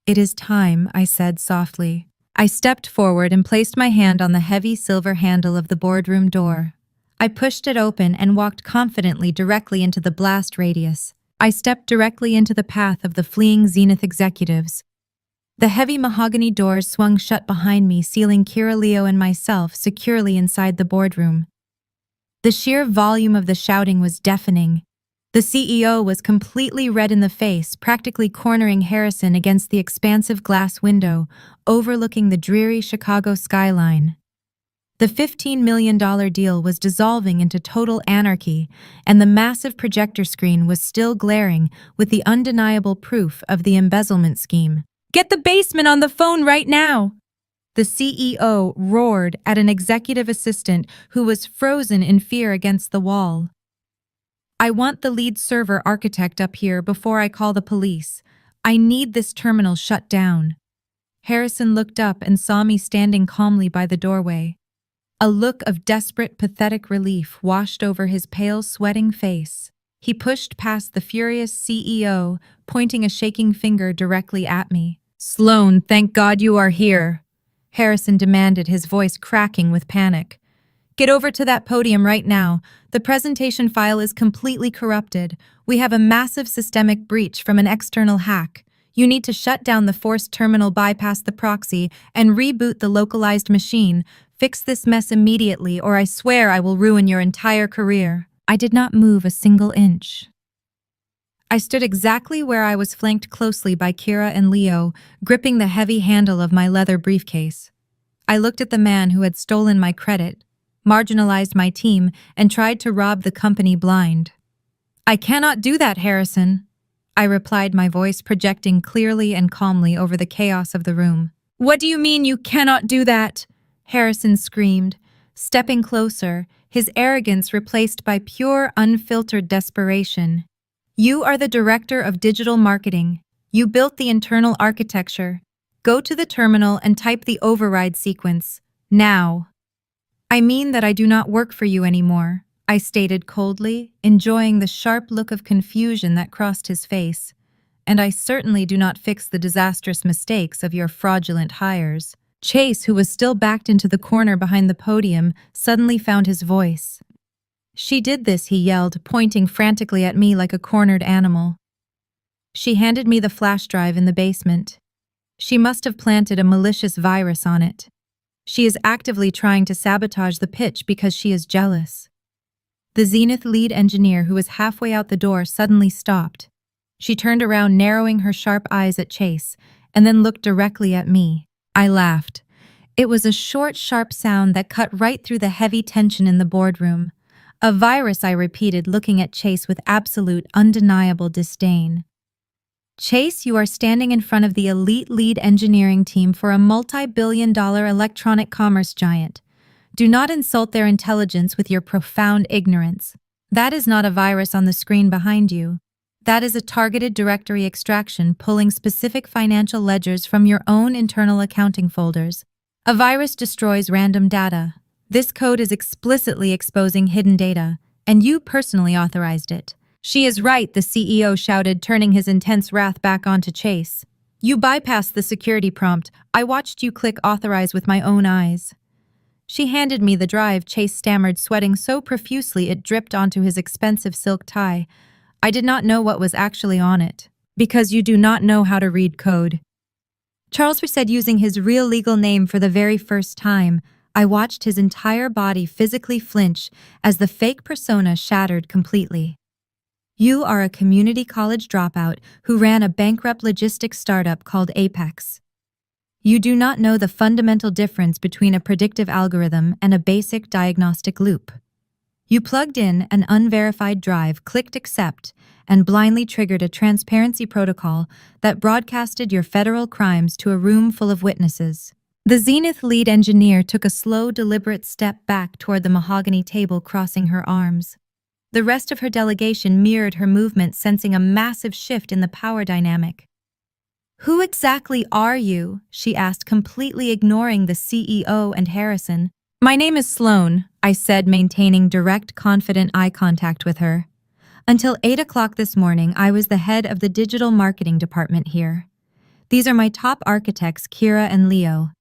"It is time," I said softly. I stepped forward and placed my hand on the heavy silver handle of the boardroom door. I pushed it open and walked confidently directly into the blast radius. I stepped directly into the path of the fleeing Zenith executives. The heavy mahogany doors swung shut behind me, sealing Kira, Leo, and myself securely inside the boardroom. The sheer volume of the shouting was deafening. The CEO was completely red in the face, practically cornering Harrison against the expansive glass window, overlooking the dreary Chicago skyline. The $15 million deal was dissolving into total anarchy, and the massive projector screen was still glaring with the undeniable proof of the embezzlement scheme. "Get the basement on the phone right now!" The CEO roared at an executive assistant who was frozen in fear against the wall. "I want the lead server architect up here before I call the police. I need this terminal shut down." Harrison looked up and saw me standing calmly by the doorway. A look of desperate, pathetic relief washed over his pale, sweating face. He pushed past the furious CEO, pointing a shaking finger directly at me. "Sloan, thank God you are here," Harrison demanded, his voice cracking with panic. "Get over to that podium right now. The presentation file is completely corrupted. We have a massive systemic breach from an external hack. You need to shut down the forced terminal, bypass the proxy, and reboot the localized machine. Fix this mess immediately, or I swear I will ruin your entire career." I did not move a single inch. I stood exactly where I was, flanked closely by Kira and Leo, gripping the heavy handle of my leather briefcase. I looked at the man who had stolen my credit, marginalized my team, and tried to rob the company blind. "I cannot do that, Harrison," I replied, my voice projecting clearly and calmly over the chaos of the room. "What do you mean you cannot do that?" Harrison screamed, stepping closer, his arrogance replaced by pure, unfiltered desperation. "You are the director of digital marketing. You built the internal architecture. Go to the terminal and type the override sequence. Now." "I mean that I do not work for you anymore," I stated coldly, enjoying the sharp look of confusion that crossed his face. "And I certainly do not fix the disastrous mistakes of your fraudulent hires." Chase, who was still backed into the corner behind the podium, suddenly found his voice. "She did this," he yelled, pointing frantically at me like a cornered animal. "She handed me the flash drive in the basement. She must have planted a malicious virus on it. She is actively trying to sabotage the pitch because she is jealous." The Zenith lead engineer, who was halfway out the door, suddenly stopped. She turned around, narrowing her sharp eyes at Chase, and then looked directly at me. I laughed. It was a short, sharp sound that cut right through the heavy tension in the boardroom. A virus, I repeated, looking at Chase with absolute, undeniable disdain. Chase, you are standing in front of the elite lead engineering team for a multi-billion-dollar electronic commerce giant. Do not insult their intelligence with your profound ignorance. That is not a virus on the screen behind you. That is a targeted directory extraction pulling specific financial ledgers from your own internal accounting folders. A virus destroys random data. This code is explicitly exposing hidden data, and you personally authorized it. She is right, the CEO shouted, turning his intense wrath back onto Chase. You bypassed the security prompt. I watched you click authorize with my own eyes. She handed me the drive, Chase stammered, sweating so profusely it dripped onto his expensive silk tie. I did not know what was actually on it. Because you do not know how to read code. Charles said, using his real legal name for the very first time. I watched his entire body physically flinch as the fake persona shattered completely. You are a community college dropout who ran a bankrupt logistics startup called Apex. You do not know the fundamental difference between a predictive algorithm and a basic diagnostic loop. You plugged in an unverified drive, clicked accept, and blindly triggered a transparency protocol that broadcasted your federal crimes to a room full of witnesses. The Zenith lead engineer took a slow, deliberate step back toward the mahogany table, crossing her arms. The rest of her delegation mirrored her movement, sensing a massive shift in the power dynamic. Who exactly are you? She asked, completely ignoring the CEO and Harrison. My name is Sloan, I said, maintaining direct, confident eye contact with her. Until 8 o'clock this morning, I was the head of the digital marketing department here. These are my top architects, Kira and Leo.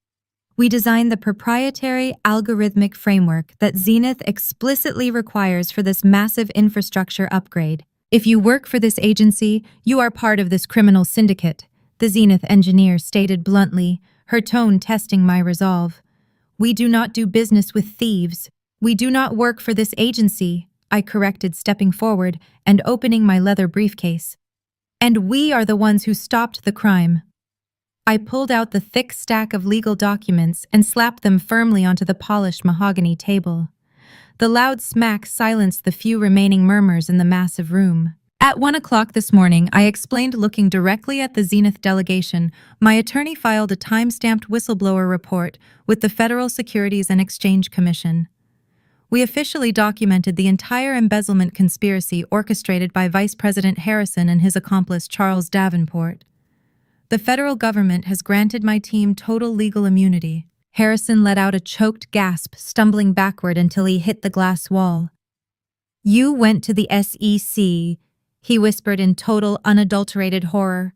We designed the proprietary algorithmic framework that Zenith explicitly requires for this massive infrastructure upgrade. If you work for this agency, you are part of this criminal syndicate, the Zenith engineer stated bluntly, her tone testing my resolve. We do not do business with thieves. We do not work for this agency, I corrected, stepping forward and opening my leather briefcase. And we are the ones who stopped the crime. I pulled out the thick stack of legal documents and slapped them firmly onto the polished mahogany table. The loud smack silenced the few remaining murmurs in the massive room. At 1 o'clock this morning, I explained, looking directly at the Zenith delegation, my attorney filed a time-stamped whistleblower report with the Federal Securities and Exchange Commission. We officially documented the entire embezzlement conspiracy orchestrated by Vice President Harrison and his accomplice Charles Davenport. The federal government has granted my team total legal immunity. Harrison let out a choked gasp, stumbling backward until he hit the glass wall. You went to the SEC, he whispered in total, unadulterated horror.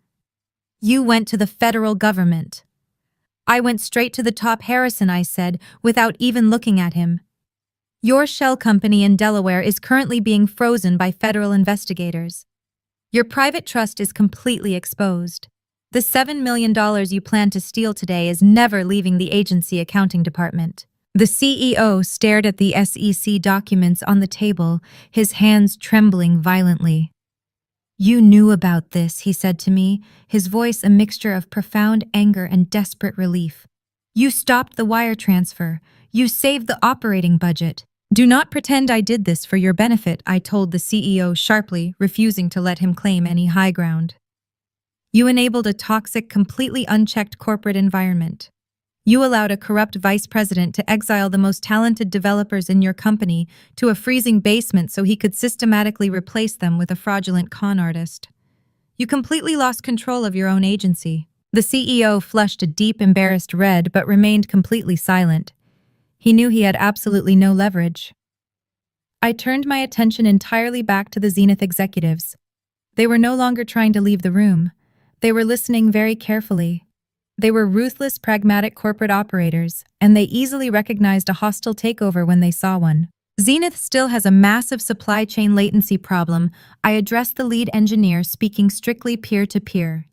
You went to the federal government. I went straight to the top, Harrison, I said, without even looking at him. Your shell company in Delaware is currently being frozen by federal investigators. Your private trust is completely exposed. The $7 million you plan to steal today is never leaving the agency accounting department. The CEO stared at the SEC documents on the table, his hands trembling violently. You knew about this, he said to me, his voice a mixture of profound anger and desperate relief. You stopped the wire transfer. You saved the operating budget. Do not pretend I did this for your benefit, I told the CEO sharply, refusing to let him claim any high ground. You enabled a toxic, completely unchecked corporate environment. You allowed a corrupt vice president to exile the most talented developers in your company to a freezing basement so he could systematically replace them with a fraudulent con artist. You completely lost control of your own agency. The CEO flushed a deep, embarrassed red but remained completely silent. He knew he had absolutely no leverage. I turned my attention entirely back to the Zenith executives. They were no longer trying to leave the room. They were listening very carefully. They were ruthless, pragmatic corporate operators, and they easily recognized a hostile takeover when they saw one. Zenith still has a massive supply chain latency problem, I addressed the lead engineer, speaking strictly peer-to-peer.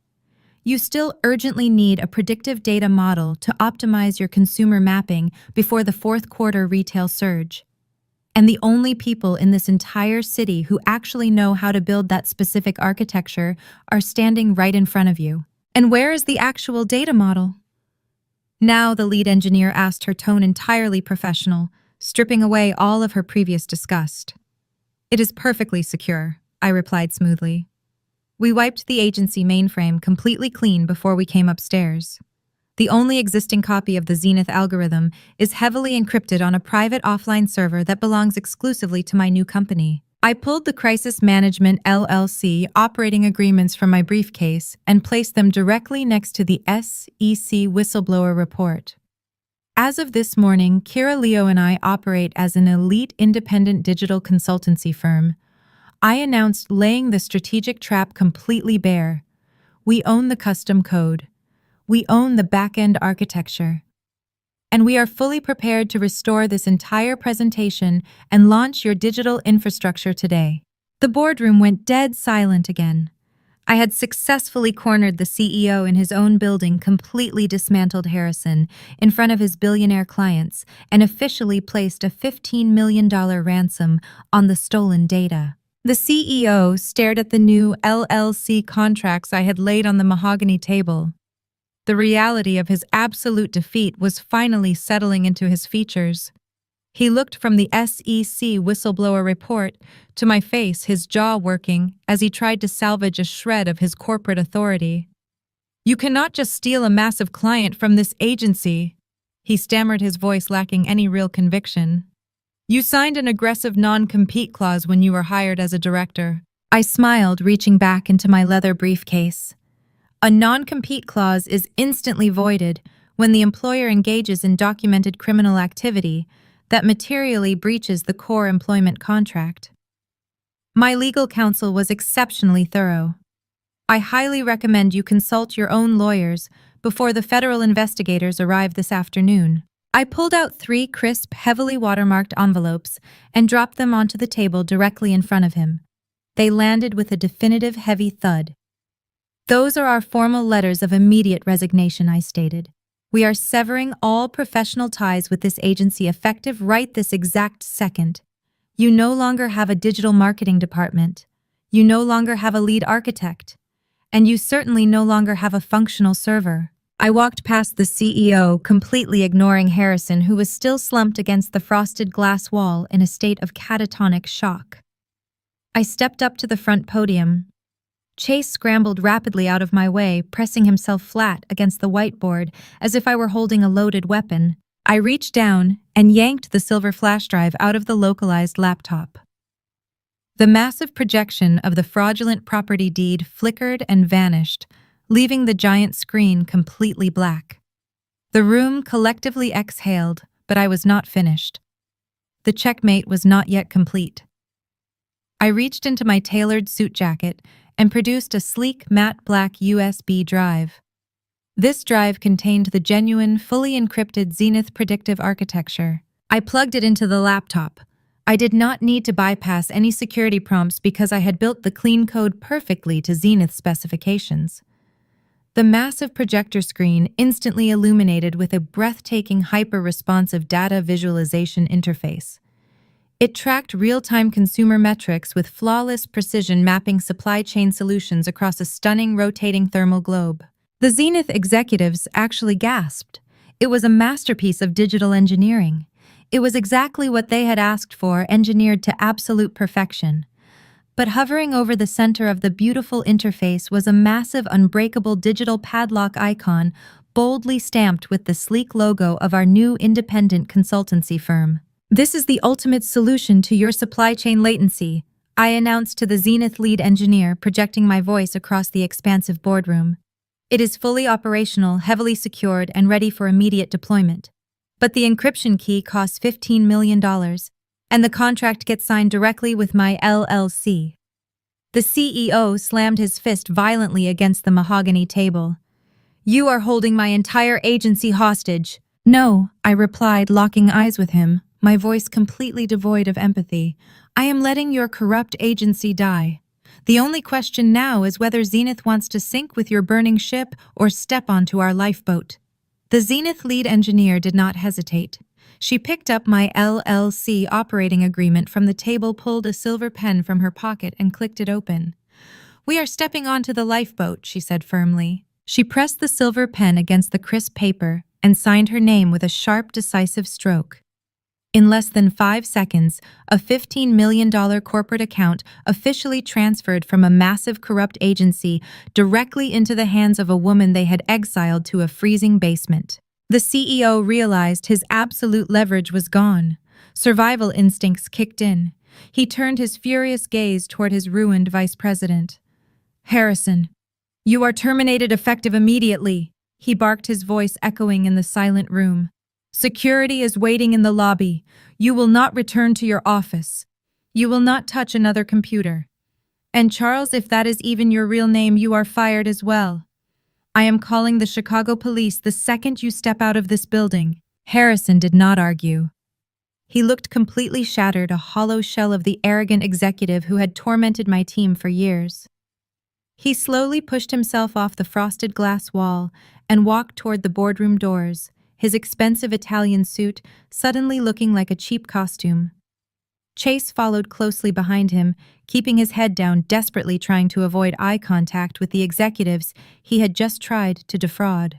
You still urgently need a predictive data model to optimize your consumer mapping before the fourth quarter retail surge. And the only people in this entire city who actually know how to build that specific architecture are standing right in front of you. And where is the actual data model? Now the lead engineer asked, her tone entirely professional, stripping away all of her previous disgust. "It is perfectly secure," I replied smoothly. We wiped the agency mainframe completely clean before we came upstairs. The only existing copy of the Zenith algorithm is heavily encrypted on a private offline server that belongs exclusively to my new company. I pulled the Crisis Management LLC operating agreements from my briefcase and placed them directly next to the SEC whistleblower report. As of this morning, Kira Leo and I operate as an elite independent digital consultancy firm. I announced, laying the strategic trap completely bare. We own the custom code. We own the back-end architecture. And we are fully prepared to restore this entire presentation and launch your digital infrastructure today. The boardroom went dead silent again. I had successfully cornered the CEO in his own building, completely dismantled Harrison in front of his billionaire clients, and officially placed a $15 million ransom on the stolen data. The CEO stared at the new LLC contracts I had laid on the mahogany table. The reality of his absolute defeat was finally settling into his features. He looked from the SEC whistleblower report to my face, his jaw working as he tried to salvage a shred of his corporate authority. "You cannot just steal a massive client from this agency," he stammered, his voice lacking any real conviction. "You signed an aggressive non-compete clause when you were hired as a director." I smiled, reaching back into my leather briefcase. A non-compete clause is instantly voided when the employer engages in documented criminal activity that materially breaches the core employment contract. My legal counsel was exceptionally thorough. I highly recommend you consult your own lawyers before the federal investigators arrive this afternoon. I pulled out 3 crisp, heavily watermarked envelopes and dropped them onto the table directly in front of him. They landed with a definitive heavy thud. "Those are our formal letters of immediate resignation," I stated. "We are severing all professional ties with this agency effective right this exact second. You no longer have a digital marketing department. You no longer have a lead architect. And you certainly no longer have a functional server." I walked past the CEO, completely ignoring Harrison, who was still slumped against the frosted glass wall in a state of catatonic shock. I stepped up to the front podium. Chase scrambled rapidly out of my way, pressing himself flat against the whiteboard as if I were holding a loaded weapon. I reached down and yanked the silver flash drive out of the localized laptop. The massive projection of the fraudulent property deed flickered and vanished, leaving the giant screen completely black. The room collectively exhaled, but I was not finished. The checkmate was not yet complete. I reached into my tailored suit jacket and produced a sleek matte black USB drive. This drive contained the genuine, fully encrypted Zenith predictive architecture. I plugged it into the laptop. I did not need to bypass any security prompts because I had built the clean code perfectly to Zenith specifications. The massive projector screen instantly illuminated with a breathtaking hyper-responsive data visualization interface. It tracked real-time consumer metrics with flawless precision, mapping supply chain solutions across a stunning rotating thermal globe. The Zenith executives actually gasped. It was a masterpiece of digital engineering. It was exactly what they had asked for, engineered to absolute perfection. But hovering over the center of the beautiful interface was a massive, unbreakable digital padlock icon, boldly stamped with the sleek logo of our new independent consultancy firm. "This is the ultimate solution to your supply chain latency," I announced to the Zenith lead engineer, projecting my voice across the expansive boardroom. "It is fully operational, heavily secured, and ready for immediate deployment. But the encryption key costs $15 million, and the contract gets signed directly with my LLC. The CEO slammed his fist violently against the mahogany table. "You are holding my entire agency hostage." "No," I replied, locking eyes with him, my voice completely devoid of empathy. "I am letting your corrupt agency die. The only question now is whether Zenith wants to sink with your burning ship or step onto our lifeboat." The Zenith lead engineer did not hesitate. She picked up my LLC operating agreement from the table, pulled a silver pen from her pocket, and clicked it open. "We are stepping onto the lifeboat," she said firmly. She pressed the silver pen against the crisp paper, and signed her name with a sharp, decisive stroke. In less than 5 seconds, a $15 million corporate account officially transferred from a massive corrupt agency directly into the hands of a woman they had exiled to a freezing basement. The CEO realized his absolute leverage was gone. Survival instincts kicked in. He turned his furious gaze toward his ruined vice president. "Harrison, you are terminated effective immediately," he barked, his voice echoing in the silent room. "Security is waiting in the lobby. You will not return to your office. You will not touch another computer. And Charles, if that is even your real name, you are fired as well. I am calling the Chicago police the second you step out of this building." Harrison did not argue. He looked completely shattered, a hollow shell of the arrogant executive who had tormented my team for years. He slowly pushed himself off the frosted glass wall and walked toward the boardroom doors, his expensive Italian suit suddenly looking like a cheap costume. Chase followed closely behind him, keeping his head down, desperately trying to avoid eye contact with the executives he had just tried to defraud.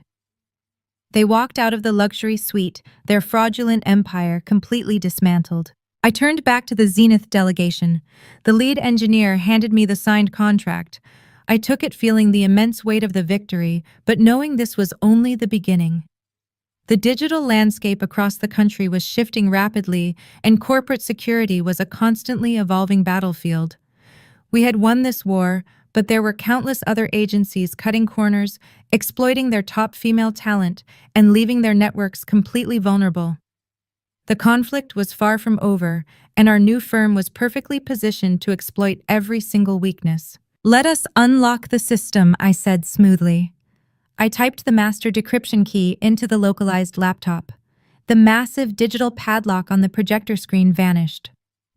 They walked out of the luxury suite, their fraudulent empire completely dismantled. I turned back to the Zenith delegation. The lead engineer handed me the signed contract. I took it, feeling the immense weight of the victory, but knowing this was only the beginning. The digital landscape across the country was shifting rapidly, and corporate security was a constantly evolving battlefield. We had won this war, but there were countless other agencies cutting corners, exploiting their top female talent, and leaving their networks completely vulnerable. The conflict was far from over, and our new firm was perfectly positioned to exploit every single weakness. "Let us unlock the system," I said smoothly. I typed the master decryption key into the localized laptop. The massive digital padlock on the projector screen vanished.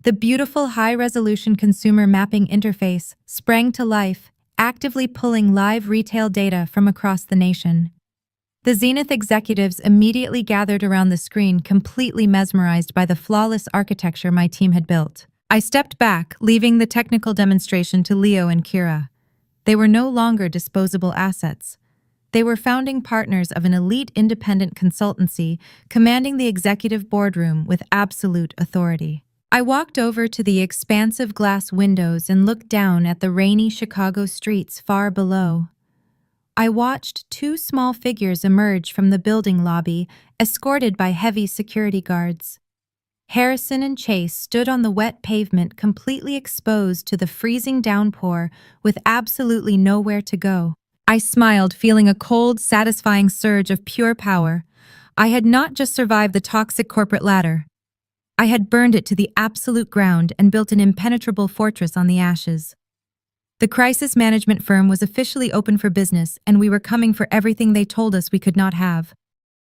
The beautiful high-resolution consumer mapping interface sprang to life, actively pulling live retail data from across the nation. The Zenith executives immediately gathered around the screen, completely mesmerized by the flawless architecture my team had built. I stepped back, leaving the technical demonstration to Leo and Kira. They were no longer disposable assets. They were founding partners of an elite independent consultancy, commanding the executive boardroom with absolute authority. I walked over to the expansive glass windows and looked down at the rainy Chicago streets far below. I watched two small figures emerge from the building lobby, escorted by heavy security guards. Harrison and Chase stood on the wet pavement, completely exposed to the freezing downpour, with absolutely nowhere to go. I smiled, feeling a cold, satisfying surge of pure power. I had not just survived the toxic corporate ladder. I had burned it to the absolute ground and built an impenetrable fortress on the ashes. The crisis management firm was officially open for business, and we were coming for everything they told us we could not have.